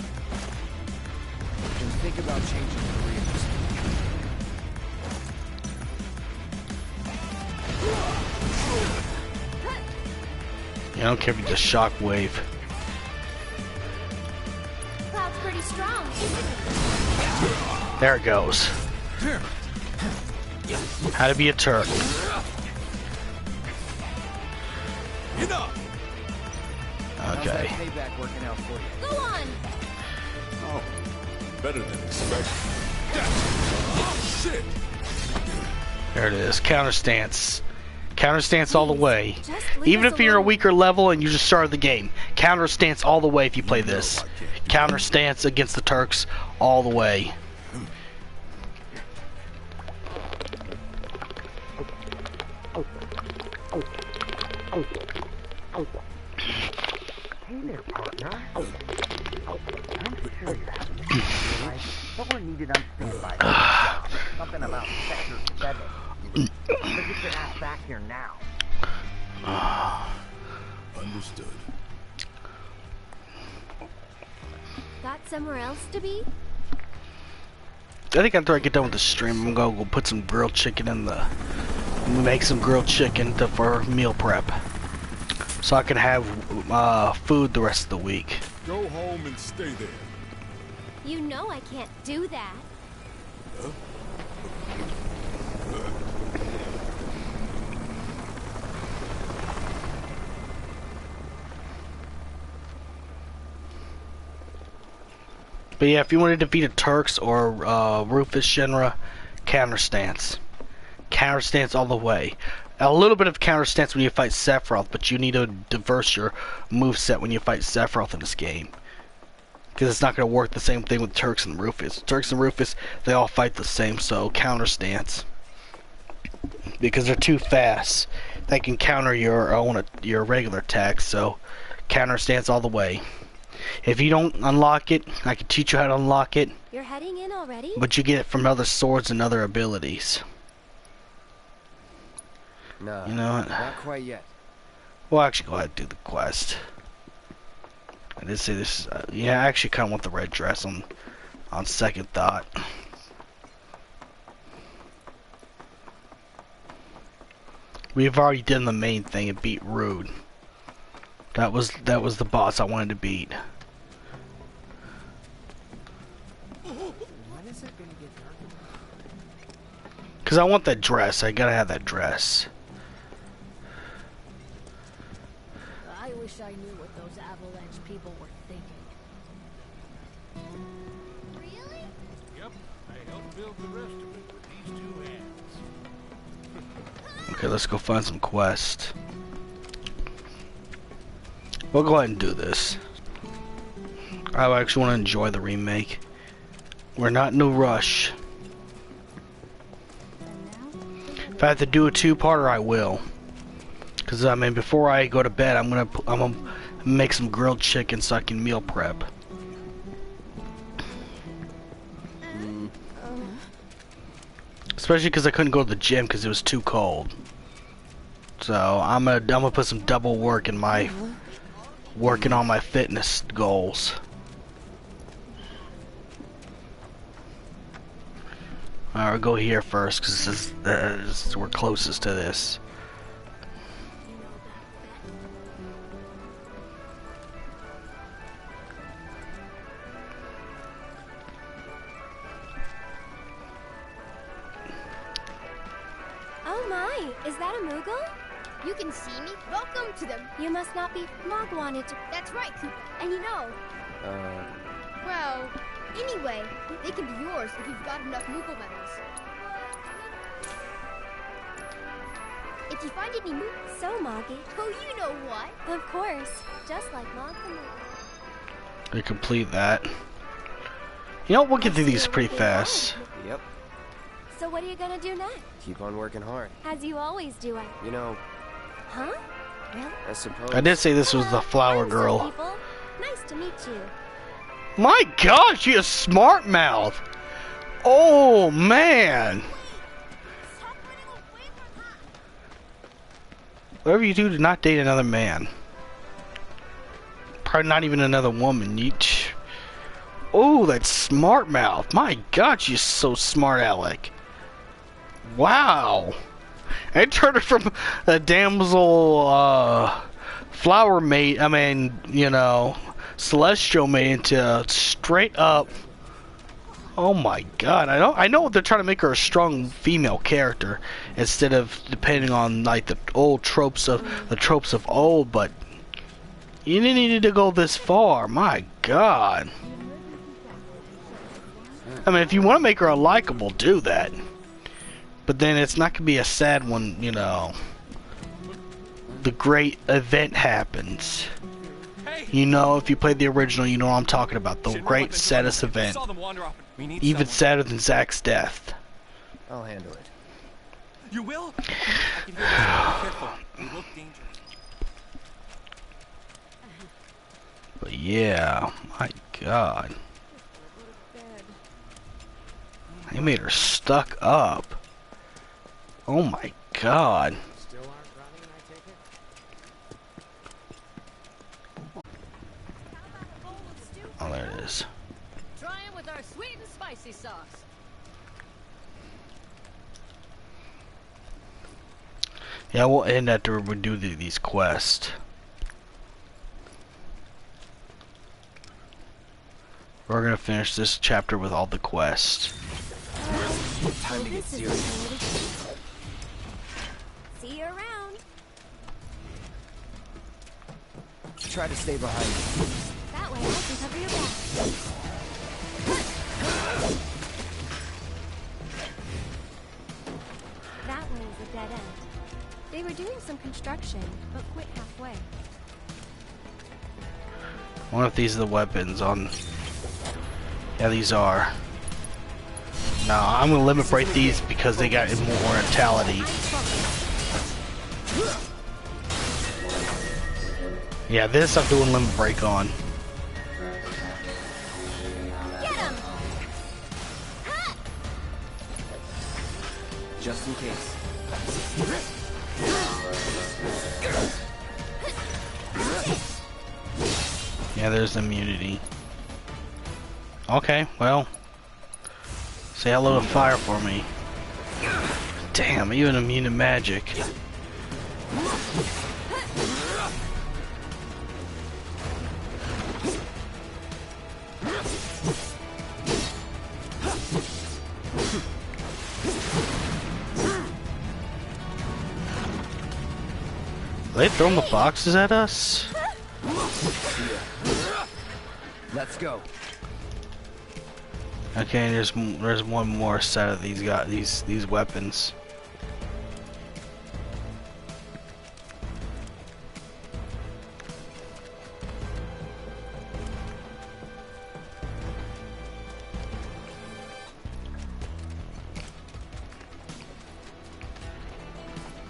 E: Then think about changing careers.
A: I don't care if you just shockwave.
J: Cloud's pretty strong, isn't he?
A: There it goes. How to be a Turk. Okay.
E: How's that payback working out for you?
J: Go on.
K: Oh, better than expected. Oh, shit.
A: There it is. Counter stance. Counter stance all the way.
C: Just leave
A: Even
C: us
A: if you're a
C: alone.
A: weaker level and you just started the game. Counter stance all the way if you play this. Counter stance against the Turks all the way.
R: Hey there, partner. I'm sure you have to right? Someone needed on standby. Something about Sector 7. So get your ass back here now.
D: Understood.
N: Got somewhere else to be?
A: I think after I get done with the stream, I'm gonna go put some grilled chicken in the... Make some grilled chicken for meal prep. So I can have food the rest of the week.
D: Go home and stay there.
N: You know I can't do that.
D: Huh?
A: But yeah, if you want to defeat a Turks or Rufus Shinra, counter stance. Counter stance all the way. A little bit of counter stance when you fight Sephiroth, but you need to diverse your moveset when you fight Sephiroth in this game. Because it's not going to work the same thing with Turks and Rufus. Turks and Rufus, they all fight the same, so counter stance. Because they're too fast. They can counter your regular attacks, so counter stance all the way. If you don't unlock it, I can teach you how to unlock it.
N: You're heading in already?
A: But you get it from other swords and other abilities.
E: No,
A: you know what?
E: Not quite yet.
A: Well, actually, go ahead and do the quest. I did say this. Yeah, I actually kind of want the red dress on second thought. We've already done the main thing and beat Rude. That was the boss I wanted to beat. Cause I want that dress. I gotta have that dress.
Q: I wish I knew what those Avalanche people were thinking.
J: Really?
B: Yep, I helped build the rest of it with these two hands.
A: Okay, let's go find some quests. We'll go ahead and do this. I actually want to enjoy the remake. We're not in a rush. If I have to do a two-parter, I will. Cause I mean, before I go to bed, I'm gonna make some grilled chicken so I can meal prep. Especially because I couldn't go to the gym because it was too cold. So I'm gonna put some double work in my working on my fitness goals. Alright, we'll go here first because we're closest to this.
N: Oh my, is that a Moogle?
J: You can see me. Welcome to them.
N: You must not be. Mog wanted to.
J: That's right, Cooper. And you know. Well, anyway, they can be yours if you've got enough Moogle medals. If you find any Moogle.
N: So, Moggy.
J: Oh, you know what?
N: Of course. Just like Mog the Moogle.
A: To complete that. You know, we'll get through these pretty fast.
E: Yep.
N: So what are you gonna do next?
E: Keep on working hard.
N: As you always do,
E: You know...
N: Huh? Really?
E: I suppose...
A: I did say this was the flower girl.
N: People. Nice to meet you.
A: My God, she has smart mouth. Oh man. Whatever you do not date another man. Probably not even another woman. Oh, that smart mouth. My God, she's so smart, Alec. Wow. I turned her from a damsel flower mate, celestial mate into straight up. Oh my God. I know they're trying to make her a strong female character instead of depending on like the tropes of old, but you didn't need to go this far. My God. I mean, if you want to make her unlikable, do that. But then it's not going to be a sad one, the great event happens.
B: Hey,
A: You know, if you played the original, you know what I'm talking about. The great saddest event. Even sadder than Zack's death.
E: I'll handle it.
S: You will? I can hear this. Be careful. You look dangerous.
A: But yeah, my God. They made her stuck up. Oh my God. Oh, there it is.
G: Try it with our sweet and spicy sauce.
A: Yeah, we'll end after we do these quests. We're gonna finish this chapter with all the quests.
E: Time to get serious.
N: See you around.
E: Try to stay behind me.
N: That way I can cover your back. That way is a dead end. They were doing some construction, but quit halfway.
A: I wonder if these are the weapons on. Yeah, these are. No, I'm gonna limit break these because they got immortality. Yeah, this I'm doing limit break on.
N: Get him!
E: Just in case.
A: Yeah, there's immunity. Okay, well. Say hello to fire for me. Damn, even immune to magic. Are they throwing the boxes at us?
E: Let's go.
A: Okay, there's one more set of these weapons.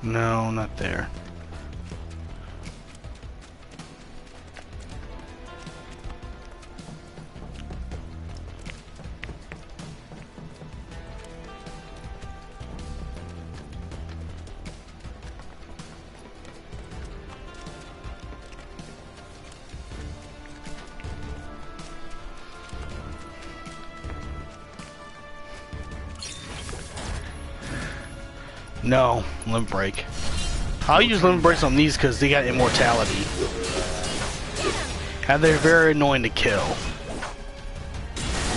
A: No, not there. No, limit break. I'll use limit breaks on these because they got immortality. And they're very annoying to kill.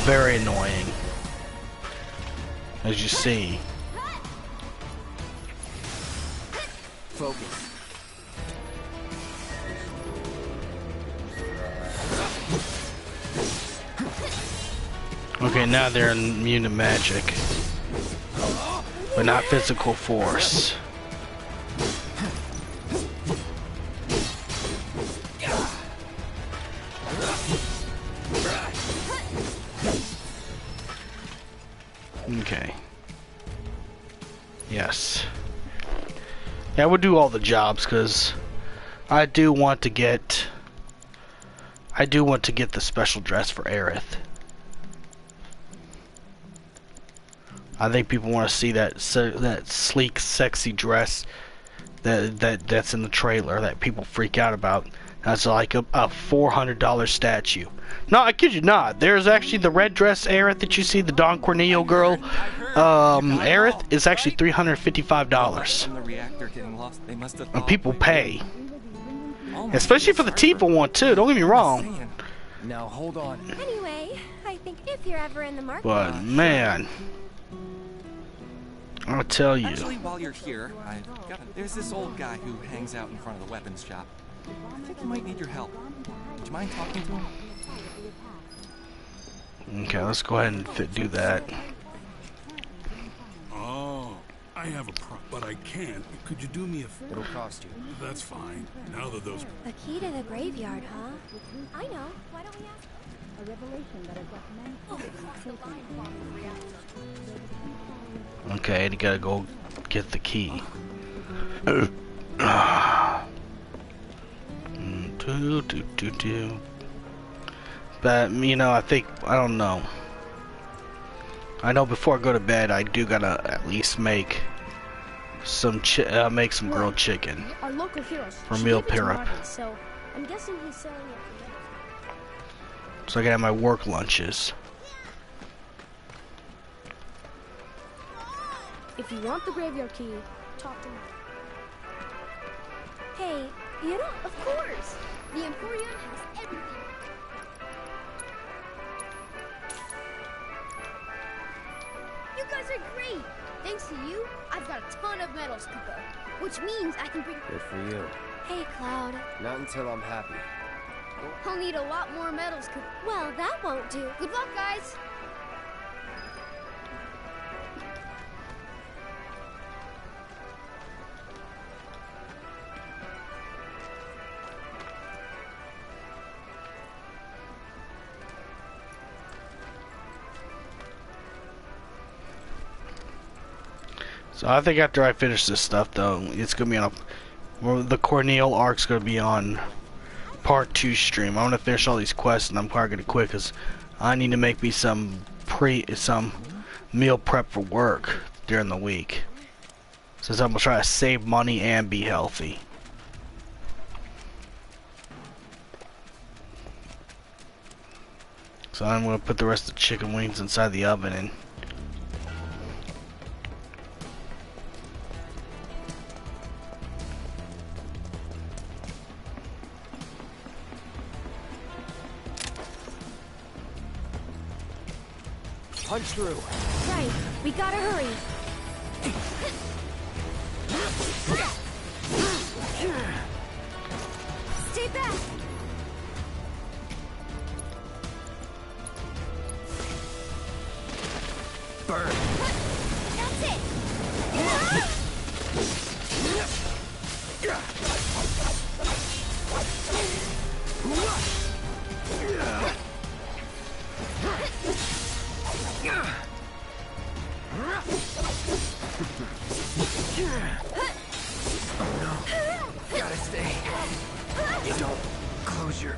A: Very annoying. As you see.
E: Focus.
A: Okay, now they're immune to magic. But not physical force. Okay. Yes. Yeah, we'll do all the jobs because I do want to get the special dress for Aerith. I think people want to see that sleek, sexy dress that's in the trailer that people freak out about. That's like a $400 statue. No, I kid you not. There's actually the red dress Aerith that you see, the Don Cornelio girl. Aerith is actually $355. And people pay. Especially for the Tifa one too, don't get me wrong.
E: Now hold on.
N: Anyway, I think if you're ever in the market.
A: But man, I'll tell you.
S: Actually, while you're here, there's this old guy who hangs out in front of the weapons shop. I think he might need your help. Do you mind talking to him?
A: Okay, let's go ahead and do that.
B: Oh, I have a but I can't. Could you do me a favor?
E: It'll cost you.
B: That's fine. Now that those...
N: The key to the graveyard, huh? I know. Why don't we ask?
O: A revelation that has left many
A: Okay, you gotta go get the key. But, you know, I don't know. I know before I go to bed, I do gotta at least make some grilled chicken
Q: Our local heroes.
A: for
Q: She
A: meal
Q: gave it to
A: prep.
Q: Marvin, so I'm guessing he's selling it.
A: So I can have my work lunches.
Q: If you want the graveyard key, talk to me.
N: Hey, you know, of course. The Emporium has everything. You guys are great. Thanks to you, I've got a ton of medals, Kuko. Which means I can bring...
E: Good for you.
N: Hey, Cloud.
E: Not until I'm happy.
N: I'll need a lot more medals, Kuko. Well, that won't do. Good luck, guys.
A: So I think after I finish this stuff, though, it's gonna be on the Cornel arc's gonna be on part 2 stream. I'm gonna finish all these quests, and I'm probably gonna quit because I need to make me some meal prep for work during the week. Since I'm gonna try to save money and be healthy. So I'm gonna put the rest of the chicken wings inside the oven and
E: punch through.
N: Right, we gotta hurry. Stay back.
E: Burn.
N: That's it.
E: Oh no. Gotta stay. You don't close your...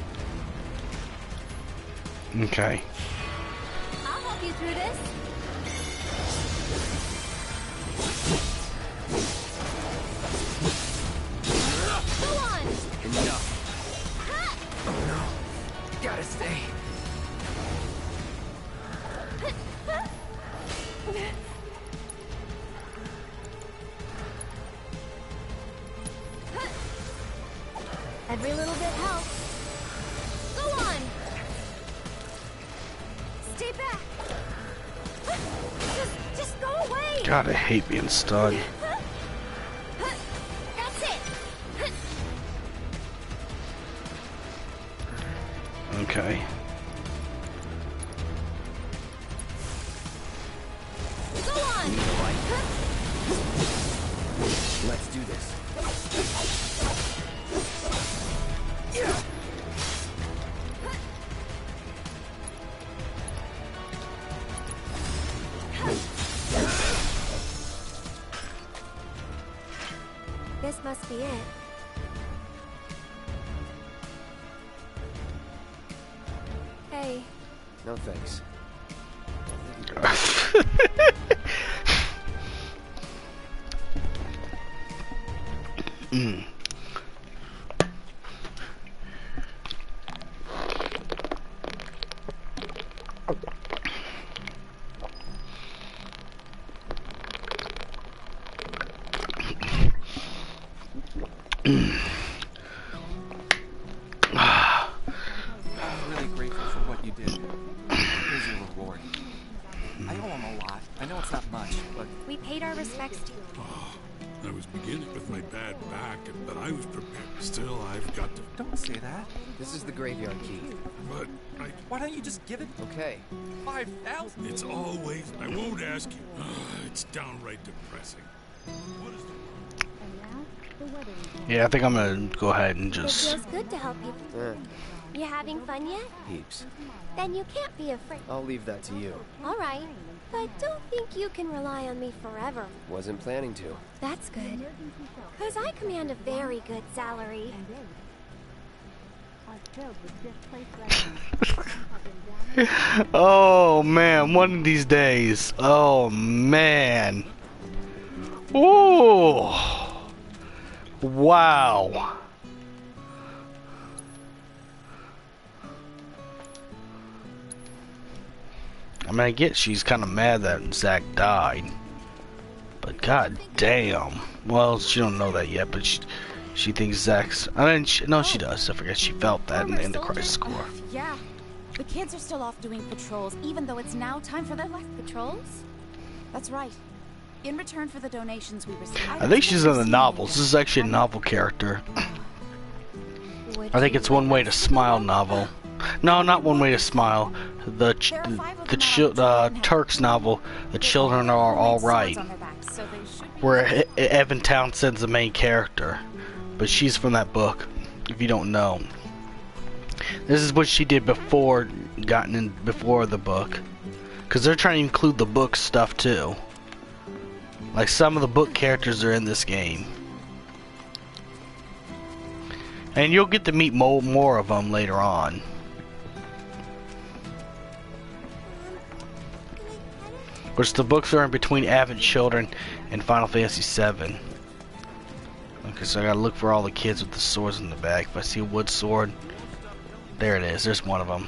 A: okay.
N: I'll help you through this. Go on.
E: Enough. Oh no. Gotta stay.
N: Every little bit helps. Go on. Stay back. Just go away.
A: God, I hate being stunned.
N: That's it.
A: Okay.
N: Go on.
E: Let's do this.
N: This must be it. Hey.
E: No thanks.
S: I'm really grateful for what you did. Here's your reward. I owe him a lot. I know it's not much, but...
N: We paid our respects to you.
B: I was beginning with my bad back, but I was prepared. Still, I've got to...
S: Don't say that.
E: This is the graveyard key.
B: But
S: Why don't you just give it...
E: Okay.
S: 5,000?
B: It's always... I won't ask you. It's downright depressing.
A: Yeah, I think I'm gonna go ahead and
N: It
A: just...
N: feels good to help you. You having fun yet?
E: Heaps.
N: Then you can't be afraid.
E: I'll leave that to you.
N: All right, but don't think you can rely on me forever.
E: Wasn't planning to.
N: That's good. Because I command a very good salary.
A: Oh man, one of these days. Oh man. Ooh. Wow. I mean, I get she's kind of mad that Zach died, but god damn. Well, she don't know that yet, but she thinks Zach's. I mean, no, she does. I forget she felt that in the crisis core.
T: Yeah, the kids are still off doing patrols, even though it's now time for their life patrols. That's right. In return for the donations we received,
A: I think she's in the novels. This is actually a novel character. I think it's One Way to Smile novel. No, not One Way to Smile. The Turks novel, The Children Are All Right, where Evan Townsend's the main character. But she's from that book, if you don't know. This is what she did before before the book, because they're trying to include the book stuff too. Like some of the book characters are in this game, and you'll get to meet more of them later on. Which the books are in between Advent Children and Final Fantasy VII. Okay, so I gotta look for all the kids with the swords in the back. If I see a wood sword, there it is. There's one of them.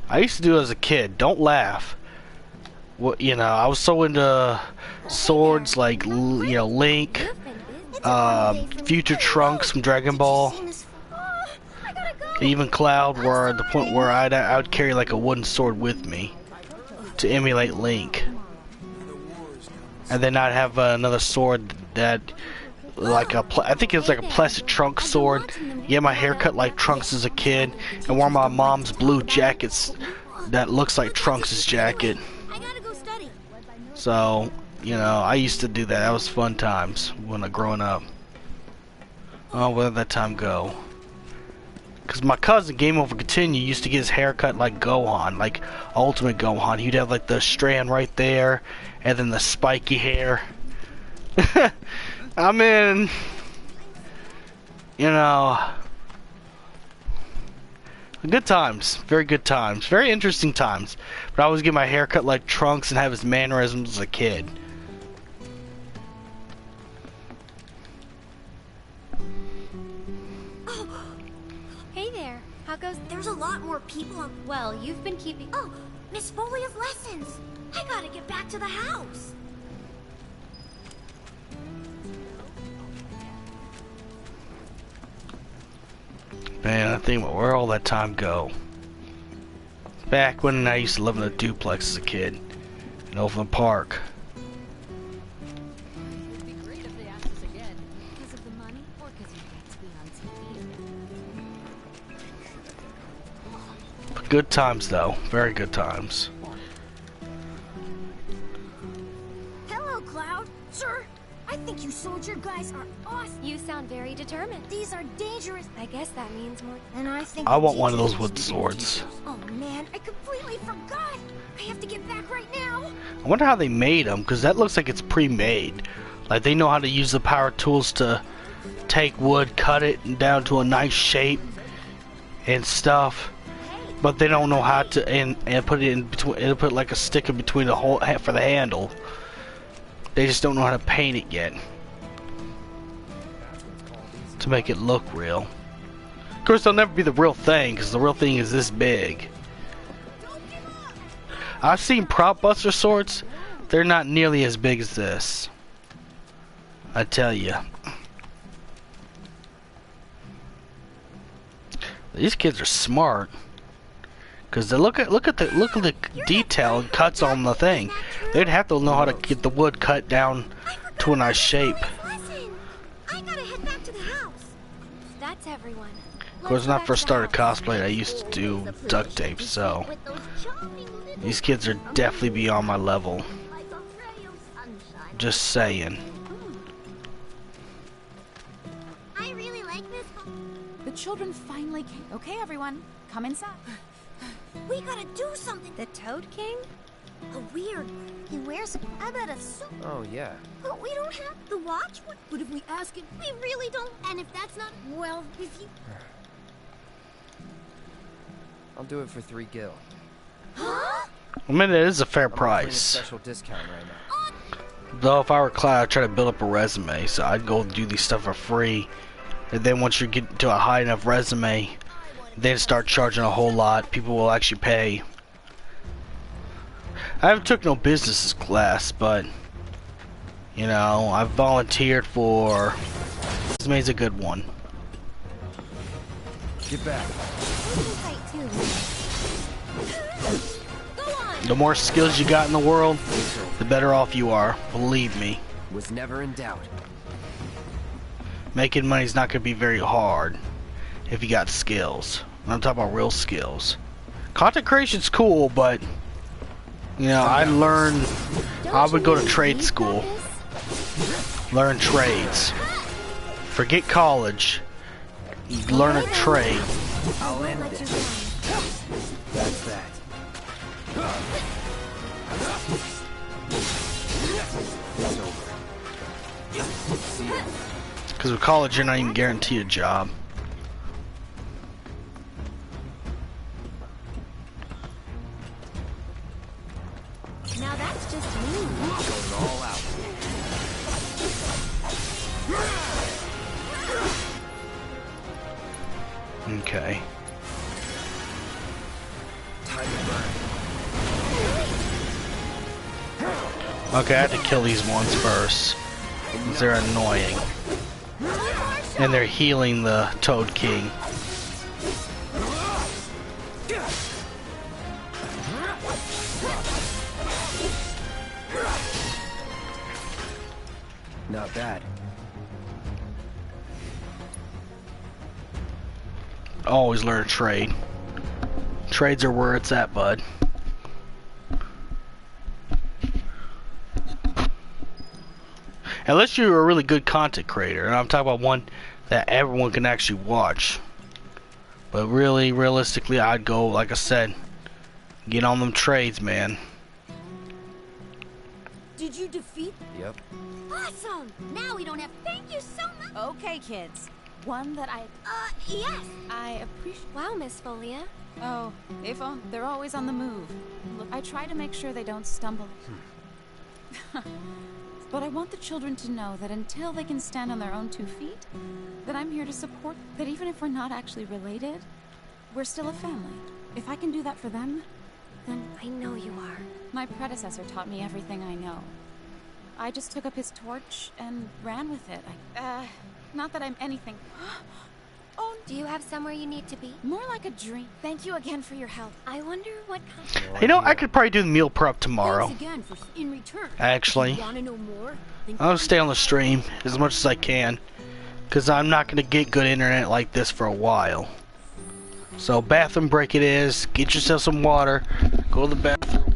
A: I used to do it as a kid. Don't laugh. Well, you know, I was so into swords like, you know, Link, Future Trunks from Dragon Ball, even Cloud, where the point where I would carry like a wooden sword with me to emulate Link, and then I'd have another sword that, like I think it was like a plastic Trunks sword. Get my hair cut like Trunks as a kid, and wear my mom's blue jackets that looks like Trunks' jacket. So, you know, I used to do that. That was fun times when I growing up. Oh, where did that time go? Because my cousin, Game Over Continue, used to get his hair cut like Gohan, like Ultimate Gohan. He'd have like the strand right there, and then the spiky hair. I mean, you know, good times, very good times, very interesting times. But I always get my hair cut like Trunks and have his mannerisms as a kid.
N: Hey there. How goes? There's a lot more people on. Well, you've been keeping. Oh, Miss Foley has lessons. I gotta get back to the house.
A: Man, I think where all that time go? Back when I used to live in a duplex as a kid in Overland Park.
G: It'd be great if they asked us again. Because of the money or because you get to be on TV?
A: Good times though, very good times.
N: Hello, Cloud. Sir, I think you soldier guys are awesome. You sound very determined. These are dangerous. I guess that means more. And I think
A: I want one of those wood swords.
N: Oh man, I completely forgot. I have to get back right now.
A: I wonder how they made them, because that looks like it's pre-made. Like they know how to use the power tools to take wood, cut it down to a nice shape and stuff. But they don't know how to and put it in between. It'll put like a stick in between the hole for the handle. They just don't know how to paint it yet to make it look real. Of course, they'll never be the real thing because the real thing is this big. I've seen prop buster swords. They're not nearly as big as this. I tell you. These kids are smart. Cause they look at the detail and cuts on the thing. They'd have to know how to get the wood cut down to a nice shape.
N: I gotta head back to the house. That's everyone.
A: Of course, when I first started cosplay, I used to do duct tape, so these kids are definitely beyond my level. Just saying.
N: I really like this.
T: The children finally came. Okay, everyone, come inside.
N: We gotta do something. The Toad King? A weird. He wears, I bet, a suit.
E: Oh, yeah.
N: But we don't have the watch. What if we ask him? We really don't. And if that's not, well, if you.
E: I'll do it for 3 gil.
N: Huh?
A: I mean, it is a fair
E: I'm offering a
A: price.
E: special discount right now.
A: Though if I were Cloud, I'd try to build up a resume, so I'd go do these stuff for free. And then once you get to a high enough resume, then start charging a whole lot. People will actually pay. I haven't took no business class, but you know, I've volunteered for. Resume's a good one.
E: Get back.
A: The more skills you got in the world, the better off you are. Believe me.
E: Was never in doubt.
A: Making money's not gonna be very hard if you got skills. I'm talking about real skills. Content creation's cool, but you know, I learned. I would go to trade school, learn trades. Forget college. Learn a trade.
E: I'll end this. That's that. It's over. See ya.
A: Because with college, you're not even guaranteed a job.
N: Now that's just me.
E: Going all out.
A: Okay.
E: Time to burn.
A: Okay, I have to kill these ones first. 'Cause they're annoying. And they're healing the Toad King.
E: Not bad.
A: Always learn a trade. Trades are where it's at, bud. Unless you're a really good content creator, and I'm talking about one that everyone can actually watch. But really, realistically, I'd go, like I said, get on them trades, man.
N: Did you defeat?
E: Yep.
N: Awesome! Now we don't have. Thank you so much.
T: Okay, kids. One that
N: Yes.
T: I appreciate.
N: Wow, Miss Folia.
T: Oh, they're always on the move. Look, I try to make sure they don't stumble. But I want the children to know that until they can stand on their own 2 feet, that I'm here to support, that even if we're not actually related, we're still a family. If I can do that for them, then
N: I know you are.
T: My predecessor taught me everything I know. I just took up his torch and ran with it. Not that I'm anything.
N: Oh, do you have somewhere you need to be?
T: More like a dream. Thank you again for your help.
N: I wonder what kind.
A: You know, I could probably do the meal prep tomorrow.
N: Thanks again for in return.
A: Actually,
N: You wanna know more?
A: I'll stay on the stream as much as I can, because I'm not going to get good internet like this for a while. So bathroom break it is. Get yourself some water. Go to the bathroom.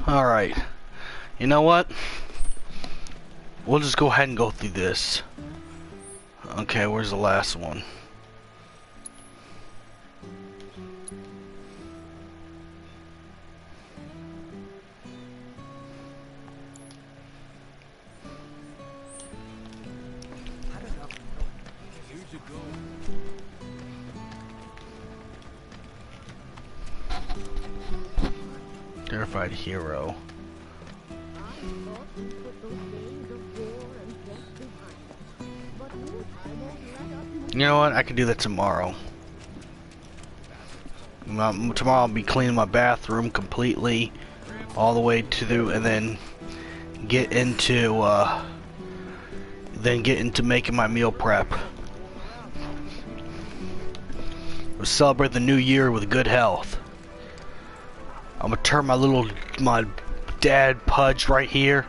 A: Alright. You know what? We'll just go ahead and go through this. Okay, where's the last one? Terrified hero. You know what? I can do that tomorrow. Tomorrow I'll be cleaning my bathroom completely, all the way to, and then get into making my meal prep. We'll celebrate the new year with good health. I'm gonna turn my dad pudge right here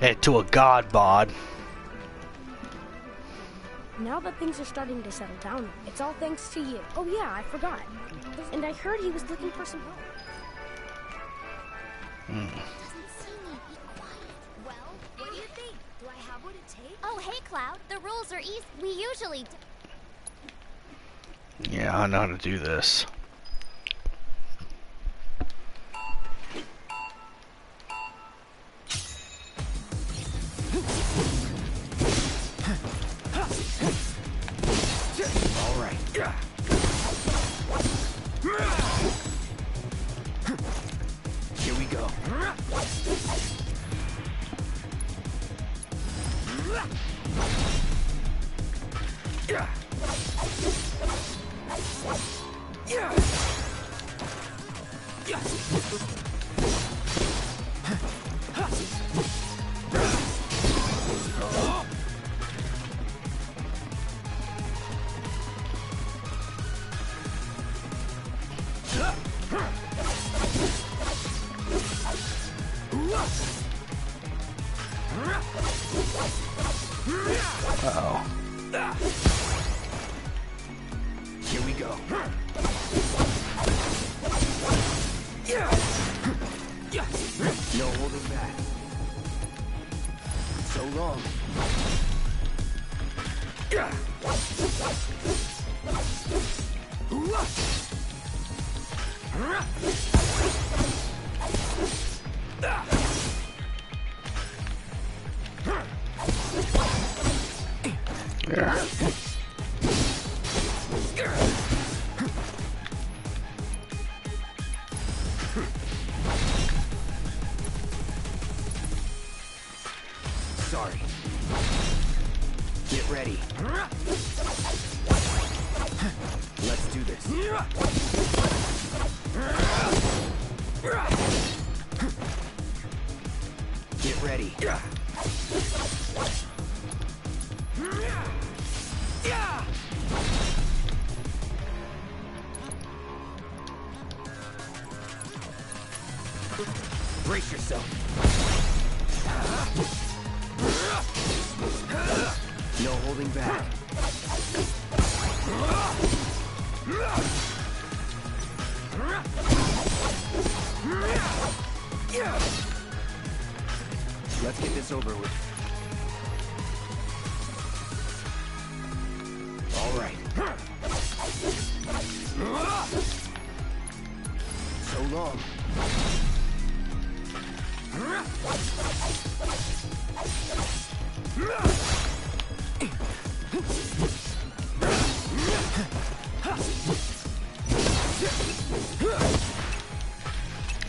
A: into a god bod.
Q: Now that things are starting to settle down, it's all thanks to you. Oh yeah, I forgot. And I heard he was looking for some help.
J: Well, what do you think? Do I have what it takes? Oh, hey, Cloud. The rules are easy. We usually
A: Yeah, I know how to do this.
E: All right. Here we go.
A: Uh-oh.
E: Here we go. No holding back. So long.
A: Yeah.
E: Sorry. Get ready. Let's do this. Get ready. Brace yourself. No holding back. Let's get this over with. All right. So long.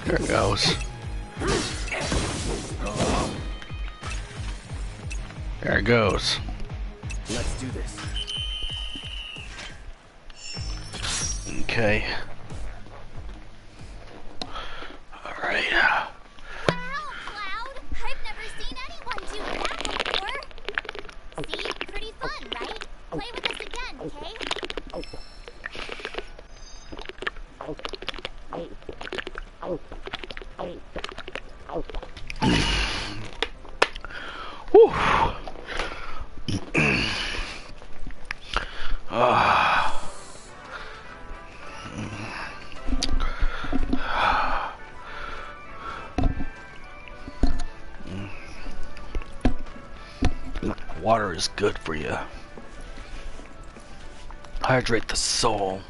A: There it goes. There it goes.
E: Let's do this.
A: Okay. Alright.
J: Wow, Cloud! I've never seen anyone do that before. See? Pretty fun, right? Play with us again, okay?
A: Whew. Water is good for you. Hydrate the soul.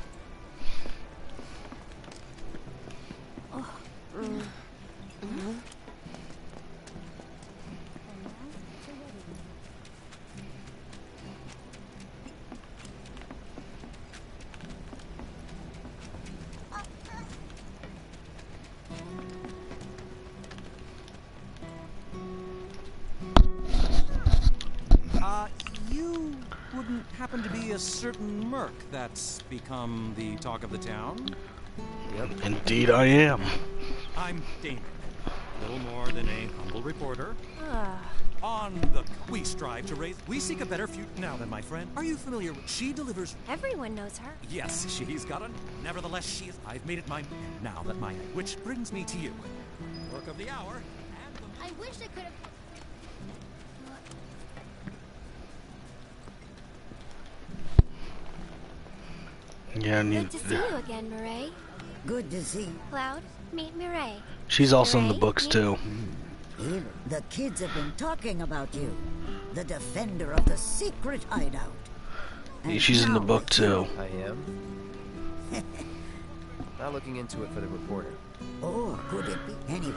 H: You wouldn't happen to be a certain merc that's become the talk of the town?
A: Yep. Indeed I am.
H: I'm Damon. Little more than a humble reporter. We strive to raise... We seek a better future... Now then, my friend, are you familiar with... She delivers...
N: Everyone knows her.
H: Yes, she's got a... Nevertheless, she is... I've made it mine. Now that my... Which brings me to you. Work of the hour.
J: I wish I could have...
A: Yeah,
N: Good to see you again, Mireille.
U: Good to see you.
N: Cloud, meet Mireille.
A: She's also in the books too.
U: Even the kids have been talking about you. The defender of the secret hideout. And
A: She's in the
U: now
A: book too.
E: I am. Not looking into it for the reporter.
U: Oh, could it be? Anyway,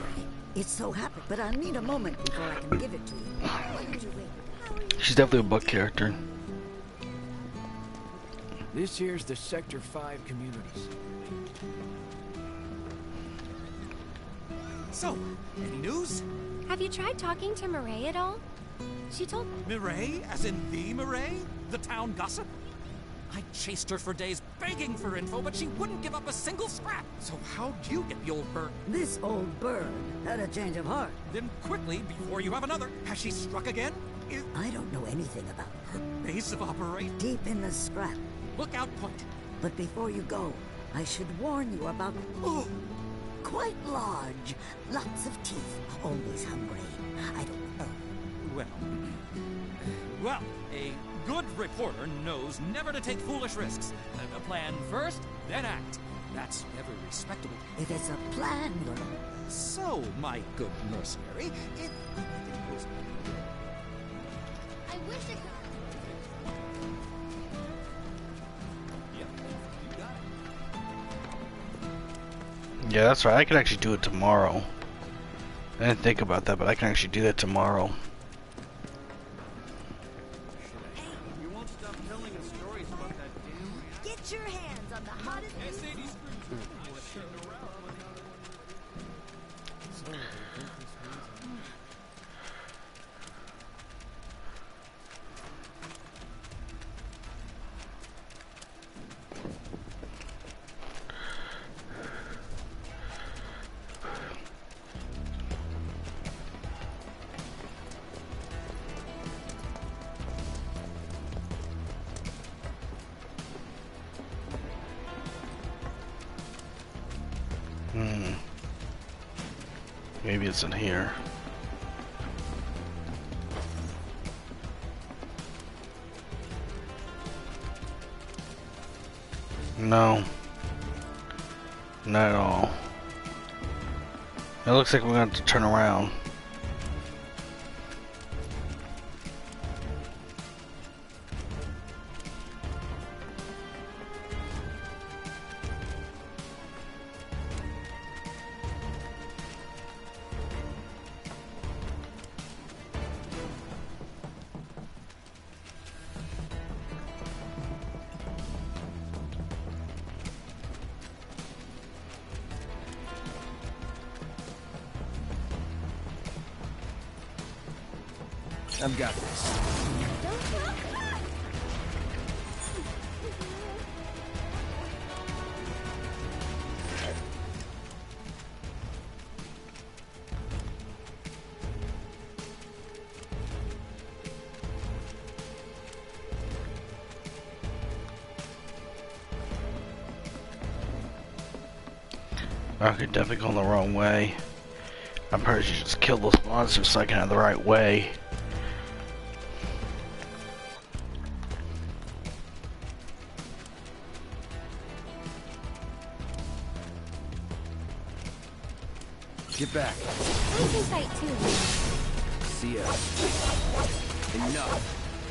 U: it's so happy, but I'll need a moment before I can give it to you. Why don't you wait?
A: She's definitely a book character.
V: This here's the Sector 5 communities.
H: So, any news?
N: Have you tried talking to Mireille at all? She told...
H: Mireille? As in the Mireille? The town gossip? I chased her for days begging for info, but she wouldn't give up a single scrap. So how'd you get the old bird?
U: This old bird had a change of heart.
H: Then quickly, before you have another, has she struck again?
U: I don't know anything about her.
H: Base of operation?
U: Deep in the scrap.
H: Lookout point.
U: But before you go, I should warn you about... Oh, quite large. Lots of teeth. Always hungry. I don't know.
H: Well, a good reporter knows never to take foolish risks. Plan first, then act. That's every respectable.
U: If it's a plan, you're...
H: So, my good mercenary, it...
J: I wish I could...
A: Yeah, that's right. I can actually do it tomorrow. I didn't think about that, but I can actually do that tomorrow.
I: You won't stop telling us stories about that damn...
N: Get your hands on the hottest...
A: Maybe it's in here. No. Not at all. It looks like we're going to have to turn around.
E: I've got this.
A: Okay, definitely going the wrong way. I'm probably should just kill those monsters so I can have the right way.
E: Get back.
N: Nice in sight, too.
E: See ya. Enough.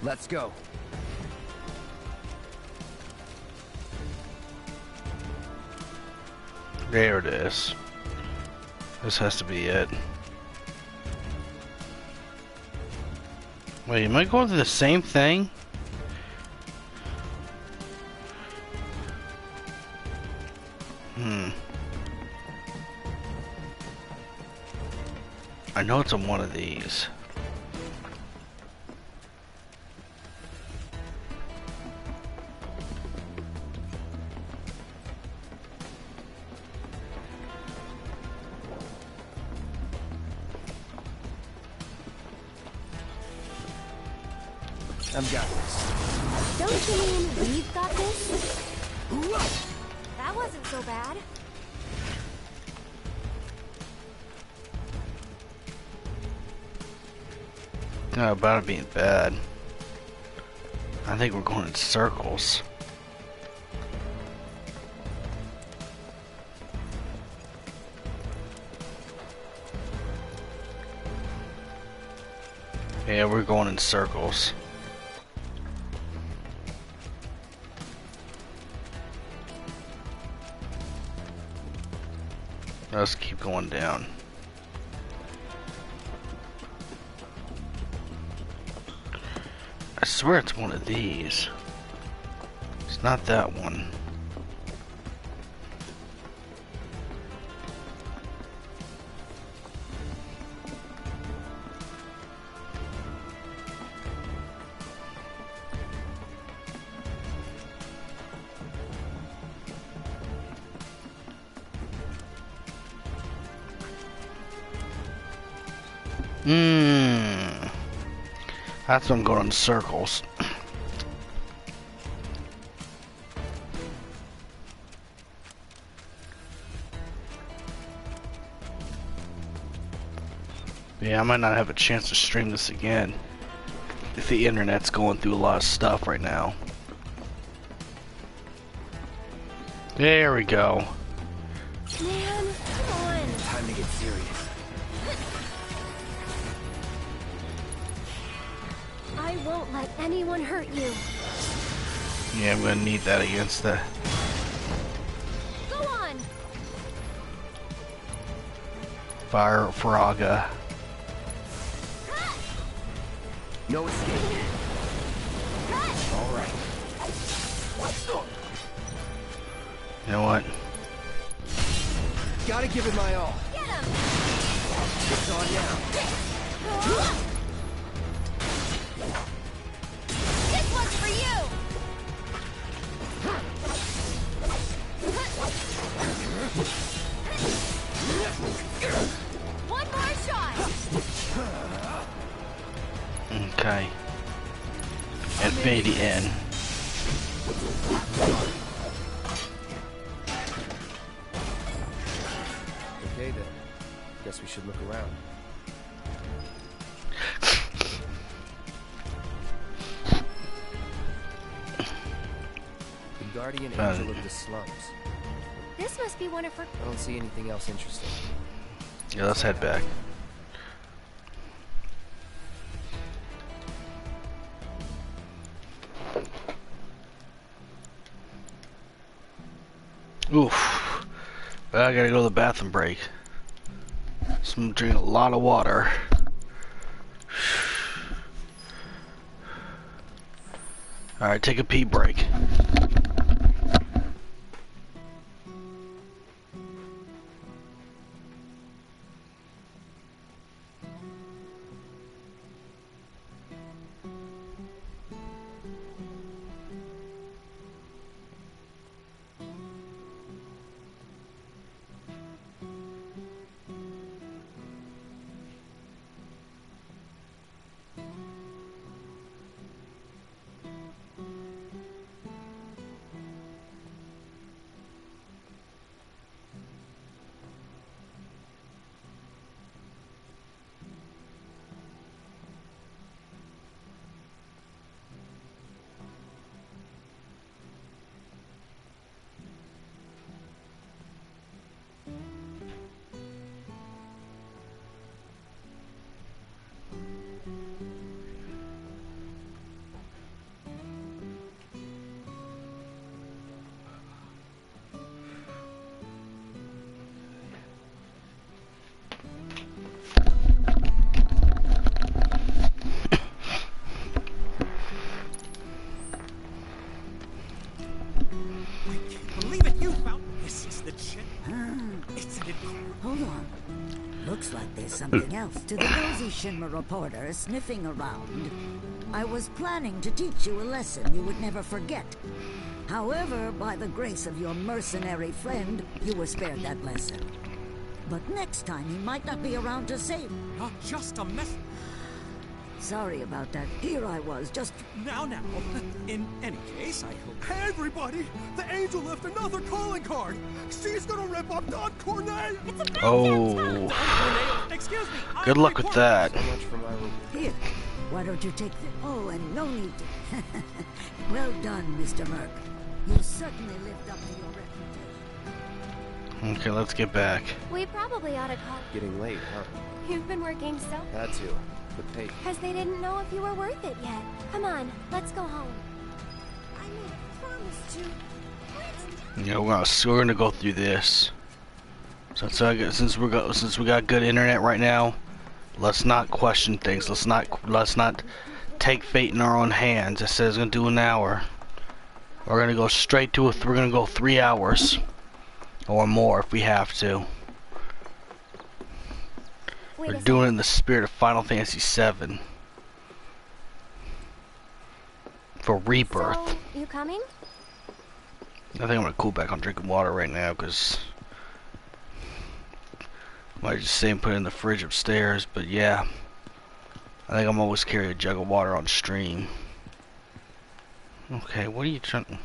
E: Let's go.
A: There it is. This has to be it. Wait, am I going through the same thing? I know it's on one of these.
E: I've got this.
N: Don't you mean we've got this? That wasn't so bad.
A: No, about it being bad. I think we're going in circles. Yeah, we're going in circles. Let's keep going down. I swear it's one of these. It's not that one. That's what I'm going in circles. Yeah, I might not have a chance to stream this again if the internet's going through a lot of stuff right now. There we go.
N: Man, come on.
E: Time to get serious.
N: I won't let anyone hurt you.
A: Yeah, I'm gonna need that against the...
N: Go on.
A: Fire Fraga.
E: No escape. All right.
A: You know what?
E: Gotta give it my all.
N: Get him.
E: It's on now.
N: This one's for you. One more shot.
A: Okay. And fade in.
E: Okay then. Guess we should look around. The guardian angel of the slums.
N: This must be one of her.
E: I don't see anything else interesting.
A: Yeah, let's head back. Oof. I gotta go to the bathroom break. So I'm drinking a lot of water. Alright, take a pee break.
U: Hold on. Looks like there's something else. To the nosy Shinra reporter sniffing around, I was planning to teach you a lesson you would never forget. However, by the grace of your mercenary friend, you were spared that lesson. But next time he might not be around to save.
S: Not just a mess.
U: Sorry about that. Here I was, just...
S: Now. In any case, I hope...
B: Hey, everybody! The Angel left another calling card! She's gonna rip up Don Cornell! It's a
A: Oh.
S: Excuse me!
A: Good luck with that.
E: So much for my room.
U: Here, why don't you take the... Oh, and no need to... Well done, Mr. Merc. You certainly lived up to your reputation.
A: Okay, let's get back.
C: We probably ought to call.
E: Getting late, huh?
C: You've been working so.
E: Had to. But hey.
C: Because they didn't know if you were worth it yet. Come on, let's go home. I made a promise to.
A: Yeah, we're gonna go through this. So since we got good internet right now, let's not question things. Let's not take fate in our own hands. It says it's gonna do an hour. We're gonna go straight to it. We're gonna go 3 hours or more if we have to. We're doing it in the spirit of Final Fantasy VII for Rebirth.
C: So, you coming?
A: I think I'm gonna cool back on drinking water right now because I might just say and put it in the fridge upstairs. But yeah, I think I'm always carry a jug of water on stream. Okay, what are you trying?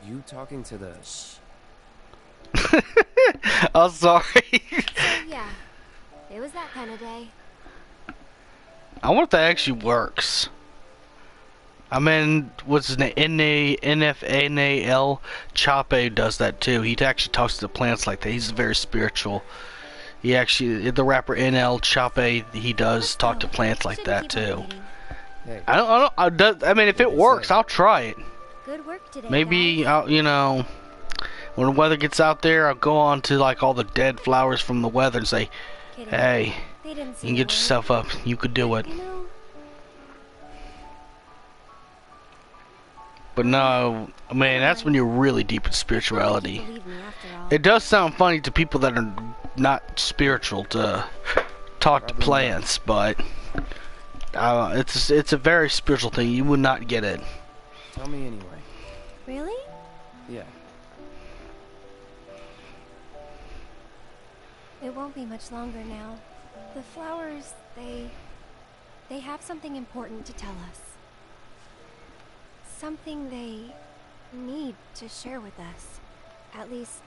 E: You talking to the...
A: I'm sorry.
C: Yeah, it was that kind of day.
A: I wonder if that actually works. I mean, what's his name? NFNAL Chape does that too. He actually talks to the plants like that. He's very spiritual. He actually, the rapper NL Chape, he does talk to plants like that too.
E: Hey.
A: I mean, if it works, I'll try it.
C: Good work today.
A: Maybe I'll, you know, when the weather gets out there, I'll go on to like all the dead flowers from the weather and say, "Hey, you can get yourself up. You could do it." But no, I mean, that's when you're really deep in spirituality. It does sound funny to people that are not spiritual to talk to plants, but it's a very spiritual thing. You would not get it.
E: Tell me anyway.
C: Really?
E: Yeah.
C: It won't be much longer now. The flowers, they have something important to tell us. Something they need to share with us. At least...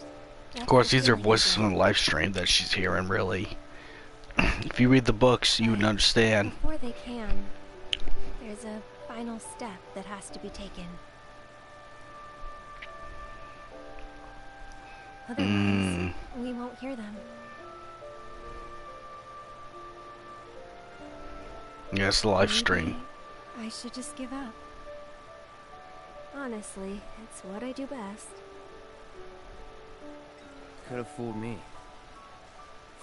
A: Of course, these are voices from the live stream that she's hearing, really. If you read the books, you would understand.
C: Before they can, there's a final step that has to be taken. Otherwise, we won't hear them.
A: Yeah, it's the live stream.
C: I should just give up. Honestly, it's what I do best.
E: Could have fooled me.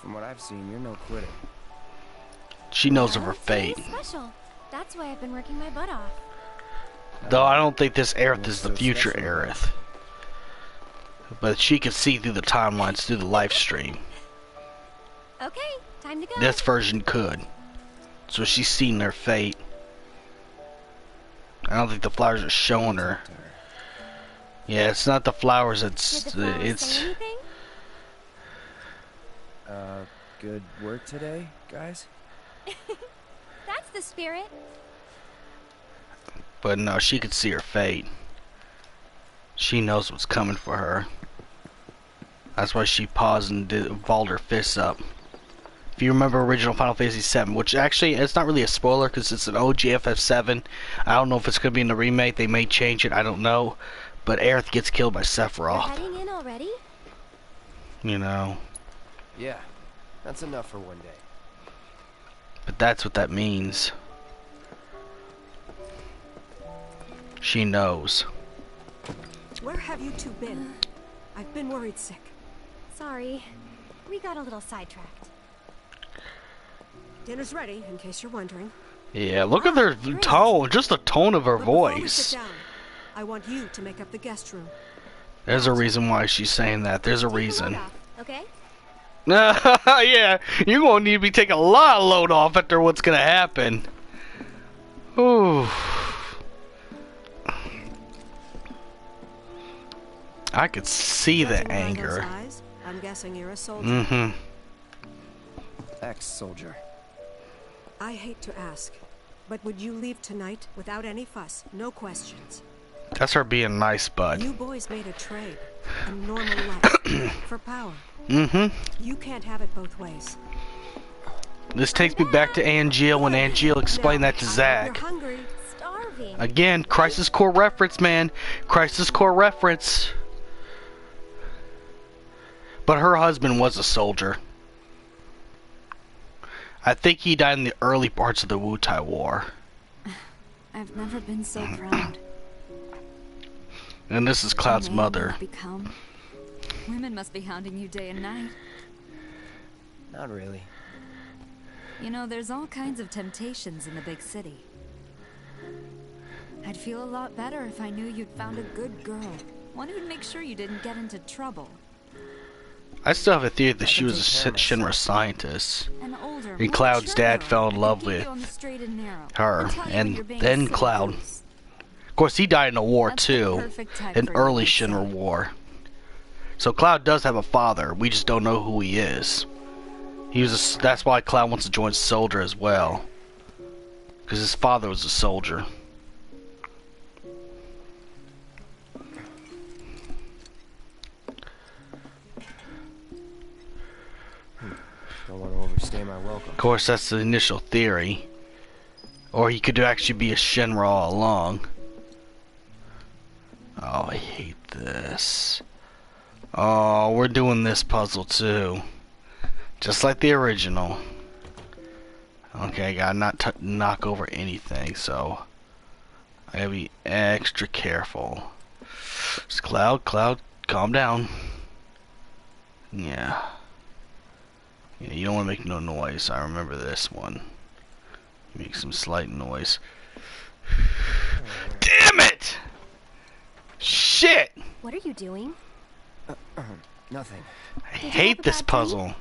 E: From what I've seen, you're no quitter.
A: She knows of her fate.
C: Special. That's why I've been working my butt off.
A: Though I don't think this Aerith is the future Aerith. But she can see through the timelines through the live stream.
C: Okay, time to go.
A: This version could. So she's seen her fate. I don't think the flowers are showing her. Yeah, it's not the flowers, it's
E: Good work today, guys?
C: That's the spirit.
A: But no, she could see her fate. She knows what's coming for her. That's why she paused and balled her fists up. If you remember original Final Fantasy VII, which actually, it's not really a spoiler because it's an OG FF7. I don't know if it's going to be in the remake. They may change it. I don't know. But Aerith gets killed by Sephiroth.
C: You're heading in already?
A: You know.
E: Yeah, that's enough for one day.
A: But that's what that means. She knows.
P: Where have you two been? I've been worried sick.
C: Sorry. We got a little sidetracked.
P: Dinner's ready, in case you're wondering.
A: Yeah, look at their tone, just the tone of her
P: But before we
A: voice.
P: sit down, I want you to make up the guest room.
A: There's a reason why she's saying that. There's a reason.
C: Okay?
A: Yeah, you're gonna need to be taking a lot of load off after what's gonna happen. Ooh. I could see the
P: Judging by those
A: anger.
P: eyes, I'm guessing you're a soldier.
A: Mm-hmm.
E: Ex-soldier.
P: I hate to ask, but would you leave tonight without any fuss, no questions?
A: That's her being nice, bud.
P: You boys made a trade, a normal life, for power.
A: Mm-hmm.
P: You can't have it both ways.
A: This takes me back to Angeal when Angeal explained that to
P: You're
A: Zach.
P: hungry.
C: Starving.
A: Again, Crisis Core reference, man. Crisis Core reference. But her husband was a soldier. I think he died in the early parts of the Wutai War.
T: I've never been so proud.
A: And this is Cloud's mother.
T: Become. Women must be hounding you day and night.
E: Not really.
T: You know, there's all kinds of temptations in the big city. I'd feel a lot better if I knew you'd found a good girl. One who'd make sure you didn't get into trouble.
A: I still have a theory that she was a Shinra scientist.
T: An older,
A: And Cloud's dad fell in love with her. And then Cloud. Of course, he died in a war too. An early Shinra war. So Cloud does have a father. We just don't know who he is. That's why Cloud wants to join Soldier as well. Because his father was a soldier.
E: Don't want to overstay my welcome.
A: Of course, that's the initial theory. Or he could actually be a Shinra all along. Oh, I hate this. Oh, we're doing this puzzle too. Just like the original. Okay, I gotta not knock over anything, so I gotta be extra careful. Just Cloud, calm down. Yeah. Yeah, you don't want to make no noise. I remember this one. Make some slight noise. Damn it! Shit!
C: What are you doing?
E: Nothing.
A: I hate this puzzle.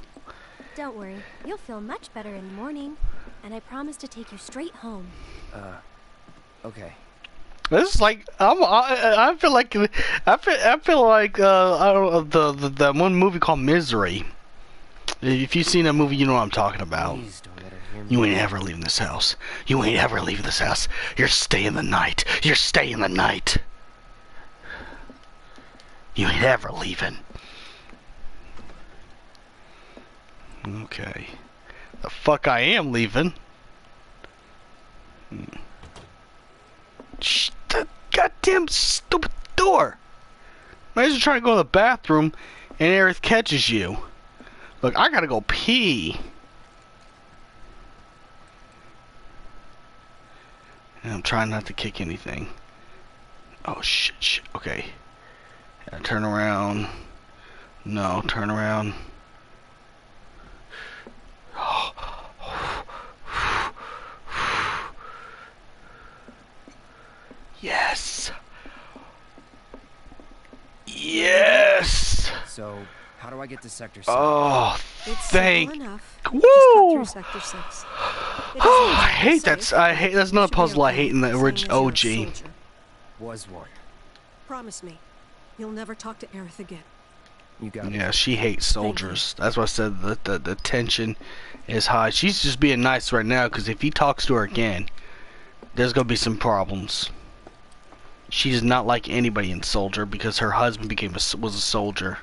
C: Don't worry. You'll feel much better in the morning. And I promise to take you straight home.
E: Okay.
A: This is like I feel like I feel like I don't know the one movie called Misery. If you've seen that movie, you know what I'm talking about.
E: Please don't let her hear me.
A: You ain't ever leaving this house. You ain't ever leaving this house. You're staying the night. You're staying the night. You ain't ever leaving. Okay. The fuck I am leaving. Shh, the goddamn stupid door. Imagine trying to go to the bathroom and Aerith catches you. Look, I gotta go pee. And I'm trying not to kick anything. Oh shit. Okay. Turn around. No, turn around. Yes. Yes.
E: So, how do I get to Sector 6?
A: Oh,
P: It's
A: thank.
P: simple enough.
A: Woo!
P: Just cut through Sector 6.
A: Oh, I hate that. That's another puzzle I hate in the original OG.
E: Was one.
P: Promise me, you'll never talk to Aerith again.
E: You got it.
A: Yeah, she hates soldiers. That's why I said that the tension is high. She's just being nice right now because if he talks to her again, there's gonna be some problems. She does not like anybody in Soldier because her husband was a soldier,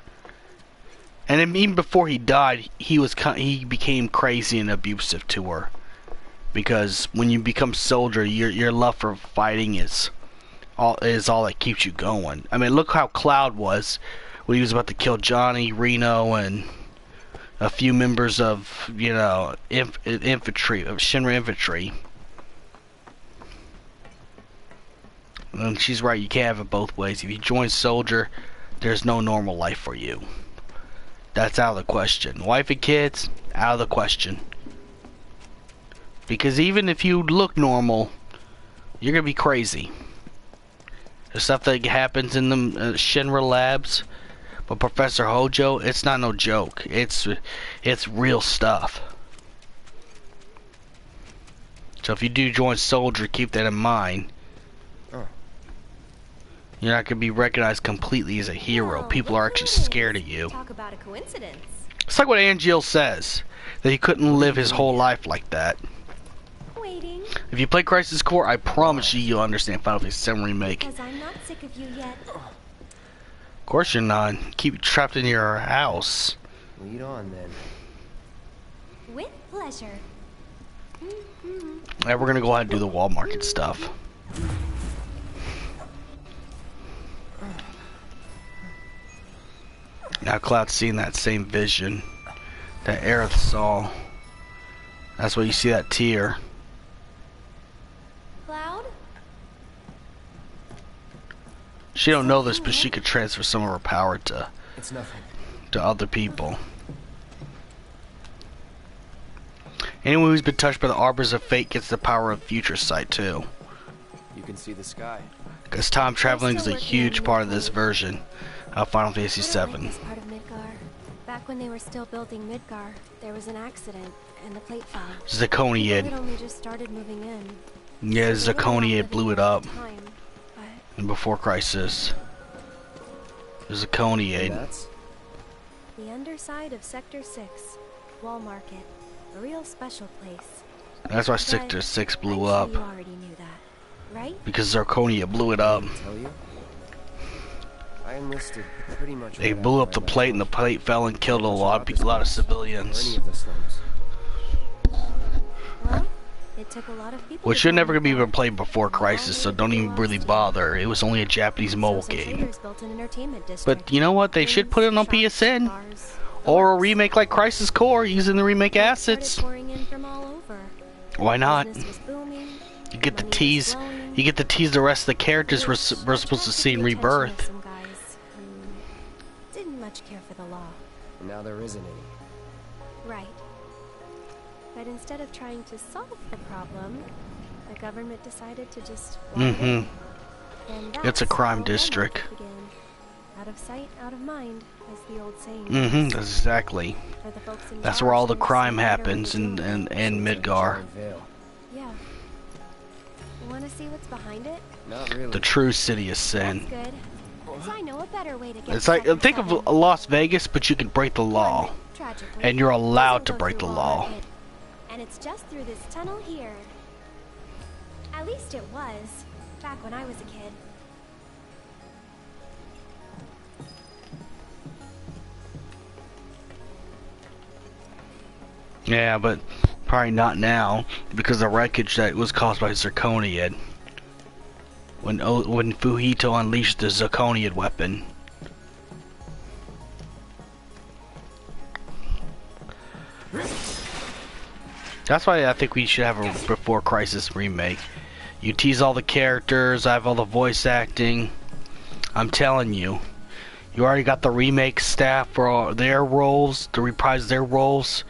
A: and then even before he died, he became crazy and abusive to her. Because when you become soldier, your love for fighting is all that keeps you going. I mean, look how Cloud was when he was about to kill Johnny, Reno, and a few members of, infantry, of Shinra infantry. And she's right, you can't have it both ways. If you join Soldier, there's no normal life for you. That's out of the question. Wife and kids, out of the question. Because even if you look normal, you're gonna be crazy. The stuff that happens in the Shinra labs with Professor Hojo, it's not no joke. It's real stuff. So if you do join Soldier, keep that in mind. You're not gonna be recognized completely as a hero. People are actually scared of you.
C: Talk about a coincidence.
A: It's like what Angeal says, that he couldn't live his whole life like that.
C: Waiting.
A: If you play Crisis Core, I promise you'll understand Final Fantasy VII Remake.
C: Because I'm not sick of you yet.
A: Of course you're not. Keep you trapped in your house.
E: Lead on then.
C: With pleasure.
A: Alright, we're gonna go ahead and do the wall market stuff. Now Cloud's seeing that same vision that Aerith saw. That's why you see that tear.
C: Cloud?
A: She don't know this, but she could transfer some of her power to
E: It's nothing.
A: to other people. Anyone who's been touched by the Arbors of Fate gets the power of Future Sight too.
E: You can see the sky.
A: Because time traveling is a huge part of this version of Final Fantasy VII.
C: I don't like this part of Midgar. Back when they were still building Midgar, there was an accident, and the plate fell.
A: Zirconiad.
C: People had only just started moving in.
A: Yeah,
C: So they were not
A: Zirconiad
C: living
A: blew it
C: there at
A: up.
C: the time,
A: And before Crisis. Zirconiad.
C: but the underside of Sector 6, Wall Market, a real special place.
A: That's why
C: But
A: Sector 6 blew
C: I'm sure
A: up.
C: you already knew that, right?
A: Because Zirconia blew it up.
E: Tell you? I enlisted pretty much.
A: They
E: right
A: blew
E: after
A: up the
E: I left
A: plate and the plate fell and killed a lot of people, a lot of
E: or
A: civilians.
E: any of the slums.
C: Well, it took a lot of people.
A: Which you're never going to be able to play before Crisis, so don't even really bother. It was only a Japanese mobile game. But you know what? They should put it on PSN. Or a remake like Crisis Core using the remake assets. Why not? You get to tease. You get to tease the rest of the characters we're supposed to see in Rebirth.
C: Didn't much care for the law.
E: Now there isn't any.
C: Right. But instead of trying to solve the problem, the government decided to just And
A: It's a
C: that's
A: crime
C: how
A: district.
C: Hallmark began. Out of sight, out of mind, as the old saying
A: That's exactly.
C: For the folks in
A: That's where all the
C: charge,
A: crime
C: there was no
A: happens in
C: better
A: Midgar.
C: Yeah. You want to see what's behind it?
E: Not really.
A: The true city of sin.
C: That's good. So I know a better way to get
A: It's like,
C: Sector
A: think of
C: 7.
A: Las Vegas, but you can break the law.
C: Tragically,
A: And you're allowed to
C: doesn't go
A: break the
C: through
A: law.
C: Wall Market. And it's just through this tunnel here. At least it was, back when I was a kid.
A: Yeah, but probably not now, because the wreckage that was caused by Zirconiad. When Fujito unleashed the Zirconiad weapon. That's why I think we should have a Before Crisis remake. You tease all the characters, I have all the voice acting. I'm telling you. You already got the remake staff for all their roles, to reprise their roles.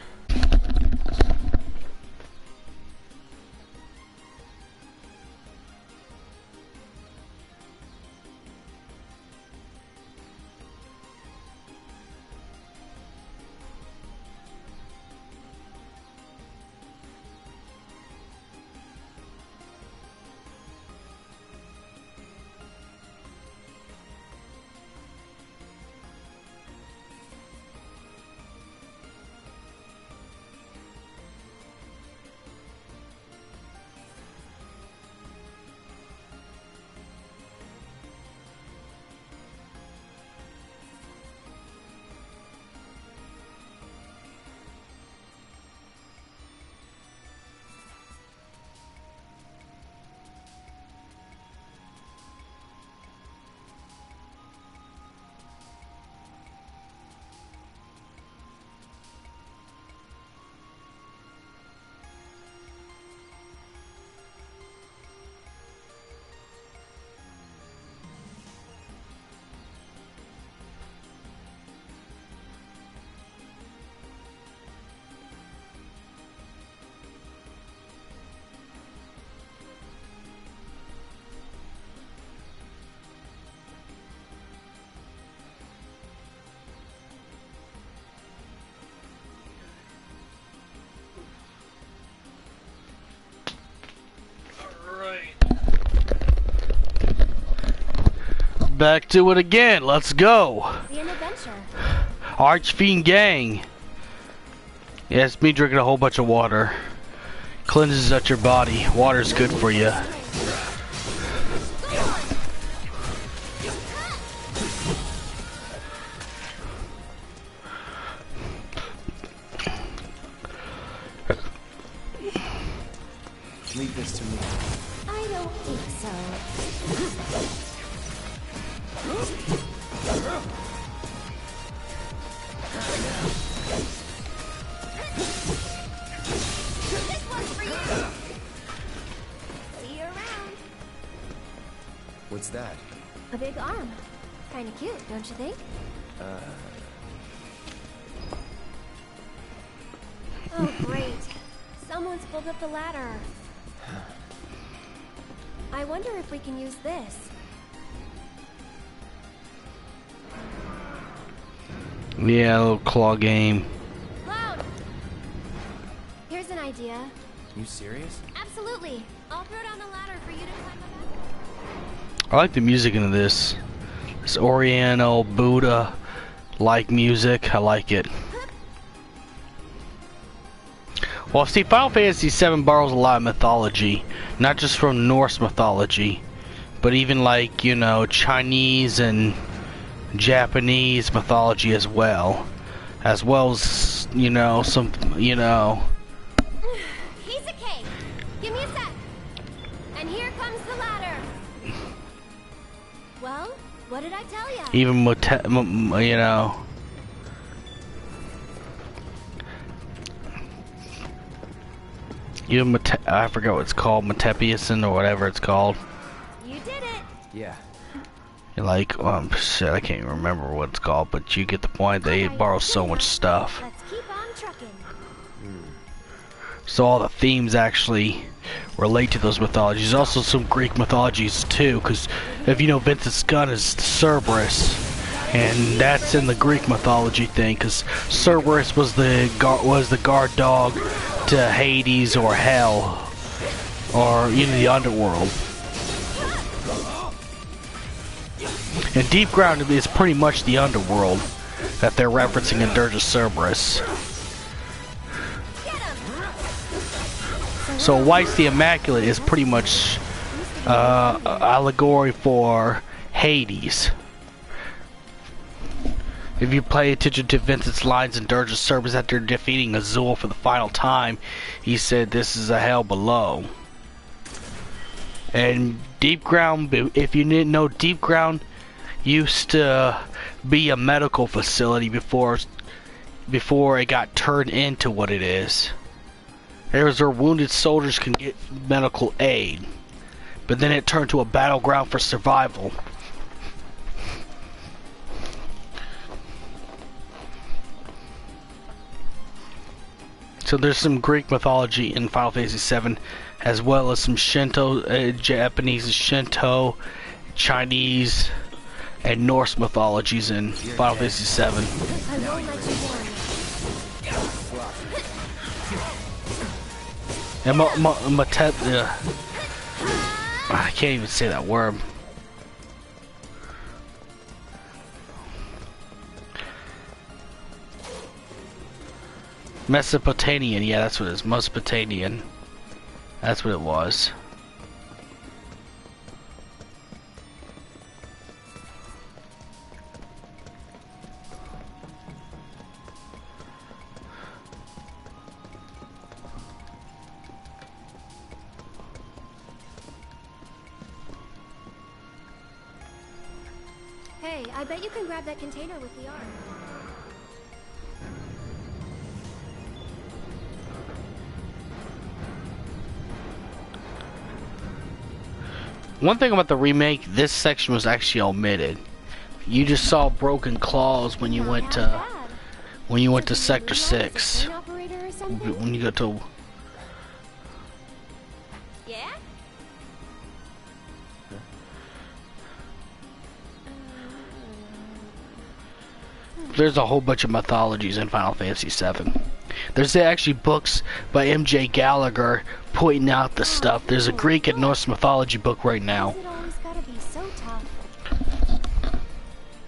A: back to it again. Let's go.
C: Be an adventure.
A: Archfiend gang. Yeah, it's me drinking a whole bunch of water. Cleanses out your body. Water's good for you.
I: Leave this to me.
C: I don't think so.
N: This one's for you. See you around.
E: What's that?
C: A big arm. Kinda cute, don't you think? Oh, great. Someone's pulled up the ladder. I wonder if we can use this.
A: Yeah, a little claw game.
C: Cloud! Here's an idea.
E: You serious?
C: Absolutely. I'll throw down the ladder for you to climb up.
A: I like the music into this. This Oriental Buddha-like music. I like it. Well, see, Final Fantasy VII borrows a lot of mythology, not just from Norse mythology, but even like, you know, Chinese and Japanese mythology as well as, you know, some, you know.
C: Piece of cake. Give me a sec. And here comes the ladder. Well, what did I tell ya?
A: Even, you know. I forgot what it's called, Metepiuson or whatever it's called.
C: You did it.
E: Yeah.
A: You're like, shit, I can't even remember what it's called, but you get the point. They borrow so much stuff.
C: Let's keep on trucking.
A: So all the themes actually relate to those mythologies. There's also some Greek mythologies too, because if you know, Vincent's gun is Cerberus, and that's in the Greek mythology thing, because Cerberus was the guard dog to Hades or Hell, or you know, the underworld. And Deep Ground is pretty much the underworld that they're referencing in Dirge of Cerberus. So Weiss the Immaculate is pretty much allegory for Hades. If you pay attention to Vincent's lines in Dirge of Cerberus after defeating Azul for the final time, he said, "This is a hell below." And Deep Ground, if you didn't know, Deep Ground used to be a medical facility before it got turned into what it is. There was where wounded soldiers can get medical aid, but then it turned to a battleground for survival. So there's some Greek mythology in Final Fantasy VII, as well as some Shinto, Japanese, Shinto, Chinese, and Norse mythologies in Final Fantasy VII.
C: I won't let you down.
A: And I can't even say that word. Mesopotamian, yeah, that's what it is. Mesopotamian. That's what it was.
C: Hey, I bet you can grab that container with the arm.
A: One thing about the remake, this section was actually omitted. You just saw broken claws when you went to Sector 6. When you go to
C: Yeah?
A: there's a whole bunch of mythologies in Final Fantasy VII. There's actually books by M.J. Gallagher pointing out the stuff. There's a Greek and Norse mythology book right now.
C: It always gotta be so tough.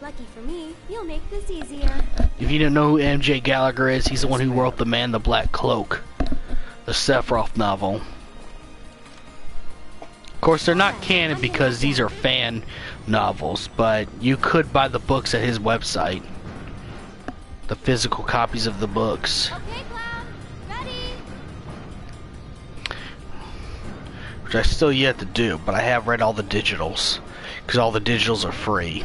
C: Lucky for me, you'll make this easier.
A: If you don't know who MJ Gallagher is, he's the one who wrote The Man in the Black Cloak, the Sephiroth novel. Of course, they're not canon because these are fan novels, but you could buy the books at his website. The physical copies of the books.
C: Okay, Cloud. Ready?
A: Which I still yet to do, but I have read all the digitals. Because all the digitals are free.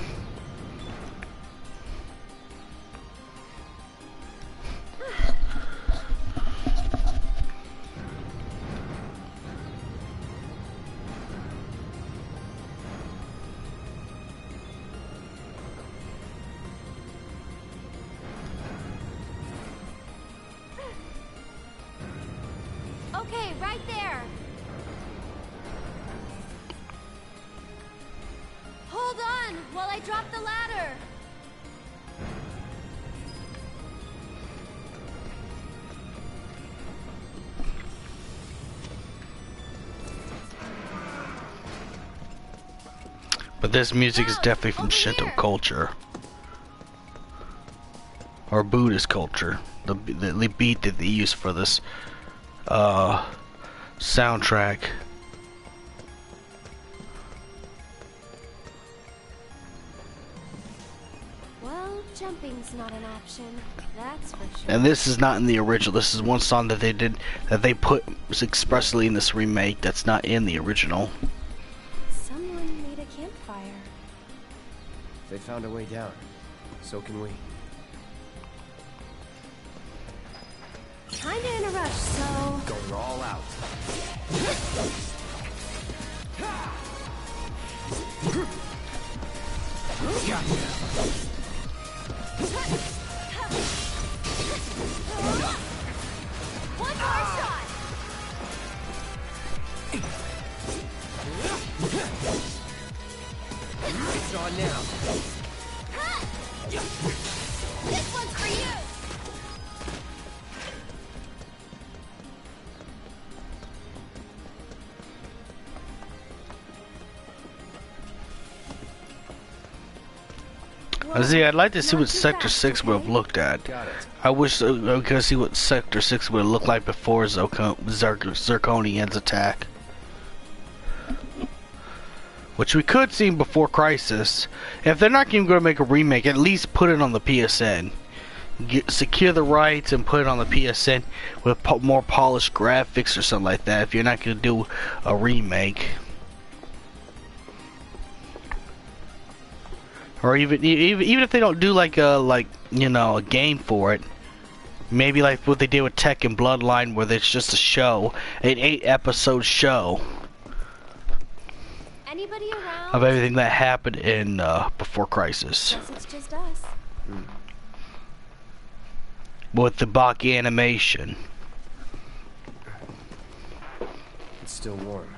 C: Okay, right there. Hold on while I drop the ladder.
A: But this music is definitely from Shinto culture. Or Buddhist culture. The beat that they use for this soundtrack.
C: Well, jumping's not an option. That's for sure.
A: And this is not in the original. This is one song that they did, that they put expressly in this remake that's not in the original.
C: Someone made a campfire.
E: They found a way down. So can we.
C: Kinda in a rush, so...
E: Going all out.
C: One more shot!
E: It's on now.
C: This one's for you!
A: See, I'd like to see what Sector 6 would have looked at. I wish I could see what Sector 6 would have looked like before Zirconian's attack. Which we could see before Crisis. If they're not even going to make a remake, at least put it on the PSN. Secure the rights and put it on the PSN with more polished graphics or something like that if you're not going to do a remake. Or even if they don't do like a game for it, maybe like what they did with Tekken Bloodline, where it's just a show, an 8-episode show
C: Anybody around?
A: of everything that happened in Before Crisis,
C: Guess it's just us.
A: with the Baki animation.
E: It's still warm.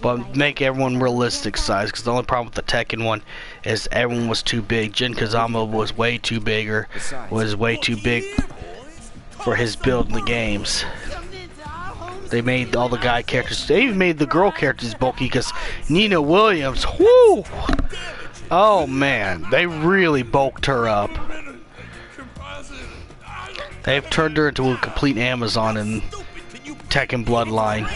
A: But make everyone realistic size, because the only problem with the Tekken one is everyone was too big. Jin Kazama was way too big, for his build in the games. They made all the guy characters, they even made the girl characters bulky, because Nina Williams, whoo! Oh man, they really bulked her up. They've turned her into a complete Amazon in Tekken Bloodline.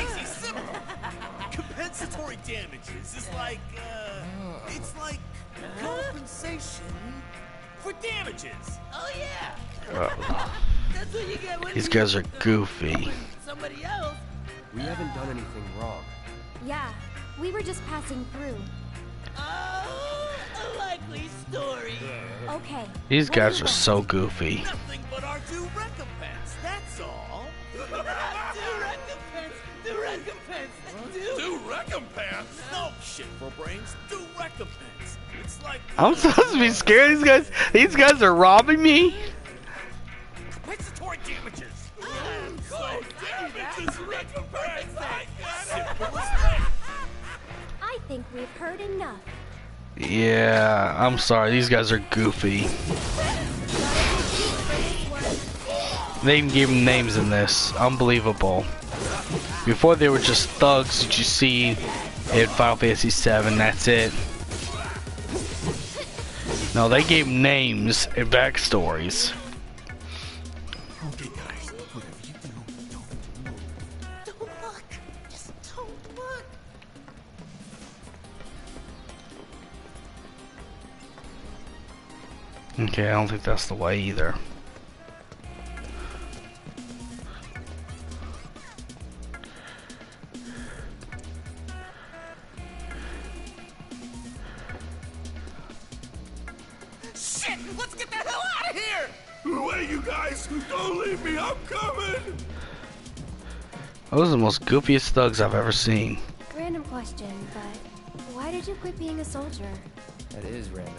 D: Compensatory damages is like, it's like compensation for damages. Oh yeah. That's what you get when
A: These guys are goofy.
D: somebody else.
E: We haven't done anything wrong.
C: Yeah, we were just passing through.
D: Oh, a likely story.
C: Okay.
A: These guys are so goofy.
D: Nothing but our due recompense. That's all. Due recompense. Due recompense. No shit for brains. Due recompense. It's like
A: I'm supposed to be scared. These guys are robbing me.
D: compensatory damages. So damages recompense. Simple as that.
C: I think we've heard enough.
A: Yeah, I'm sorry. These guys are goofy. They even gave them names in this. Unbelievable. Before they were just thugs that you see in Final Fantasy VII. That's it. No, they gave names and backstories.
B: Okay, guys, whatever you do,
N: Don't look. Just don't look.
A: Okay, I don't think that's the way either.
B: Shit! Let's get the hell out of here!
D: Wait, you guys! Don't leave me! I'm coming!
A: Those are the most goofiest thugs I've ever seen.
C: Random question, but why did you quit being a soldier?
E: That is random.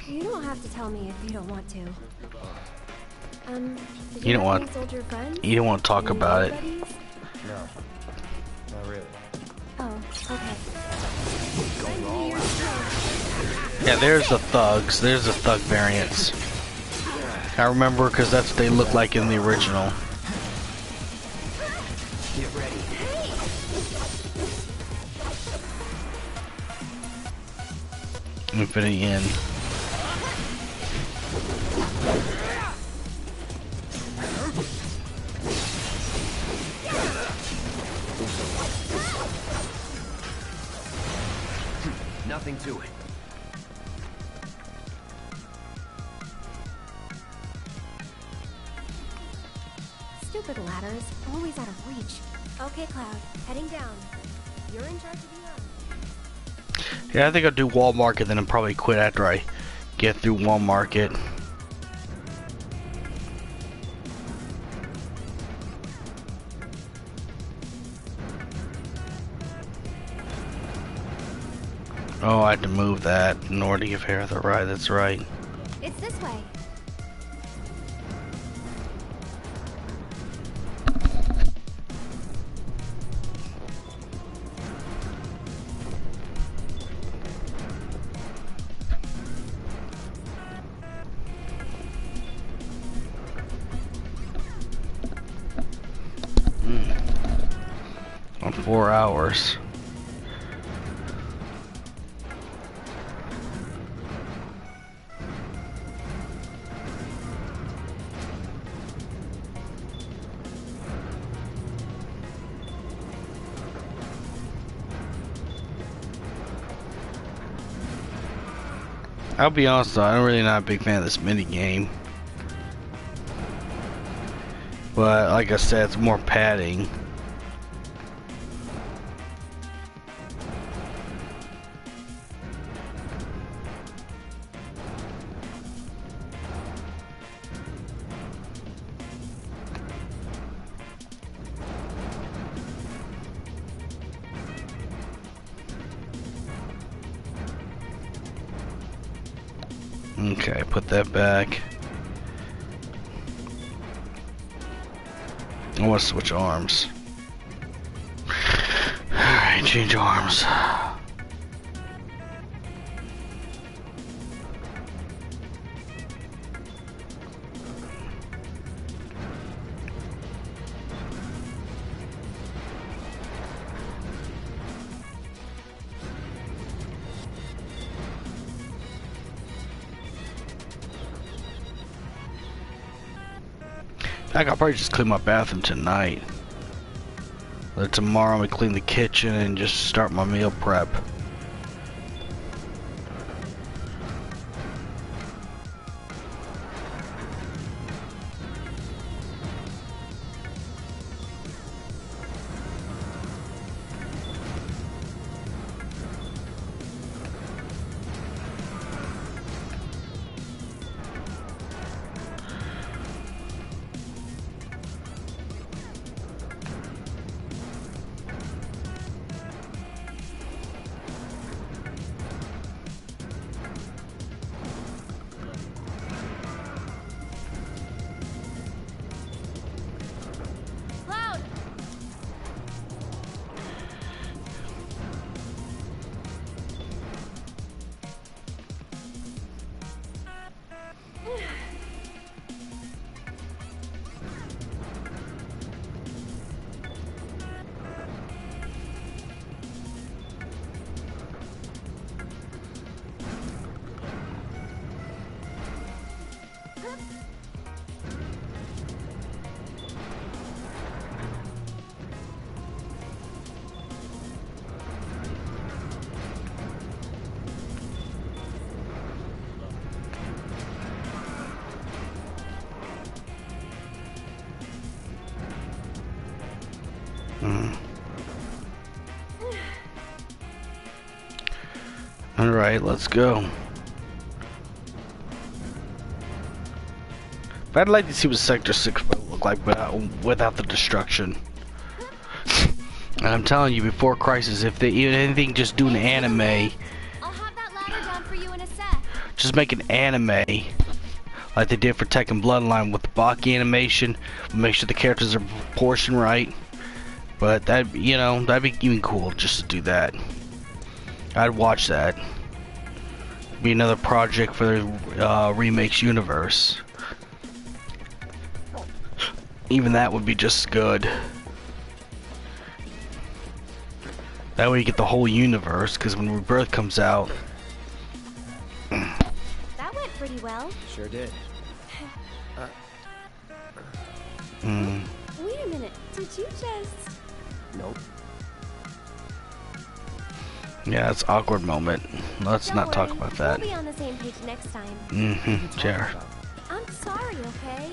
C: You don't have to tell me if you don't want to. Did
A: You don't
C: have
A: want.
C: any soldier friends?
A: You don't want to talk
C: Any
A: about it.
C: buddies?
E: No. Not really.
C: Oh, okay.
A: Yeah, there's the thugs. There's the thug variants. I remember because that's what they look like in the original.
E: Get ready.
A: Infinity End.
E: Nothing to it.
C: Stupid ladders, always out of reach. Okay, Cloud, heading down. You're in charge of the army.
A: Yeah, I think I'll do Wall Market, then I'll probably quit after I get through Wall Market. Oh, I had to move that in order to give her the ride. That's right.
C: It's this way.
A: On 4 hours. I'll be honest though, I'm really not a big fan of this mini game. But like I said, it's more padding. Okay, put that back. I want to switch arms. Alright, change arms. I could probably just clean my bathroom tonight. Then tomorrow I'm gonna clean the kitchen and just start my meal prep. Alright, let's go. But I'd like to see what Sector 6 would look like without the destruction. And I'm telling you, before Crisis, if they even anything, just do an anime.
C: I'll have that ladder down for you in a sec.
A: Just make an anime like they did for Tekken Bloodline with the Baki animation. Make sure the characters are proportioned right. But that, you know, that'd be even cool just to do that. I'd watch that. Be another project for the Remakes universe. Even that would be just good. That way you get the whole universe, because when Rebirth comes out...
C: That went pretty well.
E: Sure did.
C: Wait a minute, did you just...
E: Nope.
A: Yeah, it's an awkward moment. Let's
C: Don't
A: not talk
C: worry,
A: about that.
C: We'll be on the same page next time.
A: Sure.
C: I'm sorry, okay?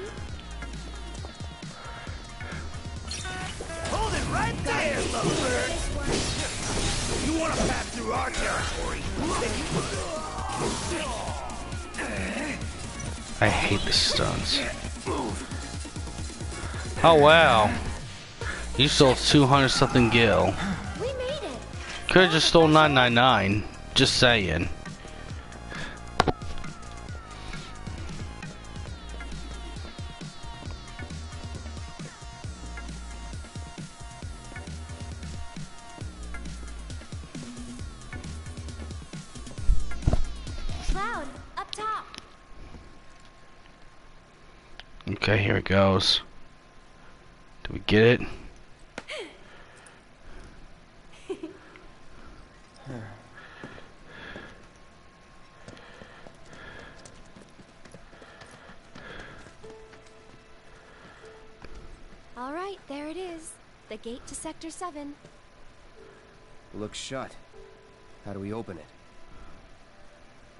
D: Hold it right there, lovebird! You want to pass through our territory?
A: I hate the stuns. Oh wow. You sold 200 something gil.
C: We made it.
A: Could've just stole 999. Just saying.
C: Cloud, up top.
A: Okay, here it goes. Do we get it?
C: All right, there it is. The gate to Sector 7.
E: Looks shut. How do we open it?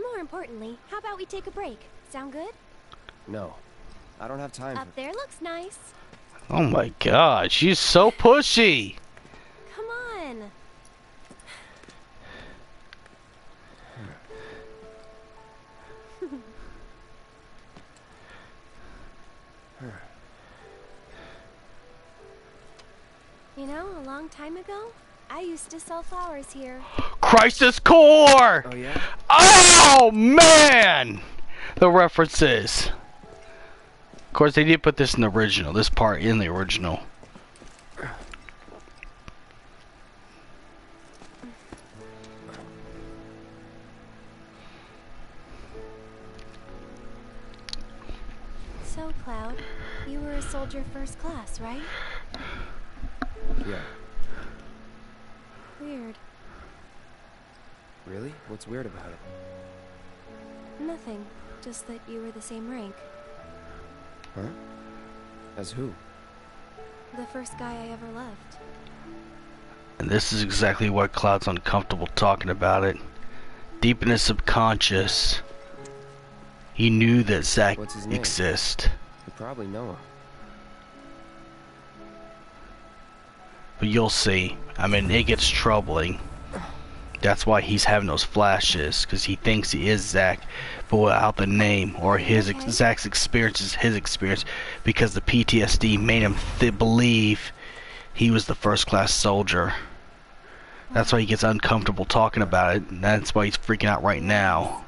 C: More importantly, how about we take a break? Sound good?
E: No. I don't have time
C: Up there looks nice.
A: Oh my god, she's so pushy!
C: Come on. You know, a long time ago, I used to sell flowers here.
A: Crisis Core!
E: Oh yeah?
A: Oh man! The references. Of course, they did put this in the original. This part in the original.
C: So, Cloud, you were a soldier first class, right?
E: Yeah.
C: Weird.
E: Really? What's weird about it?
C: Nothing. Just that you were the same rank.
E: Huh? As who?
C: The first guy I ever loved.
A: And this is exactly why Cloud's uncomfortable talking about it. Deep in his subconscious, he knew that Zack
E: What's his name?
A: exists.
E: You probably know him.
A: But you'll see. I mean, it gets troubling. That's why he's having those flashes, because he thinks he is Zack, but without the name or his Zack's experience is his experience, because the PTSD made him believe he was the first class soldier. That's why he gets uncomfortable talking about it, and that's why he's freaking out right now.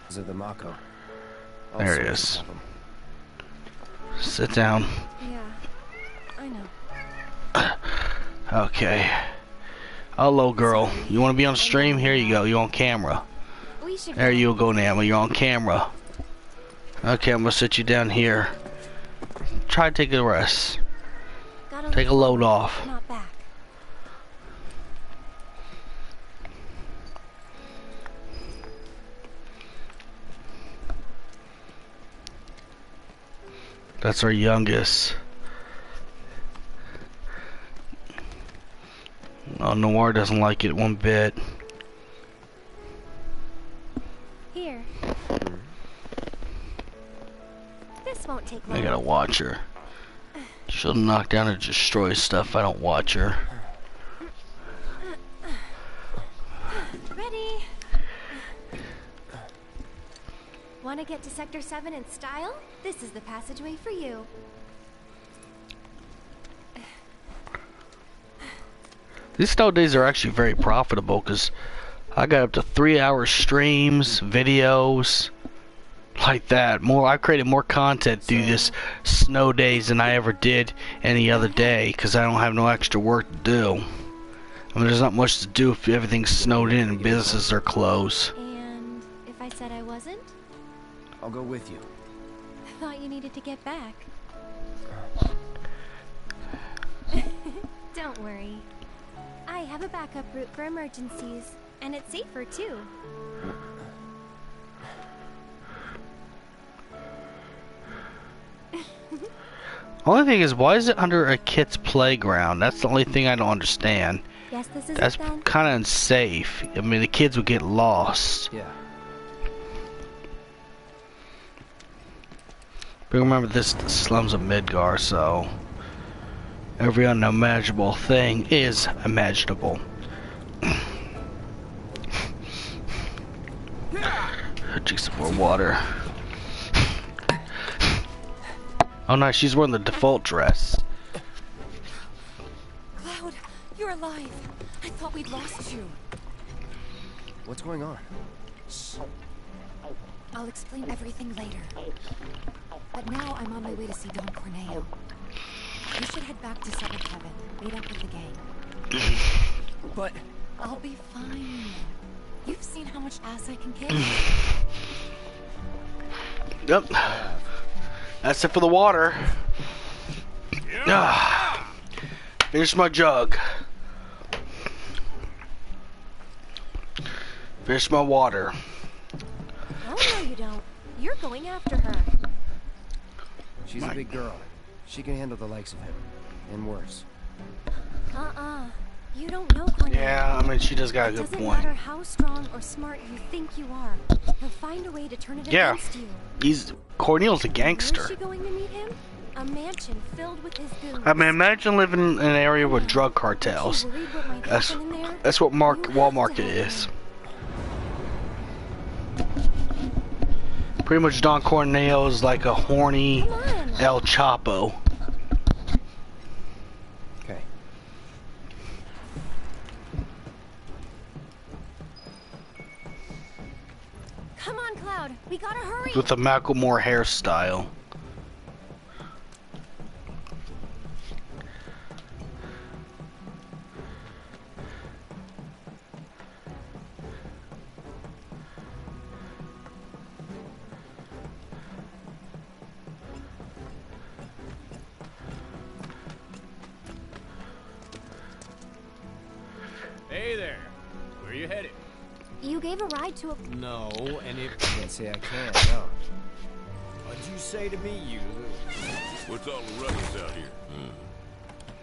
E: These are the Mako. All
A: There it
E: sorts
A: is.
E: of them.
A: Sit down.
C: Yeah, I know.
A: Okay. Hello, girl. You want to be on stream? Here you go. You're on camera.
C: We should
A: There you go, Nama. You're on camera. Okay, I'm gonna sit you down here. Try to take a rest. Take a load off.
C: Not back.
A: That's our youngest. Oh, Noir doesn't like it one bit.
C: Here. This won't take long.
A: I gotta watch her. She'll knock down and destroy stuff if I don't watch her.
C: Want to get to Sector 7 in style? This is the passageway for you.
A: These snow days are actually very profitable because I got up to 3-hour streams, videos, like that. I created more content through this snow days than I ever did any other day because I don't have no extra work to do. I mean, there's not much to do if everything's snowed in and businesses are closed.
C: And if I said I wasn't?
E: I'll go with you.
C: I thought you needed to get back. Don't worry. I have a backup route for emergencies, and it's safer too.
A: Only thing is, why is it under a kid's playground? That's the only thing I don't understand.
C: Yes, this is
A: That's kind of unsafe. I mean, the kids would get lost.
E: Yeah.
A: But remember, this is the slums of Midgar, so every unimaginable thing is imaginable. Drink some more water. Oh no, she's wearing the default dress.
G: Cloud, you're alive. I thought we'd lost you.
E: What's going on?
G: Shh. I'll explain everything later. But now I'm on my way to see Don Corneo. You should head back to 7th Heaven, meet up with the gang.
E: But
G: I'll be fine. You've seen how much ass I can kick.
A: Yep. That's it for the water. Finish my jug. Finish my water.
C: Oh, no, you don't. You're going after her.
E: She's a big girl. She can handle the likes of him. And worse.
C: You don't know Corneo.
A: Yeah, I mean, she does got a good point.
C: It doesn't matter how strong or smart you think you are. He'll find a way to turn it against you.
A: Corneo's a gangster.
C: Where's she going to meet him? A mansion filled with his goons.
A: I mean, imagine living in an area with drug cartels. That's what Walmart is. Pretty much Don Corneo is like a horny El Chapo.
E: Okay.
C: Come on, Cloud. We gotta hurry.
A: With a Macklemore hairstyle.
I: Hey there. Where are you headed?
C: You gave a ride to a...
I: No, and if...
E: Can't say I can't, no.
I: What'd you say to me, you...
D: What's all the ruckus out here?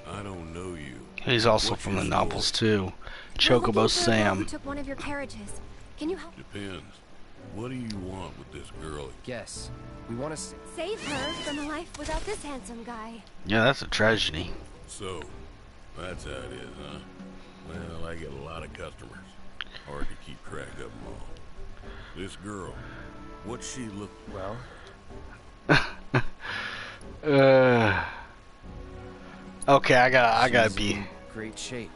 D: I don't know you.
A: He's also from the novels too. Chocobo Sam.
C: Took one of your carriages. Can you help?
D: Depends. What do you want with this girl?
E: Guess. We want to
C: Save her from a life without this handsome guy.
A: Yeah, that's a tragedy.
D: So, that's how it is, huh? Well, I get a lot of customers. Hard to keep track of them all. This girl, what's she look...
E: Well...
A: Okay, I gotta be...
E: in great shape.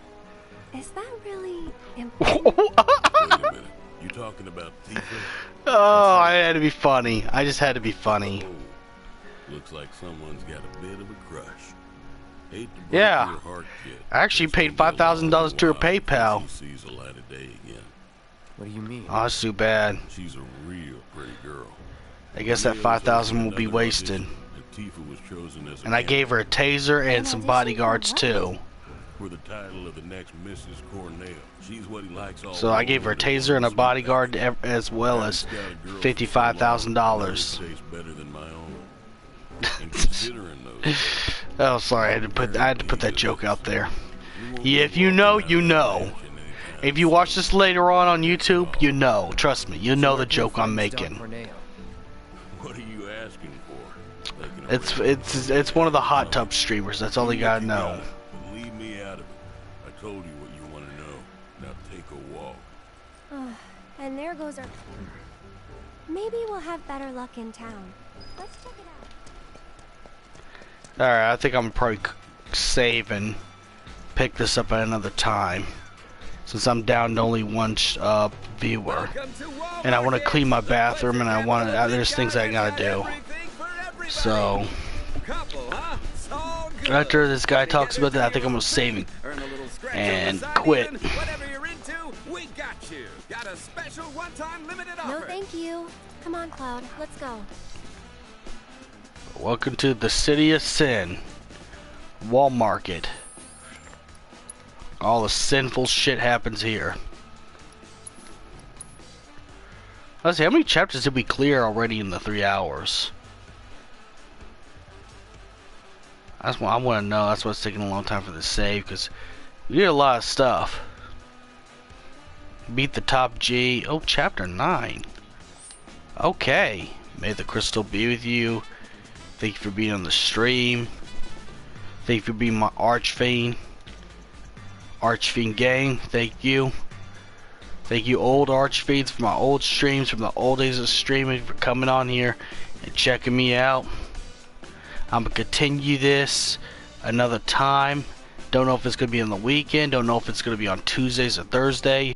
C: Is that really important?
D: Wait a minute. You talking about Tifa?
A: Oh, I had to be funny. I just had to be funny.
D: Oh, looks like someone's got a bit of a crush. Hate to break
A: Yeah.
D: your heart, kid.
A: I actually paid $5,000 to her PayPal.
D: She sees the light of day again.
E: What do you mean?
A: Oh, that's too bad.
D: She's a real pretty girl.
A: I guess that $5,000 will be wasted.
D: Tifa was chosen as
A: And I gave her a taser and some bodyguards too.
D: for the title of the next Mrs. Cornell. She's what he likes all
A: So I gave her a taser and a bodyguard as well as $55,000.
D: Tastes better than my own. And considering those,
A: Oh, sorry, I had to put that joke out there. Yeah, if you know, you know. If you watch this later on YouTube, you know. Trust me, you know the joke I'm making.
D: what are you asking for?
A: It's one of the hot tub streamers. That's all you gotta know.
D: But leave me out of it. I told you what you want to know. Now take a walk.
C: And there goes our... Maybe we'll have better luck in town. Let's check it out.
A: Alright, I think I'm probably save and pick this up at another time, since I'm down to only one viewer, and I want to clean my bathroom, and I want to. There's things I gotta do. So after this guy talks about that, I think I'm gonna save and quit.
F: Whatever you're into, we got you. Got a special one-time limited offer.
C: No, thank you. Come on, Cloud. Let's go.
A: Welcome to the City of Sin, Wall Market. All the sinful shit happens here. Let's see, how many chapters did we clear already in the 3 hours? That's what I want to know. That's why it's taking a long time for the save, because we did a lot of stuff. Beat the top G. Oh, chapter 9. Okay. May the crystal be with you. Thank you for being on the stream. Thank you for being my Archfiend gang. Thank you. Thank you, old Archfiends, for my old streams, from the old days of streaming, for coming on here and checking me out. I'm gonna continue this another time. Don't know if it's gonna be on the weekend. Don't know if it's gonna be on Tuesdays or Thursday.